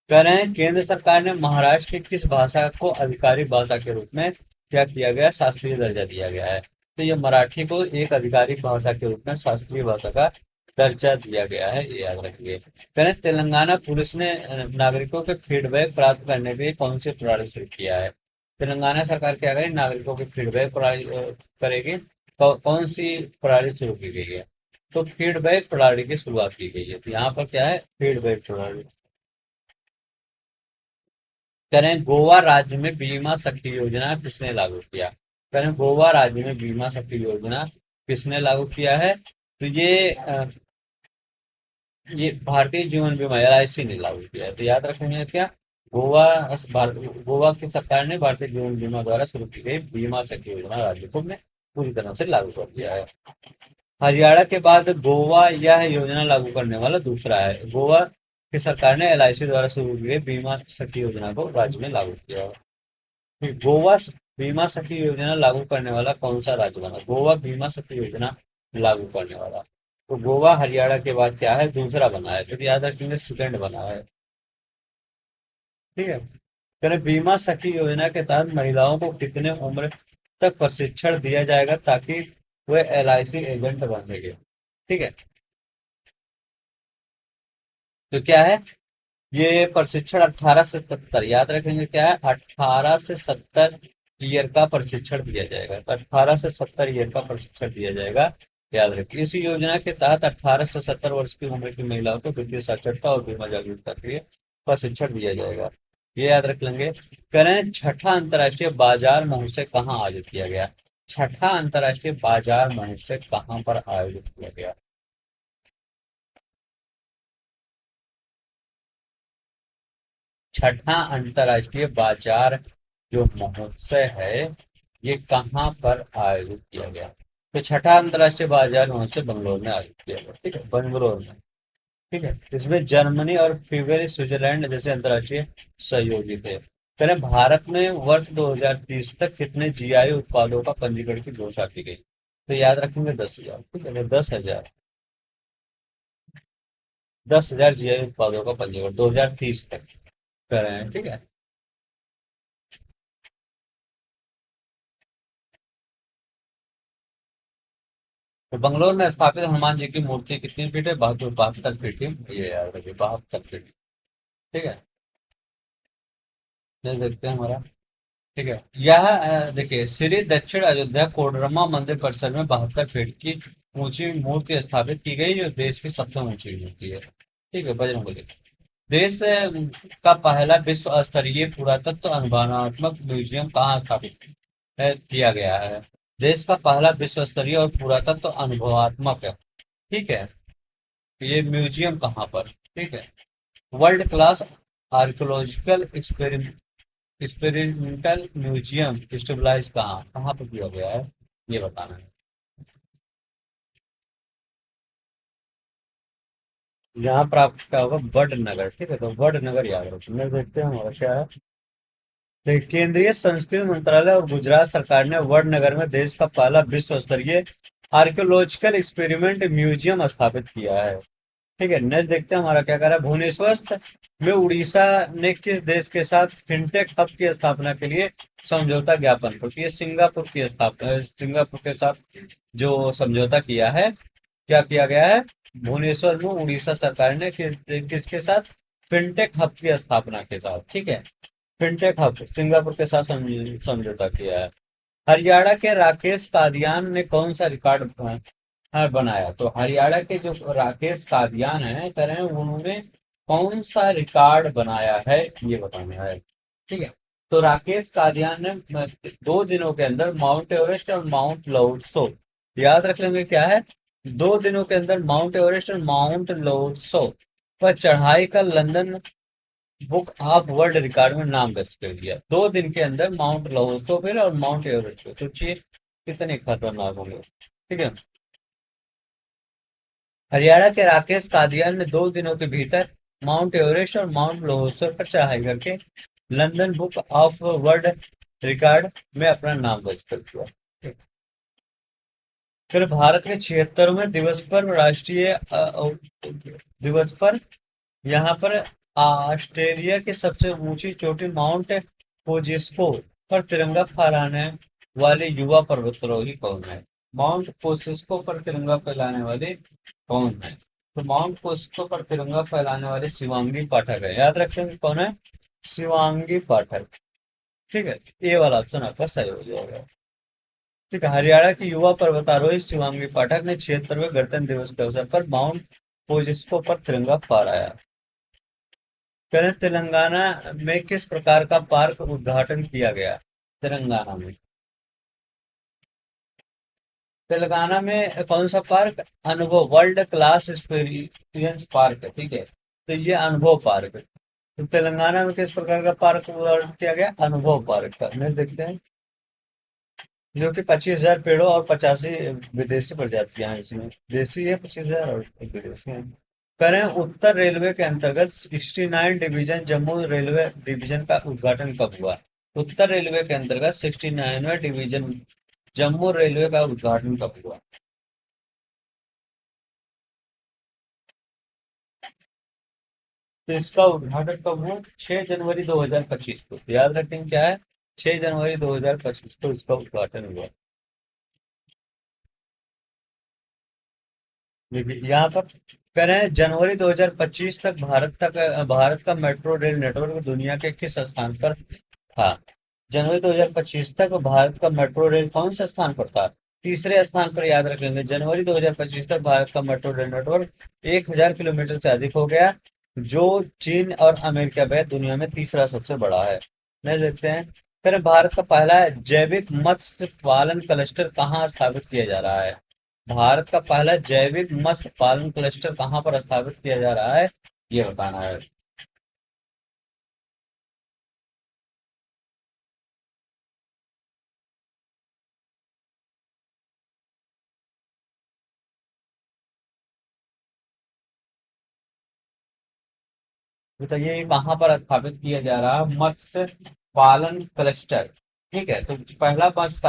कह रहे हैं केंद्र सरकार ने महाराष्ट्र की किस भाषा को आधिकारिक भाषा के रूप में क्या किया गया? शास्त्रीय दर्जा दिया गया है। तो ये मराठी को एक आधिकारिक भाषा के रूप में शास्त्रीय भाषा का दर्जा दिया गया है, ये याद रखिए। कह रहे हैं तेलंगाना पुलिस ने नागरिकों के फीडबैक प्राप्त करने के लिए कौन सी प्रणाली शुरू किया है? तेलंगाना सरकार क्या करेगी? नागरिकों की फीडबैक प्रणाली करेगी। कौन सी प्रणाली शुरू की गई है? तो फीडबैक प्रणाली की शुरुआत की गई है। तो यहाँ पर क्या है? फीडबैक प्रणाली। करें गोवा राज्य में बीमा सखी योजना किसने लागू किया? करें गोवा राज्य में बीमा सखी योजना किसने लागू किया है? तो ये भारतीय जीवन बीमा LIC ने लागू किया है। तो याद रखेंगे क्या? गोवा गोवा की सरकार ने भारतीय जीवन बीमा द्वारा शुरू की गई बीमा सखी योजना राज्य को ने पूरी तरह से लागू कर दिया है। हरियाणा के बाद गोवा यह योजना लागू करने वाला दूसरा है। गोवा की सरकार ने LIC द्वारा शुरू की गई बीमा सखी योजना को राज्य में लागू किया है। फिर गोवा बीमा सखी योजना लागू करने वाला कौन सा राज्य बना? गोवा बीमा सखी योजना लागू करने वाला। तो गोवा हरियाणा के बाद क्या है? दूसरा बना है। तो याद रखेंगे सेकंड बना है। ठीक है, करें बीमा सखी योजना के तहत महिलाओं को कितने उम्र तक प्रशिक्षण दिया जाएगा ताकि वे LIC एजेंट बन सके? ठीक है, तो क्या है? ये प्रशिक्षण 18 से 70, याद रखेंगे क्या है? 18 से 70 ईयर का प्रशिक्षण दिया जाएगा। तो 18 से 70 ईयर का प्रशिक्षण दिया जाएगा, याद रखिए। इस योजना के तहत 18 से 70 वर्ष की उम्र की महिलाओं को वित्तीय साक्षरता और बीमा जागरूकता के लिए प्रशिक्षण दिया जाएगा, ये याद रख लेंगे। करें छठा अंतर्राष्ट्रीय बाजार महोत्सव कहाँ आयोजित किया गया? छठा अंतर्राष्ट्रीय बाजार महोत्सव कहाँ पर आयोजित किया गया? छठा अंतर्राष्ट्रीय बाजार जो महोत्सव है ये कहाँ पर आयोजित किया गया? तो छठा अंतर्राष्ट्रीय बाजार महोत्सव बंगलोर में आयोजित किया गया। ठीक है, बंगलोर में। ठीक है, इसमें जर्मनी और फीवर स्विट्जरलैंड जैसे अंतर्राष्ट्रीय सहयोगी थे। करें भारत में वर्ष 2030 तक कितने जीआई उत्पादों का पंजीकरण की घोषणा की गई? तो याद रखेंगे 10,000। ठीक है, 10,000, 10,000 जीआई उत्पादों का पंजीकरण 2030 तक करें। ठीक है। तो बंगलोर में स्थापित हनुमान जी की मूर्ति कितनी फीट है? 72 फीट की। ये याद रखिए, 72 फीट। ठीक है, ये देखते हैं हमारा। ठीक है, यह देखिए, श्री दक्षिण अयोध्या कोडरमा मंदिर परिसर में 72 फीट की ऊंची मूर्ति स्थापित की गई, जो देश की सबसे ऊंची मूर्ति है। ठीक है, बजरंगबली। देश का पहला विश्व स्तरीय पुरातत्व अनुभागात्मक म्यूजियम कहाँ स्थापित किया गया है? देश का पहला विश्व स्तरीय और पुरातत्व अनुभवात्मक, ठीक है, ये म्यूजियम कहाँ पर? ठीक है, world class archaeological experimental museum stabilise कहाँ कहाँ पर किया गया है, ये बताना है। यहाँ पर आपका क्या होगा? वडनगर। ठीक है, तो वडनगर याद रखो। मैं देखते हैं हमारा क्या है। देखिए, केंद्रीय संस्कृति मंत्रालय और गुजरात सरकार ने वडनगर में देश का पहला विश्व स्तरीय आर्कियोलॉजिकल एक्सपेरिमेंट म्यूजियम स्थापित किया है। ठीक है, नेक्स्ट देखते हैं हमारा क्या कर रहा है। भुवनेश्वर में उड़ीसा ने किस देश के साथ फिनटेक हब की स्थापना के लिए समझौता ज्ञापन पर? ये सिंगापुर की स्थापना, सिंगापुर के साथ जो समझौता किया है, क्या किया गया है? भुवनेश्वर में उड़ीसा सरकार ने किसके साथ? फिनटेक हब की स्थापना के साथ। ठीक है, फिनटेक हब सिंगापुर के साथ समझौता किया है। हरियाणा के राकेश कादियान ने कौन सा रिकॉर्ड बनाया? तो हरियाणा के जो राकेश कादियान है करें, उन्होंने कौन सा रिकॉर्ड बनाया है, ये बताना है। ठीक है, तो राकेश कादियान ने 2 दिनों के अंदर माउंट एवरेस्ट और माउंट लोत्सो, याद रख लेंगे क्या है, 2 दिनों के अंदर माउंट एवरेस्ट और माउंट लोत्सो पर चढ़ाई का London book of world record में नाम दर्ज कर दिया। 2 दिन के अंदर माउंट लोत्सो पर और माउंट एवरेस्ट पे, सोचिए कितने खतरनाक होंगे। ठीक है, हरियाणा के राकेश कादियान ने 2 दिनों के भीतर माउंट एवरेस्ट और माउंट लोहसर पर चढ़ाई करके London book of world record में अपना नाम दर्ज कर दिया। फिर भारत के 76वें दिवस पर राष्ट्रीय दिवस पर यहाँ पर ऑस्ट्रेलिया की सबसे ऊंची चोटी माउंट कोजिस्को पर तिरंगा फहराने वाले युवा पर्वतारोही कौन है? माउंट कोसिस्को पर तिरंगा फहराने वाले कौन है? तो माउंट कोसिस्को पर तिरंगा फहराने वाले शिवांगी पाठक है। याद रखेंगे कौन है? शिवांगी पाठक। ठीक है, ये वाला ऑप्शन आपका सही हो जाएगा। ठीक है, हरियाणा की युवा पर्वतारोही शिवांगी पाठक ने 76वें गणतंत्र दिवस के अवसर पर माउंट कोजिस्को पर तिरंगा फहराया। करें, तेलंगाना में किस प्रकार का पार्क उद्घाटन किया गया? तेलंगाना में, तेलंगाना में कौन सा पार्क? अनुभव वर्ल्ड क्लास एक्सपीरियंस पार्क है। ठीक है, तो ये अनुभव पार्क है। तो तेलंगाना में किस प्रकार का पार्क उद्घाटन किया गया? अनुभव पार्क का। मैं देखते हैं, जो कि 25,000 पेड़ों और 85 विदेशी प्रजातियां हैं इसमें। देसी है 25,000 और विदेशी हैं। करें, उत्तर रेलवे के अंतर्गत 69 डिवीजन जम्मू रेलवे डिवीजन का उद्घाटन कब हुआ? उत्तर रेलवे के अंतर्गत 69वां डिवीजन जम्मू रेलवे का उद्घाटन कब हुआ? तो इसका उद्घाटन कब हुआ? 6 जनवरी 2025 को। तो याद रखें क्या है? 6 जनवरी 2025 को इसका उद्घाटन हुआ। देखिए यहाँ पर करें, जनवरी 2025 तक भारत का मेट्रो रेल नेटवर्क दुनिया के किस स्थान पर था? जनवरी 2025 तक भारत का मेट्रो रेल कौन से स्थान पर था? तीसरे स्थान पर। याद रख लेंगे, जनवरी 2025 तक भारत का मेट्रो रेल नेटवर्क 1,000 किलोमीटर से अधिक हो गया, जो चीन और अमेरिका में दुनिया में तीसरा सबसे बड़ा है। नहीं देखते हैं। फिर भारत का पहला जैविक मत्स्य पालन क्लस्टर कहाँ स्थापित किया जा रहा है? भारत का पहला जैविक मत्स्य पालन क्लस्टर कहाँ पर स्थापित किया जा रहा है, ये बताना है। तो ये कहाँ पर स्थापित किया जा रहा है? मत्स्य पालन क्लस्टर। ठीक है, तो पहला मत्स्य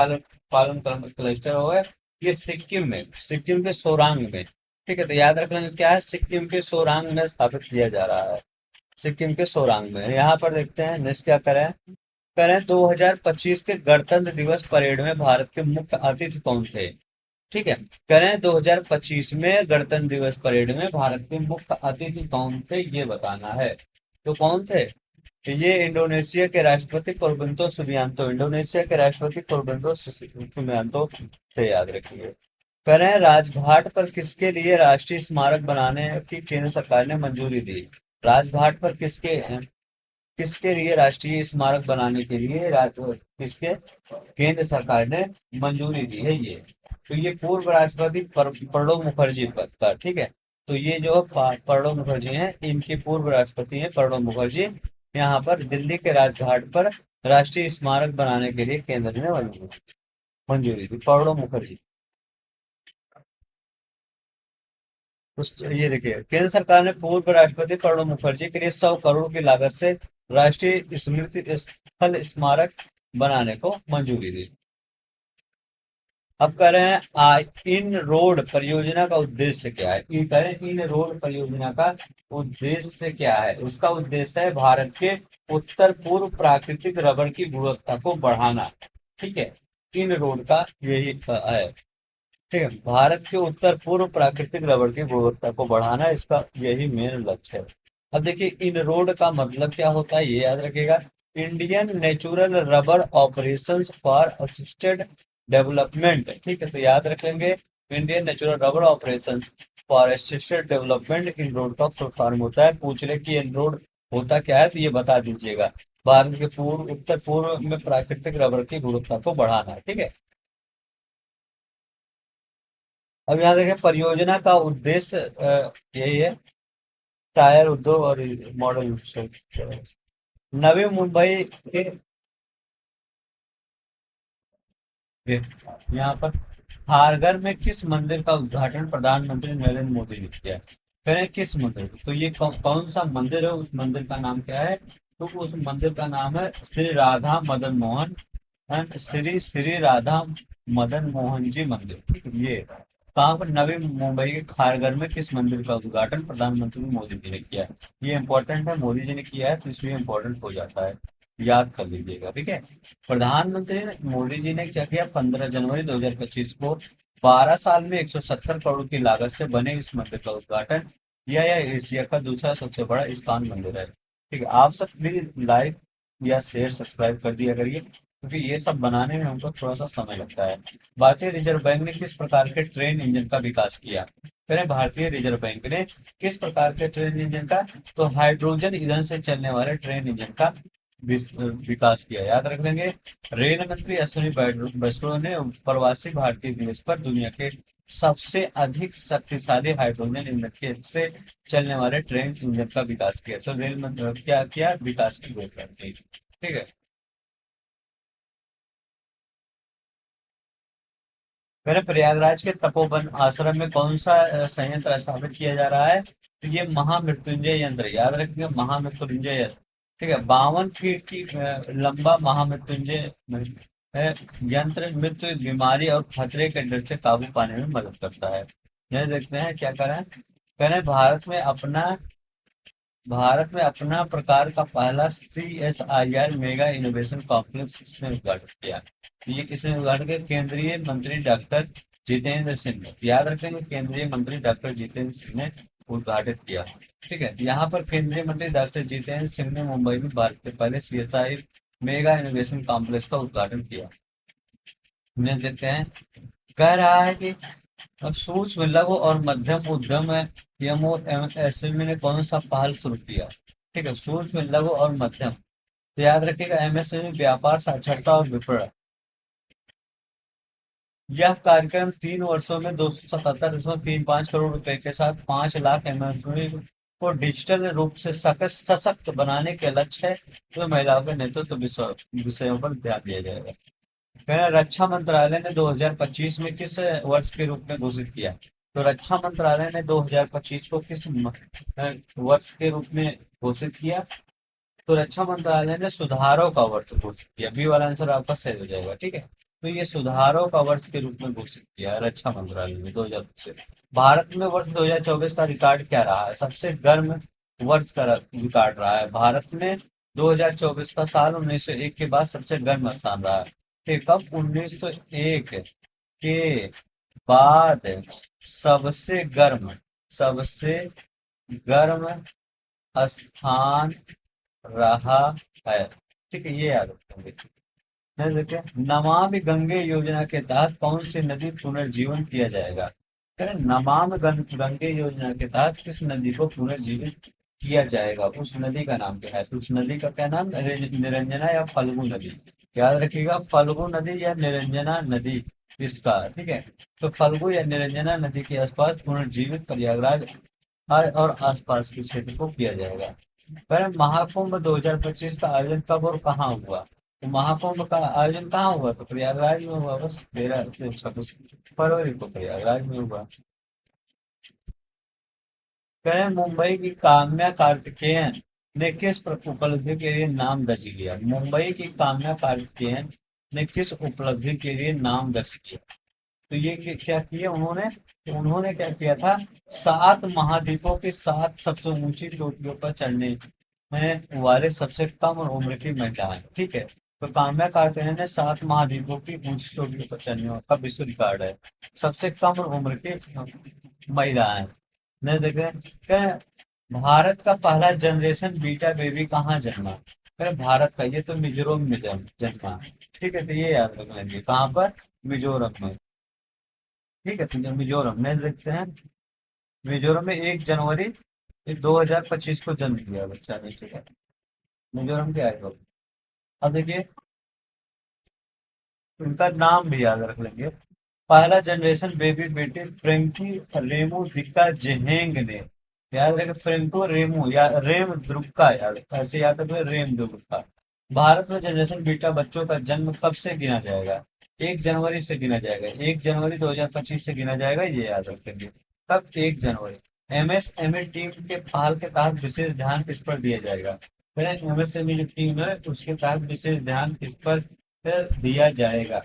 पालन पालन क्लस्टर होगा ये सिक्किम में, सिक्किम के सोरांग में। ठीक है, तो याद रखना क्या है, सिक्किम के सोरांग में स्थापित किया जा रहा है। सिक्किम के सोरांग में। यहाँ पर देखते हैं नेक्स्ट क्या करें। करें 2025 के गणतंत्र दिवस परेड में भारत के मुख्य अतिथि कौन थे? ठीक है, करें 2025 में गणतंत्र दिवस परेड में भारत के मुख्य अतिथि कौन थे, ये बताना है। तो कौन थे? तो ये इंडोनेशिया के राष्ट्रपति प्रबुद्धो सुबियांतो, इंडोनेशिया के राष्ट्रपति प्रबुद्धो सुबियांतो थे, याद रखिए। करें राजघाट पर किसके लिए राष्ट्रीय स्मारक बनाने की केंद्र सरकार ने मंजूरी दी? राजघाट पर किसके किसके लिए राष्ट्रीय स्मारक बनाने के लिए किसके केंद्र सरकार ने मंजूरी दी है ये? तो ये पूर्व राष्ट्रपति प्रणब मुखर्जी का। ठीक है, तो ये जो प्रणब मुखर्जी हैं, इनके पूर्व राष्ट्रपति हैं प्रणब मुखर्जी। यहाँ पर दिल्ली के राजघाट पर राष्ट्रीय स्मारक बनाने के लिए केंद्र ने मंजूरी दी, प्रणब मुखर्जी। ये देखिए, केंद्र सरकार ने पूर्व राष्ट्रपति प्रणब मुखर्जी के लिए 100 करोड़ की लागत से राष्ट्रीय स्मृति स्थल स्मारक बनाने को मंजूरी दी। अब कह रहे हैं इन रोड परियोजना का उद्देश्य क्या है? इन कह रहे हैं इन रोड परियोजना का उद्देश्य क्या है? उसका उद्देश्य है भारत के उत्तर पूर्व प्राकृतिक रबर की गुणवत्ता को बढ़ाना। ठीक है, इन रोड का यही है। ठीक है, भारत के उत्तर पूर्व प्राकृतिक रबर की गुणवत्ता को बढ़ाना इसका यही मेन लक्ष्य है। अब देखिए, इन रोड का मतलब क्या होता है, ये याद रखिएगा। Indian natural rubber operations for assisted development. ठीक है, तो याद रखेंगे Indian natural rubber operations for assisted development in road का फुल फॉर्म होता है। पूछ ले कि इन रोड होता क्या है, तो ये बता दीजिएगा। भारत के उत्तर पूर्व में प्राकृतिक रबर की गुणवत्ता को बढ़ाना है। ठीक है, अब यहाँ देखें परियोजना का उद्देश्य यही है, टायर उद्योग और मॉडल नवी मुंबई के यहाँ पर खारघर में किस मंदिर का उद्घाटन प्रधानमंत्री नरेंद्र मोदी ने किया? करें किस मंदिर? तो ये कौन सा मंदिर है, उस मंदिर का नाम क्या है? तो उस मंदिर का नाम है श्री राधा मदन मोहन एंड श्री श्री राधा मदन मोहन जी मंदिर। ठीक है, ये कहाँ पर? नवी मुंबई के खारघर में किस मंदिर का उद्घाटन प्रधानमंत्री मोदी जी ने किया है? ये इंपॉर्टेंट है, मोदी जी ने किया है तो इसलिए इंपॉर्टेंट हो जाता है, याद कर लीजिएगा। ठीक है, प्रधानमंत्री मोदी जी ने क्या किया? 15 जनवरी 2025 को 12 साल में 170 करोड़ की लागत से बने इस मंदिर का उद्घाटन किया। यह एशिया का दूसरा सबसे बड़ा इस्कॉन मंदिर है। ठीक है, आप सब प्लीज लाइक या शेयर सब्सक्राइब कर दिया करिए, क्योंकि ये सब बनाने में हमको थोड़ा सा समय लगता है। भारतीय रिजर्व बैंक ने किस प्रकार के ट्रेन इंजन का विकास किया? करें भारतीय रिजर्व बैंक ने किस प्रकार के ट्रेन इंजन का? तो हाइड्रोजन ईंधन से चलने वाले ट्रेन इंजन का विकास किया, याद रख लेंगे। रेल मंत्री अश्विनी वैष्णव ने प्रवासी भारतीय दिवस पर दुनिया के सबसे अधिक शक्तिशाली हाइड्रोजन ईंधन से चलने वाले ट्रेन इंजन का विकास किया। तो रेल मंत्री क्या किया? विकास की घोषणा की। ठीक है, मेरे प्रयागराज के तपोवन आश्रम में कौन सा संयंत्र स्थापित किया जा रहा है? तो ये महामृत्युंजय यंत्र, याद रखिए महामृत्युंजय यंत्र। ठीक है, 52 फीट की लंबा महामृत्युंजय यंत्र मृत्यु, बीमारी और खतरे के डर से काबू पाने में मदद करता है। यह देखते हैं क्या करें। करें भारत में अपना प्रकार का पहला CSIR मेगा इनोवेशन कॉम्प्लेक्स किसने उद्घाटन किया? तो ये किसने उद्घाटन किया? केंद्रीय मंत्री डॉक्टर जितेंद्र सिंह ने, याद रखेंगे केंद्रीय मंत्री डॉक्टर जितेंद्र सिंह ने उद्घाटित किया। ठीक है, यहाँ पर केंद्रीय मंत्री डॉक्टर जितेंद्र सिंह ने मुंबई में भारत के पहले CSI मेगा इनोवेशन कॉम्प्लेक्स का उद्घाटन किया। उन्हें देखते हैं, कह रहा है कि अब सूक्ष्म लघु और मध्यम उद्यम MSME ने कौन सा पहल शुरू किया? ठीक है, सूक्ष्म लघु और मध्यम, तो याद रखिएगा MSME व्यापार साक्षरता और विपणन। यह कार्यक्रम 3 वर्षों में 277.35 करोड़ रुपए के साथ 5 लाख MSME को डिजिटल रूप से सशक्त बनाने के लक्ष्य है। तो महिलाओं के नेतृत्व विषयों पर ध्यान दिया जाएगा। रक्षा मंत्रालय ने 2025 में किस वर्ष के रूप में घोषित किया? तो रक्षा मंत्रालय ने 2025 को किस वर्ष के रूप में घोषित किया? तो रक्षा मंत्रालय ने सुधारों का वर्ष घोषित किया। बी वाला आंसर आपका सही हो जाएगा। ठीक है, तो ये सुधारों का वर्ष के रूप में घोषित किया है रक्षा मंत्रालय ने 2025। भारत में वर्ष 2024 का रिकॉर्ड क्या रहा है? सबसे गर्म वर्ष का रिकॉर्ड रहा है भारत में। 2024 का साल 1901 के बाद सबसे गर्म स्थान रहा है। ठीक, कब? 1901 के बाद सबसे गर्म स्थान रहा है। ठीक है, ये याद रखेंगे। नहीं, देखिए, नमामि गंगे योजना के तहत कौन सी नदी पुनर्जीवन किया जाएगा? करें, नमामि गंगे योजना के तहत किस नदी को पुनर्जीवित किया जाएगा? उस नदी का नाम क्या है? तो उस नदी का क्या नाम? निरंजना या फल्गु नदी। याद रखिएगा, फल्गु नदी या निरंजना नदी इसका। ठीक है, तो फल्गु या निरंजना नदी के आसपास पुनर्जीवित प्रयागराज और आसपास के क्षेत्र को किया जाएगा। पर महाकुंभ 2025 का आयोजन कब और कहाँ हुआ? तो महाकुंभ का आयोजन कहाँ हुआ? तो प्रयागराज में हुआ। बस 13 से 26 फरवरी को प्रयागराज में हुआ। कह मुंबई की काम्या कार्तिकेयन ने किस उपलब्धि के लिए नाम दर्ज किया? मुंबई की काम्या कार्तिकेयन ने किस उपलब्धि के लिए नाम दर्ज किया? तो ये क्या किया उन्होंने? तो उन्होंने क्या किया था? 7 महाद्वीपों की 7 सबसे ऊंची चोटियों पर चढ़ने में वाले सबसे कम उम्र की महिला है। ठीक है, तो काम्या कार्तिकेयन ने 7 महाद्वीपों की ऊंची चोटियों पर चढ़ने का विश्व रिकॉर्ड है। सबसे कम उम्र की महिला है। नहीं देख रहे हैं? क्या भारत का पहला जनरेशन बीटा बेबी कहाँ जन्मा? अरे भारत का, ये तो मिजोरम में जन्मा। ठीक है, तो ये याद रख लेंगे, कहाँ पर? मिजोरम में। ठीक है, तो मिजोरम में देखते हैं। मिजोरम में 1 जनवरी 2025 को जन्म लिया बच्चा ने। ठीक है, मिजोरम के आए लोग। अब देखिए, उनका नाम भी याद रख लेंगे। पहला जनरेशन बेबी बेटे फ्रेंकी रेमो दिक्का जेहेंग ने। याद रखें, फ्रेंको रेमो या रेम द्रुक्का, याद ऐसे याद रखें, रेम द्रुक्का। भारत में जनरेशन बीटा बच्चों का जन्म कब से गिना जाएगा? 1 जनवरी से गिना जाएगा। 1 जनवरी 2025 से गिना जाएगा, ये याद रखेंगे। कब? 1 जनवरी। एमएसएमई टीम के पहल के तहत विशेष ध्यान किस पर दिया जाएगा? एमएसएमई जो टीम है उसके तहत विशेष ध्यान किस पर दिया जाएगा?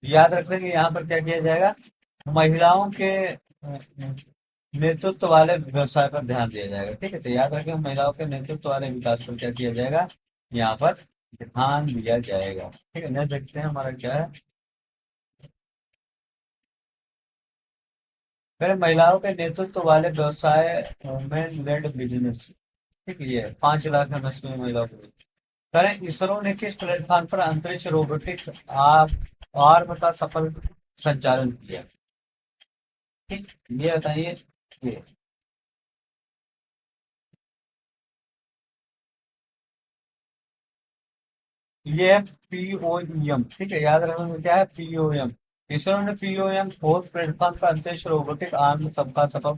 याद रखना कि यहाँ पर क्या किया जाएगा? महिलाओं के नेतृत्व वाले व्यवसाय पर ध्यान दिया जाएगा। ठीक है, तो याद रखें, महिलाओं के नेतृत्व वाले विकास पर क्या किया जाएगा? यहाँ पर ध्यान दिया जाएगा। ठीक है, नेक्स्ट देखते हैं हमारा क्या है। फिर महिलाओं के नेतृत्व वाले व्यवसाय, वुमेन लेड बिजनेस। ठीक है, ये 5 लाख एमएसपी में महिलाओं को। करें, इसरो ने किस प्लेटफॉर्म पर अंतरिक्ष रोबोटिक्स आर्म का सफल संचालन किया? ठीक, ये बताइए। ये है पीओएम। ठीक है, याद रखना क्या है? पीओएम। इसरो ने पीओएम 4 प्लेटफॉर्म पर अंतरिक्ष रोबोटिक आर्म सबका सफल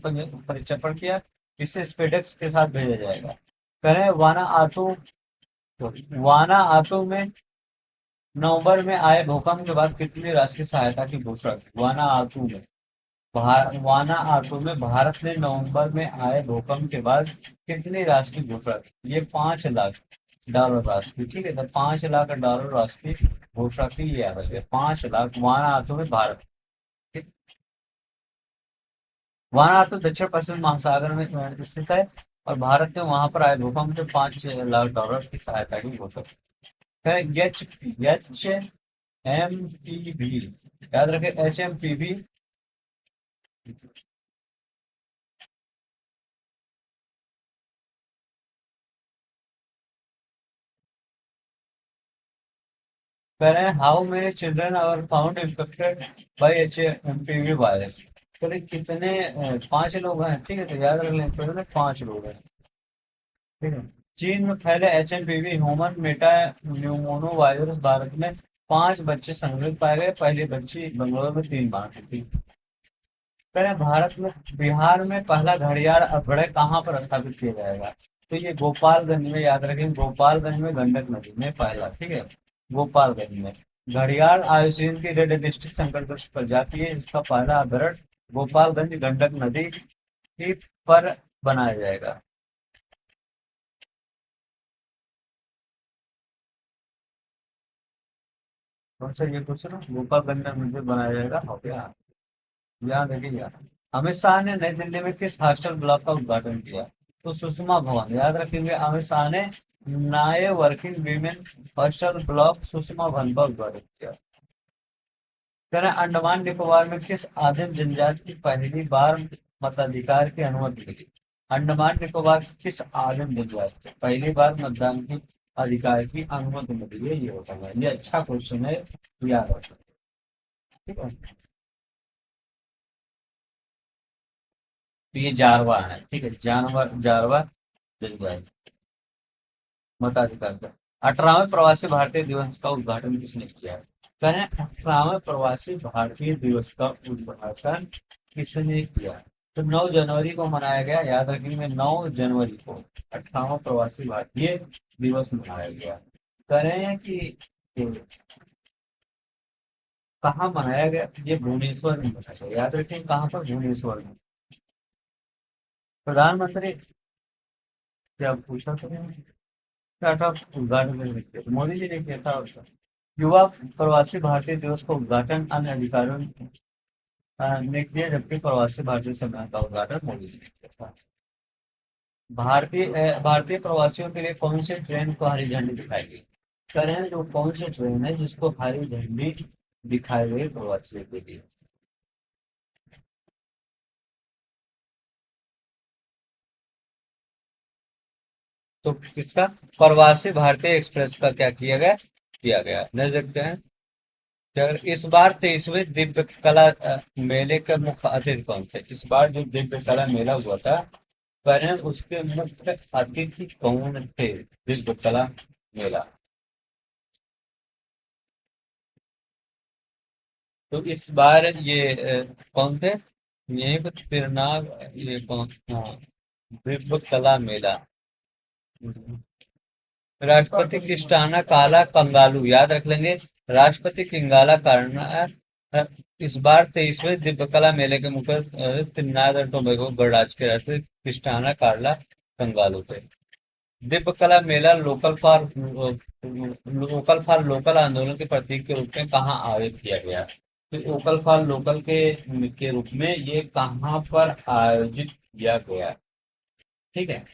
परीक्षण किया। इसे स्पेडेक्स के साथ भेजा जाएगा। करें, वाना आतू में नवंबर में आए भूकंप के बाद कितनी राशि की सहायता की घोषणा की? वाना आतू में भारत ने नवंबर में आए भूकंप के बाद कितनी राशि की घोषणा की? ये $5 लाख राशि की। ठीक है, तो $5 लाख राशि की घोषणा की, ये याद रखिए। 5 लाख वाना आतू में भारत। ठीक, वाना आतू दक्षिण पश्चिम महासागर में स्थित है और भारत ने वहां पर आए भूकंप में $5 लाख की सहायता की घोषणा की। HMPV, याद रखें, HMPV। कह रहे हैं, how many children are found infected by HMPV virus? कह रहे कितने 5 लोग हैं। ठीक है, तो याद रख लें, कितने 5 लोग हैं। ठीक है, चीन में फैले HMPV human Meta pneumono virus. Bharat में 5 बच्चे संक्रमित पाए गए। पहली बच्ची बंगलौर में 3 माह की थी। कह रहे हैं, भारत में बिहार में पहला घड़ियाल अपग्रेड कहाँ पर स्थापित किया जाएगा? तो ये गोपालगंज में, याद रखें, गोपालगंज में गंडक नदी में पहला, ठीक है, गोपालगंज में। घड़ियाल आयुसीन की रेड लिस्टेड संकट प्रजाति है, इसका पहला अभ्यारण्य गोपालगंज गंडक नदी की पर बनाया जाएगा। कौन सा ये क्वेश्चन है? गोपालगंज में बनाया जाएगा, हो गया। यहाँ देखिए यार, अमित शाह ने नई दिल्ली में किस हॉस्टल ब्लॉक का उद्घाटन किया? तो सुषमा भवन, याद रखेंगे, अमित शाह ने नए working women hostel block Sushma भवन का उद्घाटन किया। कह रहे हैं, अंडमान निकोबार में किस आदिम जनजाति की पहली बार मताधिकार की अनुमति मिली? अंडमान निकोबार की किस आदिम जनजाति को पहली बार मतदान की अधिकार की अनुमति मिली है? ये होता है, ये अच्छा क्वेश्चन है, याद रखना, ठीक है। तो ये जारवा है, ठीक है, जानवर जारवा जनजाति मताधिकार का। 18वें प्रवासी भारतीय दिवस का उद्घाटन किसने किया? कहें 18वें प्रवासी भारतीय दिवस का उद्घाटन किसने किया? तो 9 जनवरी को मनाया गया, याद रखेंगे, 9 जनवरी को 18वां प्रवासी भारतीय दिवस मनाया गया। करें कि कहाँ मनाया गया? ये भुवनेश्वर में मनाया गया, याद रखें, कहाँ पर? भुवनेश्वर में। प्रधानमंत्री, क्या पूछा था, क्या था उद्घाटन में लिखे थे? मोदी जी ने किया था उसका। युवा प्रवासी भारतीय दिवस का उद्घाटन अन्य अधिकारियों ने किया, जबकि प्रवासी भारतीय सम्मेलन का उद्घाटन मोदी जी ने किया था। भारतीय प्रवासियों के लिए कौन सी ट्रेन को हरी झंडी दिखाई गई? करें, जो कौन सी ट्रेन है जिसको हरी झंडी दिखाई गई प्रवासियों के लिए? तो किसका? प्रवासी भारतीय एक्सप्रेस का क्या किया गया नहीं, देखते हैं। अगर इस बार 23वें दिव्य कला मेले के मुख्य अतिथि कौन थे? इस बार जो दिव्य कला मेला हुआ था, करें, उसके मुख्य अतिथि कौन थे? दिव्य कला मेला। तो इस बार ये कौन थे? ये तिरनाग, ये कौन? हाँ, दिव्य कला मेला। राष्ट्रपति क्रिस्टाना काला कंगालू, याद रख लेंगे, राष्ट्रपति किंगाला काना इस बार 23वें दिव्य कला मेले के मुख्य त्रिनाद और टोबैगो गणराज्य के राष्ट्रपति क्रिस्टाना कार्ला कंगालू थे। दिव्य कला मेला लोकल फॉर लोकल आंदोलन के प्रतीक के रूप में कहाँ आयोजित किया गया? तो लोकल फॉर लोकल के रूप में ये कहाँ पर आयोजित किया गया? ठीक है,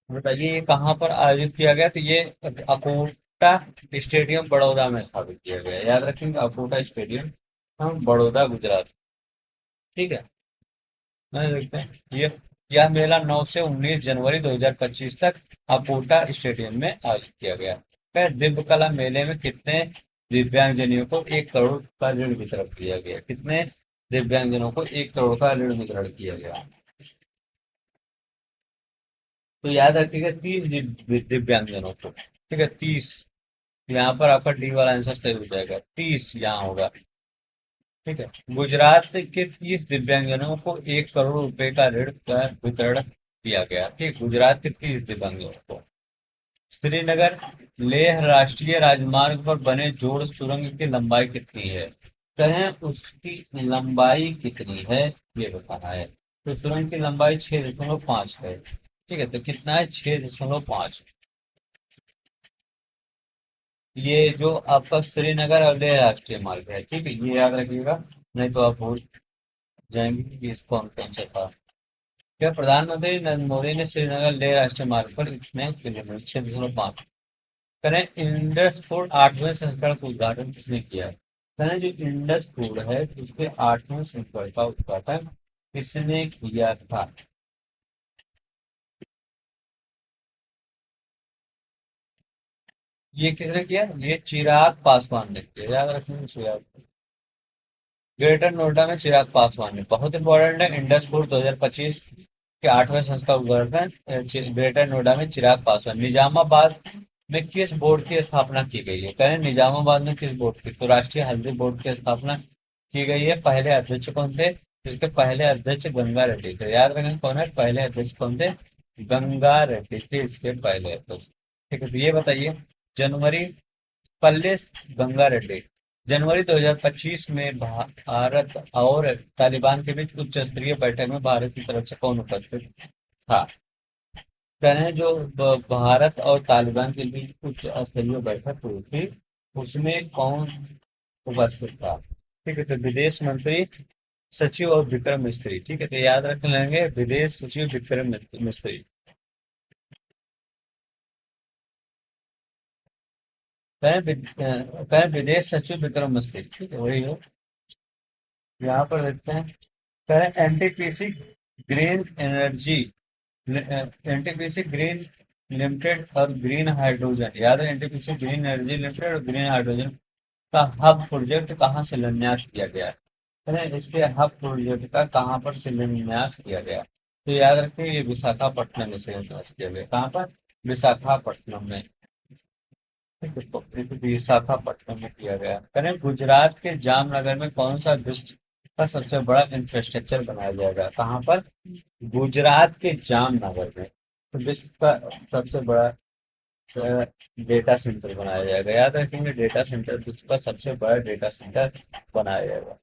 बताइए ये कहाँ पर आयोजित किया गया? तो ये अकोटा स्टेडियम बड़ौदा में स्थापित किया गया, याद रखेंगे, अकोटा स्टेडियम, हम बड़ौदा गुजरात, ठीक है। मैं देखते हैं, ये यह मेला 9 से 19 जनवरी 2025 तक अकोटा स्टेडियम में आयोजित किया गया। फिर दिव्य कला मेले में कितने दिव्यांगजनों को 1 करोड़ का ऋण वितरण किया गया? कितने दिव्यांगजनों को 1 करोड़ का ऋण वितरण किया गया? तो याद रखिएगा, 30 दिव्यांगजनों को, ठीक है, 30। यहाँ पर आपका डी वाला आंसर सही हो जाएगा, 30 यहाँ होगा, ठीक है। गुजरात के 30 दिव्यांगजनों को 1 करोड़ रुपए का ऋण का वितरण किया गया, ठीक, गुजरात के 30 दिव्यांगजनों को। श्रीनगर लेह राष्ट्रीय राजमार्ग पर बने जोड़ सुरंग की लंबाई कितनी है? कहें उसकी लंबाई कितनी है, ये बताना है। तो सुरंग की लंबाई 6.5 है, ठीक है, तो कितना है? 6.5। ये जो आपका श्रीनगर और लेह राष्ट्रीय मार्ग है, ठीक है, ये याद रखिएगा, नहीं तो आप भूल जाएंगे कि इस कौन कौन सा था। क्या प्रधानमंत्री नरेंद्र मोदी ने श्रीनगर लेह राष्ट्रीय मार्ग पर इतने किलोमीटर 6.5 करें? इंडस फूड 8वें संस्करण का उद्घाटन किसने किया है? करें, जो इंडस फूड है उसके 8वें संस्करण का उद्घाटन किसने किया था? ये किसने किया? ये चिराग पासवान ने किया, याद रखना, चिराग। ग्रेटर नोएडा में चिराग पासवान ने, बहुत इंपॉर्टेंट है, इंडस फूड 2025 के 8वें संस्करण का उद्घाटन ग्रेटर नोएडा में चिराग पासवान। निजामाबाद में किस बोर्ड की स्थापना की गई है? कहें, निजामाबाद में किस बोर्ड की? तो राष्ट्रीय हल्दी बोर्ड की स्थापना की गई है। पहले अध्यक्ष कौन थे? इसके पहले अध्यक्ष गंगा रेड्डी थे। याद रखें कौन है पहले अध्यक्ष, कौन थे? गंगा रेड्डी थे इसके पहले अध्यक्ष। ठीक है, तो ये बताइए जनवरी पल्लेस गंगा रेड्डी, जनवरी 2025 में भारत और तालिबान के बीच उच्च स्तरीय बैठक में भारत की तरफ से कौन उपस्थित था? कह रहे हैं जो भारत और तालिबान के बीच उच्च स्तरीय बैठक हुई थी, उसमें कौन उपस्थित था? ठीक है, तो विदेश मंत्री सचिव और विक्रम मिस्त्री। ठीक है, तो याद रख लेंगे विदेश सचिव विक्रम मिस्त्री। कहें विदेश सचिव विक्रम मिस्त्री, ठीक है वही हो। यहाँ पर देखते हैं, कहें NTPC green energy, NTPC green limited और ग्रीन हाइड्रोजन, याद है एनटीपीसी ग्रीन एनर्जी लिमिटेड और ग्रीन हाइड्रोजन का हब प्रोजेक्ट कहाँ शिलान्यास किया गया है? इसके हब प्रोजेक्ट का कहाँ पर शिलान्यास किया गया? तो याद रखिए ये विशाखापट्टनम में शिलान्यास किया गया। कहाँ पर? विशाखापट्टनम में। ठीक है, तो विशाखापट्टनम में किया गया। करें गुजरात के जामनगर में कौन सा विश्व का सबसे बड़ा इंफ्रास्ट्रक्चर बनाया जाएगा? कहाँ पर? गुजरात के जामनगर में। तो विश्व का सबसे बड़ा डेटा सेंटर बनाया जाएगा। याद रखेंगे डेटा सेंटर विश्व का सबसे बड़ा डेटा सेंटर बनाया जाएगा।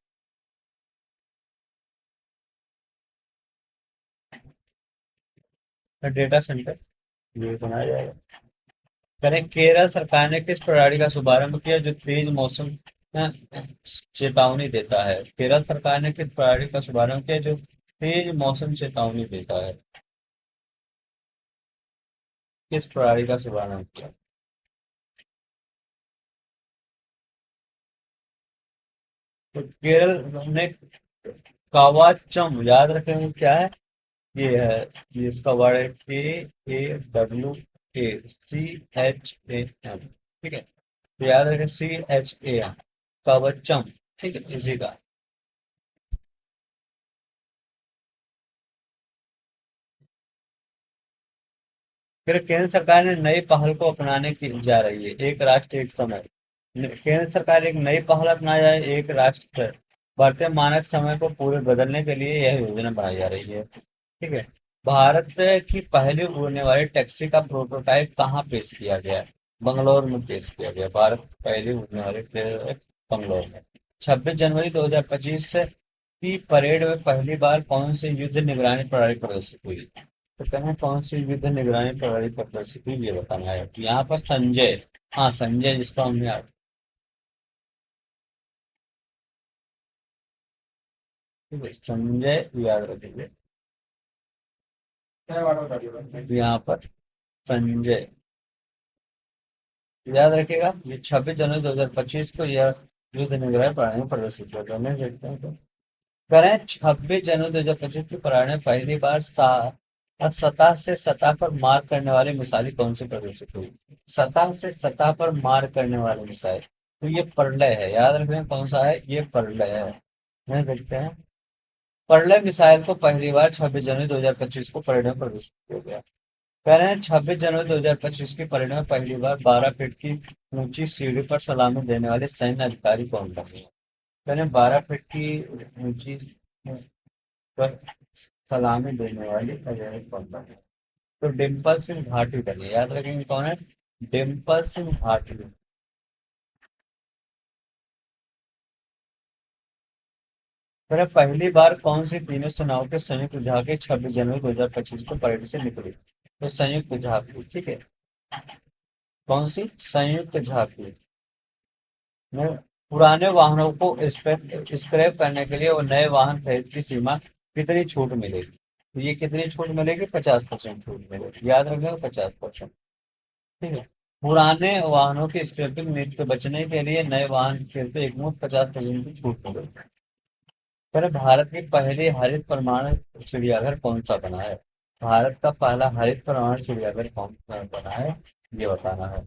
तो डेटा सेंटर ये बनाया जाएगा। करें केरल सरकार ने किस प्रणाली का शुभारंभ किया जो तेज मौसम अ, चेतावनी देता है? केरल सरकार ने किस प्रणाली का शुभारंभ किया जो तेज मौसम चेतावनी देता है? किस प्रणाली का शुभारंभ किया? तो केरल ने कावाचम, याद रखेंगे क्या है? ये है, ये इसका वर्ड है KAWACHAM। ठीक है, तो याद रखें CHAM, कवचम। ठीक है, इसी का। फिर केंद्र सरकार ने नई पहल को अपनाने की जा रही है, एक राष्ट्र एक समय। केंद्र सरकार एक नई पहल अपना जाए, एक राष्ट्र। भारतीय मानक समय को पूरे बदलने के लिए यह योजना बनाई जा रही है। ठीक है, भारत की पहली उड़ने वाली टैक्सी का प्रोटोटाइप कहाँ पेश किया गया? बंगलौर में पेश किया गया। भारत की पहली उड़ने वाली ट्रेन बंगलौर में। 26 जनवरी 2025 की परेड में पहली बार कौन सी युद्ध निगरानी प्रणाली प्रदर्शित हुई? तो कहें कौन सी युद्ध निगरानी प्रणाली प्रदर्शित हुई ये बताना है। तो यहाँ पर संजय, हाँ संजय जिसका हमने ठीक है, संजय याद रखेंगे। तो यहाँ पर संजय याद रखिएगा। ये 26 जनवरी 2025 को यह युद्ध निगरानी प्रणाली में प्रदर्शित हुआ। तो हमें देखते हैं तो करें 26 जनवरी 2025 की परेड में पहली बार सतह से सतह पर मार करने वाली मिसाइल कौन सी प्रदर्शित हुई? सतह से सतह पर मार करने वाली मिसाइल, तो ये प्रलय है। याद रखें कौन सा है? ये प्रलय है। नहीं देखते हैं, प्रलय मिसाइल को पहली बार 26 जनवरी 2025 को परेड में प्रदर्शित किया गया। कह रहे हैं 26 जनवरी 2025 की परेड में पहली बार 12 फीट की ऊंची सीढ़ी पर सलामी देने वाले सैन्य अधिकारी कौन बने? कह रहे हैं 12 फीट की ऊंची पर सलामी देने वाली अजय कौन बने? तो डिम्पल सिंह भाटी बने। याद रखेंगे कौन है? डिम्पल सिंह भाटी। फिर पहली बार कौन सी तीनों सेनाओं के संयुक्त झांकी 26 जनवरी 2025 को परेड से निकली? तो संयुक्त झांकी। ठीक है, कौन सी? संयुक्त झांकी में पुराने वाहनों को स्क्रैप करने के लिए और नए वाहन खरीद की सीमा कितनी छूट मिलेगी? तो ये कितनी छूट मिलेगी? 50% छूट मिलेगी। याद रखें 50%। ठीक है, पुराने वाहनों की स्क्रैपिंग नीति से बचने के लिए नए वाहन खरीद पे एक मुफ्त 50% की छूट मिलेगी। पर भारत की पहली हरित परमाणु चिड़ियाघर कौन सा बना है? भारत का पहला हरित परमाणु चिड़ियाघर कौन सा बना है ये बताना है।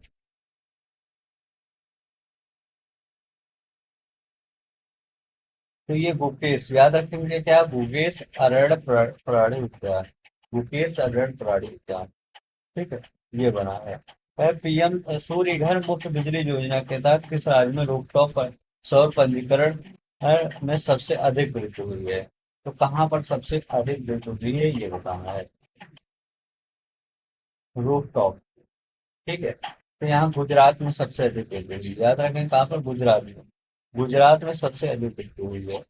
तो ये गुकेश, याद रखेंगे क्या? गुकेश अरण्य प्राणी उद्यान, गुकेश अरण्य प्राणी उद्यान। ठीक है, ये बना है। पीएम सूर्य घर मुफ्त बिजली योजना के तहत किस राज्य में रूफटॉप पर सौर पंजीकरण में सबसे अधिक वृद्धि हुई है? तो कहाँ पर सबसे अधिक बिजली हुई है ये बताना है। Roof top. ठीक है, तो यहाँ गुजरात में सबसे अधिक बिजली हुई, याद रखें कहाँ पर, गुजरात में। गुजरात में सबसे अधिक बिजली हुई है।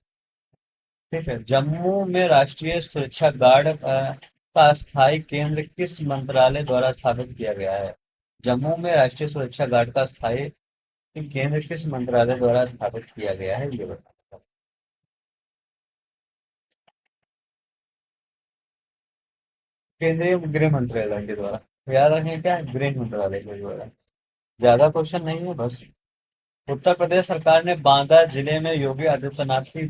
ठीक है, जम्मू में राष्ट्रीय सुरक्षा गार्ड का स्थायी केंद्र किस मंत्रालय द्वारा स्थापित किया गया है? जम्मू में राष्ट्रीय सुरक्षा गार्ड का स्थायी केंद्र किस मंत्रालय द्वारा स्थापित किया गया है ये बताओ। केंद्रीय गृह मंत्रालय के द्वारा। याद रखें क्या, गृह मंत्रालय के द्वारा। ज्यादा क्वेश्चन नहीं है बस। उत्तर प्रदेश सरकार ने बांदा जिले में योगी आदित्यनाथ की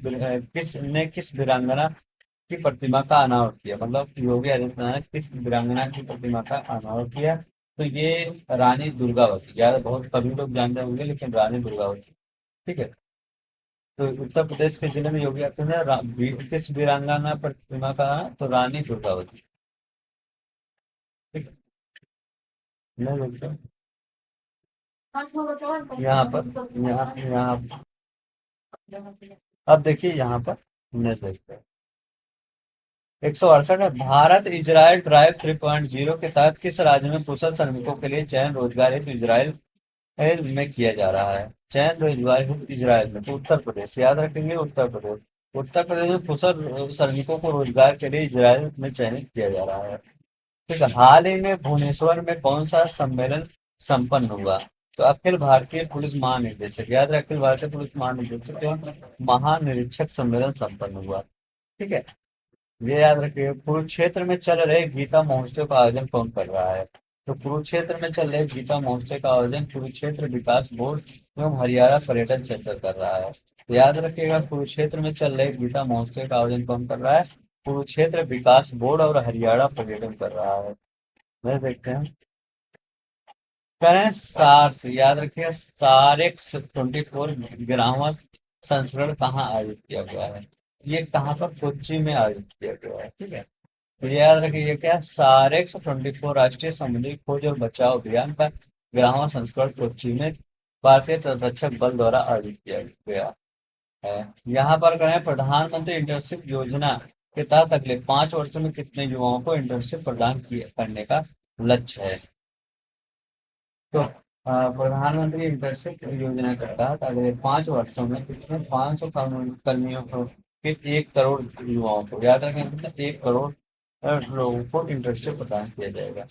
किस वीरांगना की प्रतिमा का अनावरण किया, मतलब योगी आदित्यनाथ ने किस वीरांगना की प्रतिमा का अनावरण किया? तो ये रानी दुर्गावती, यार बहुत सभी लोग जानते होंगे लेकिन रानी दुर्गावती। ठीक है, तो उत्तर प्रदेश के जिले में योगी आदित्यनाथ किस वीरांगना प्रतिमा का, तो रानी दुर्गावती। ठीक है, नहीं बोलते यहाँ पर, यहाँ अब देखिए यहाँ पर नहीं देखते। 168 है, भारत इजराइल ड्राइव 3.0 के तहत किस राज्य में कुशल श्रमिकों के लिए चयन रोजगार हेतु इजराइल में किया जा रहा है? चयन रोजगार हेतु इजराइल में, तो उत्तर प्रदेश, याद रखेंगे उत्तर प्रदेश। उत्तर प्रदेश में कुशल श्रमिकों को रोजगार के लिए इजराइल में चयनित किया जा रहा है। ठीक है, हाल ही में भुवनेश्वर में कौन सा सम्मेलन संपन्न हुआ? तो अखिल भारतीय पुलिस महानिदेशक, याद रखें अखिल भारतीय पुलिस महानिदेशक एवं महानिरीक्षक सम्मेलन संपन्न हुआ। ठीक है, ये याद रखिए। कुरुक्षेत्र में चल रहे गीता महोत्सव का आयोजन कौन कर रहा है? तो कुरुक्षेत्र में चल रहे गीता महोत्सव का आयोजन कुरुक्षेत्र विकास बोर्ड एवं हरियाणा पर्यटन सेंटर कर रहा है। तो याद रखिएगा, कुरुक्षेत्र में चल रहे गीता महोत्सव का आयोजन कौन कर रहा है? कुरुक्षेत्र विकास बोर्ड और हरियाणा पर्यटन कर रहा है। वह देखते हैं। करें सार्स, याद रखिएगा सारेक्स 24 ग्राम संस्करण कहाँ आयोजित किया गया है? ये कहाँ पर, कोच्चि में आयोजित किया गया है। ठीक है, तो ये याद रखिए, ये क्या, सारेक्स 24 राष्ट्रीय समुद्री खोज और बचाव अभियान का 11वां संस्करण कोच्चि में भारतीय तटरक्षक बल द्वारा आयोजित किया गया है। यहाँ पर करें प्रधानमंत्री इंटर्नशिप योजना के तहत अगले 5 वर्षों में कितने युवाओं को इंटर्नशिप प्रदान करने का लक्ष्य है? तो प्रधानमंत्री इंटर्नशिप योजना के तहत अगले 5 वर्षों में कितने, 500 कर्मियों को, फिर 1 करोड़ युवाओं को, याद रखें मतलब 1 करोड़ लोगों को इंटर्नशिप प्रदान किया जाएगा।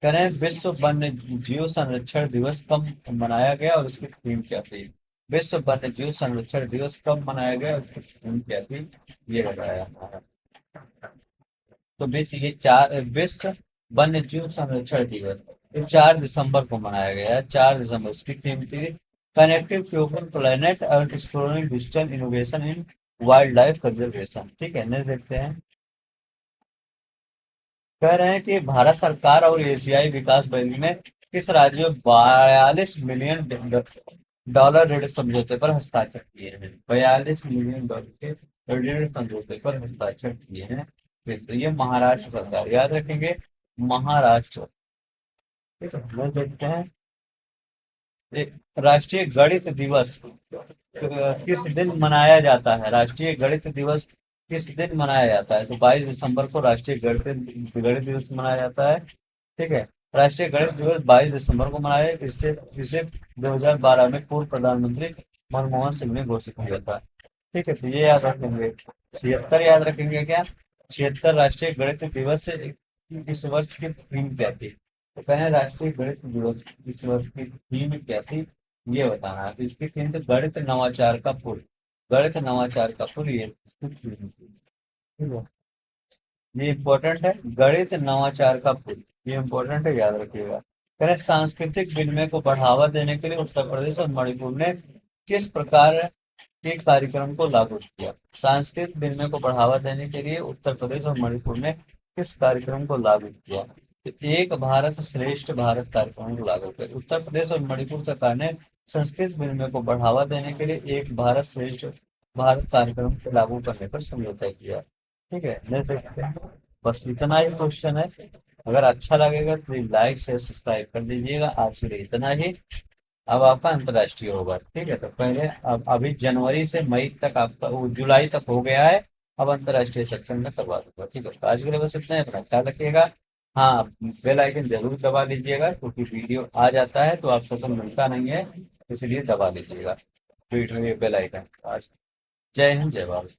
करें विश्व वन्य जीव संरक्षण दिवस कब मनाया गया और उसकी थीम क्या थी? विश्व वन्य जीव संरक्षण दिवस कब मनाया गया और उसकी थीम क्या थी ये बताया। तो विश्व वन्य जीव संरक्षण दिवस ये 4 दिसंबर को मनाया गया है। 4 दिसंबर, उसकी थीम थी कनेक्टिव पीपल प्लेनेट और exploring digital innovation in wild life conservation. ठीक है, नेक्स्ट देखते हैं। कह रहे हैं कि भारत सरकार और एशियाई विकास बैंक ने किस राज्य में 42 मिलियन डॉलर ऋण समझौते पर हस्ताक्षर किए हैं? 42 मिलियन डॉलर के ऋण समझौते पर हस्ताक्षर किए हैं। तो ये महाराष्ट्र सरकार, याद रखेंगे महाराष्ट्र। ठीक है, मैं देखते हैं। एक राष्ट्रीय गणित दिवस किस दिन मनाया जाता है? राष्ट्रीय गणित दिवस किस दिन मनाया जाता है? तो 22 दिसंबर को राष्ट्रीय गणित दिवस मनाया जाता है। ठीक है, राष्ट्रीय गणित दिवस 22 दिसंबर को मनाया, इससे इसे 2012 में पूर्व प्रधानमंत्री मनमोहन सिंह ने घोषित किया था। ठीक है, तो ये याद रखेंगे। 76 याद रखेंगे क्या, 76 राष्ट्रीय गणित दिवस से इस वर्ष की थीम क्या थी? तो कहें राष्ट्रीय गणित दिवस इस वर्ष की थीम क्या थी ये बताना है। तो इसकी थीम थी गणित नवाचार का पुल, गणित नवाचार का पुल, ये इसकी थीम थी। ठीक है, ये इम्पोर्टेंट है, गणित नवाचार का पुल, ये इम्पोर्टेंट है, याद रखिएगा। करें सांस्कृतिक विनिमय को बढ़ावा देने के लिए उत्तर प्रदेश और मणिपुर ने किस प्रकार के कार्यक्रम को लागू किया? सांस्कृतिक विनिमय को बढ़ावा देने के लिए उत्तर प्रदेश और मणिपुर ने किस कार्यक्रम को लागू किया? तो एक भारत श्रेष्ठ भारत कार्यक्रम को लागू किया। उत्तर प्रदेश और मणिपुर सरकार ने संस्कृत विनिमय को बढ़ावा देने के लिए एक भारत श्रेष्ठ भारत कार्यक्रम को लागू करने पर समझौता किया। ठीक है, नेक्स्ट देखते हैं। बस इतना ही क्वेश्चन है। अगर अच्छा लगेगा तो लाइक शेयर सब्सक्राइब कर दीजिएगा। आज के लिए इतना ही। अब आपका अंतर्राष्ट्रीय होगा। ठीक है, तो पहले अब अभी जनवरी से मई तक आपका, जुलाई तक हो गया है। अब अंतरराष्ट्रीय सेक्शन में करवा दूंगा। ठीक है, तो आज के लिए बस इतना ही। अपना ख्याल रखिएगा। हाँ, बेल आइकन जरूर दबा लीजिएगा, क्योंकि वीडियो आ जाता है तो आपको सब मिलता नहीं है, इसलिए दबा लीजिएगा बेल आइकन। आज जय हिंद, जय भारत।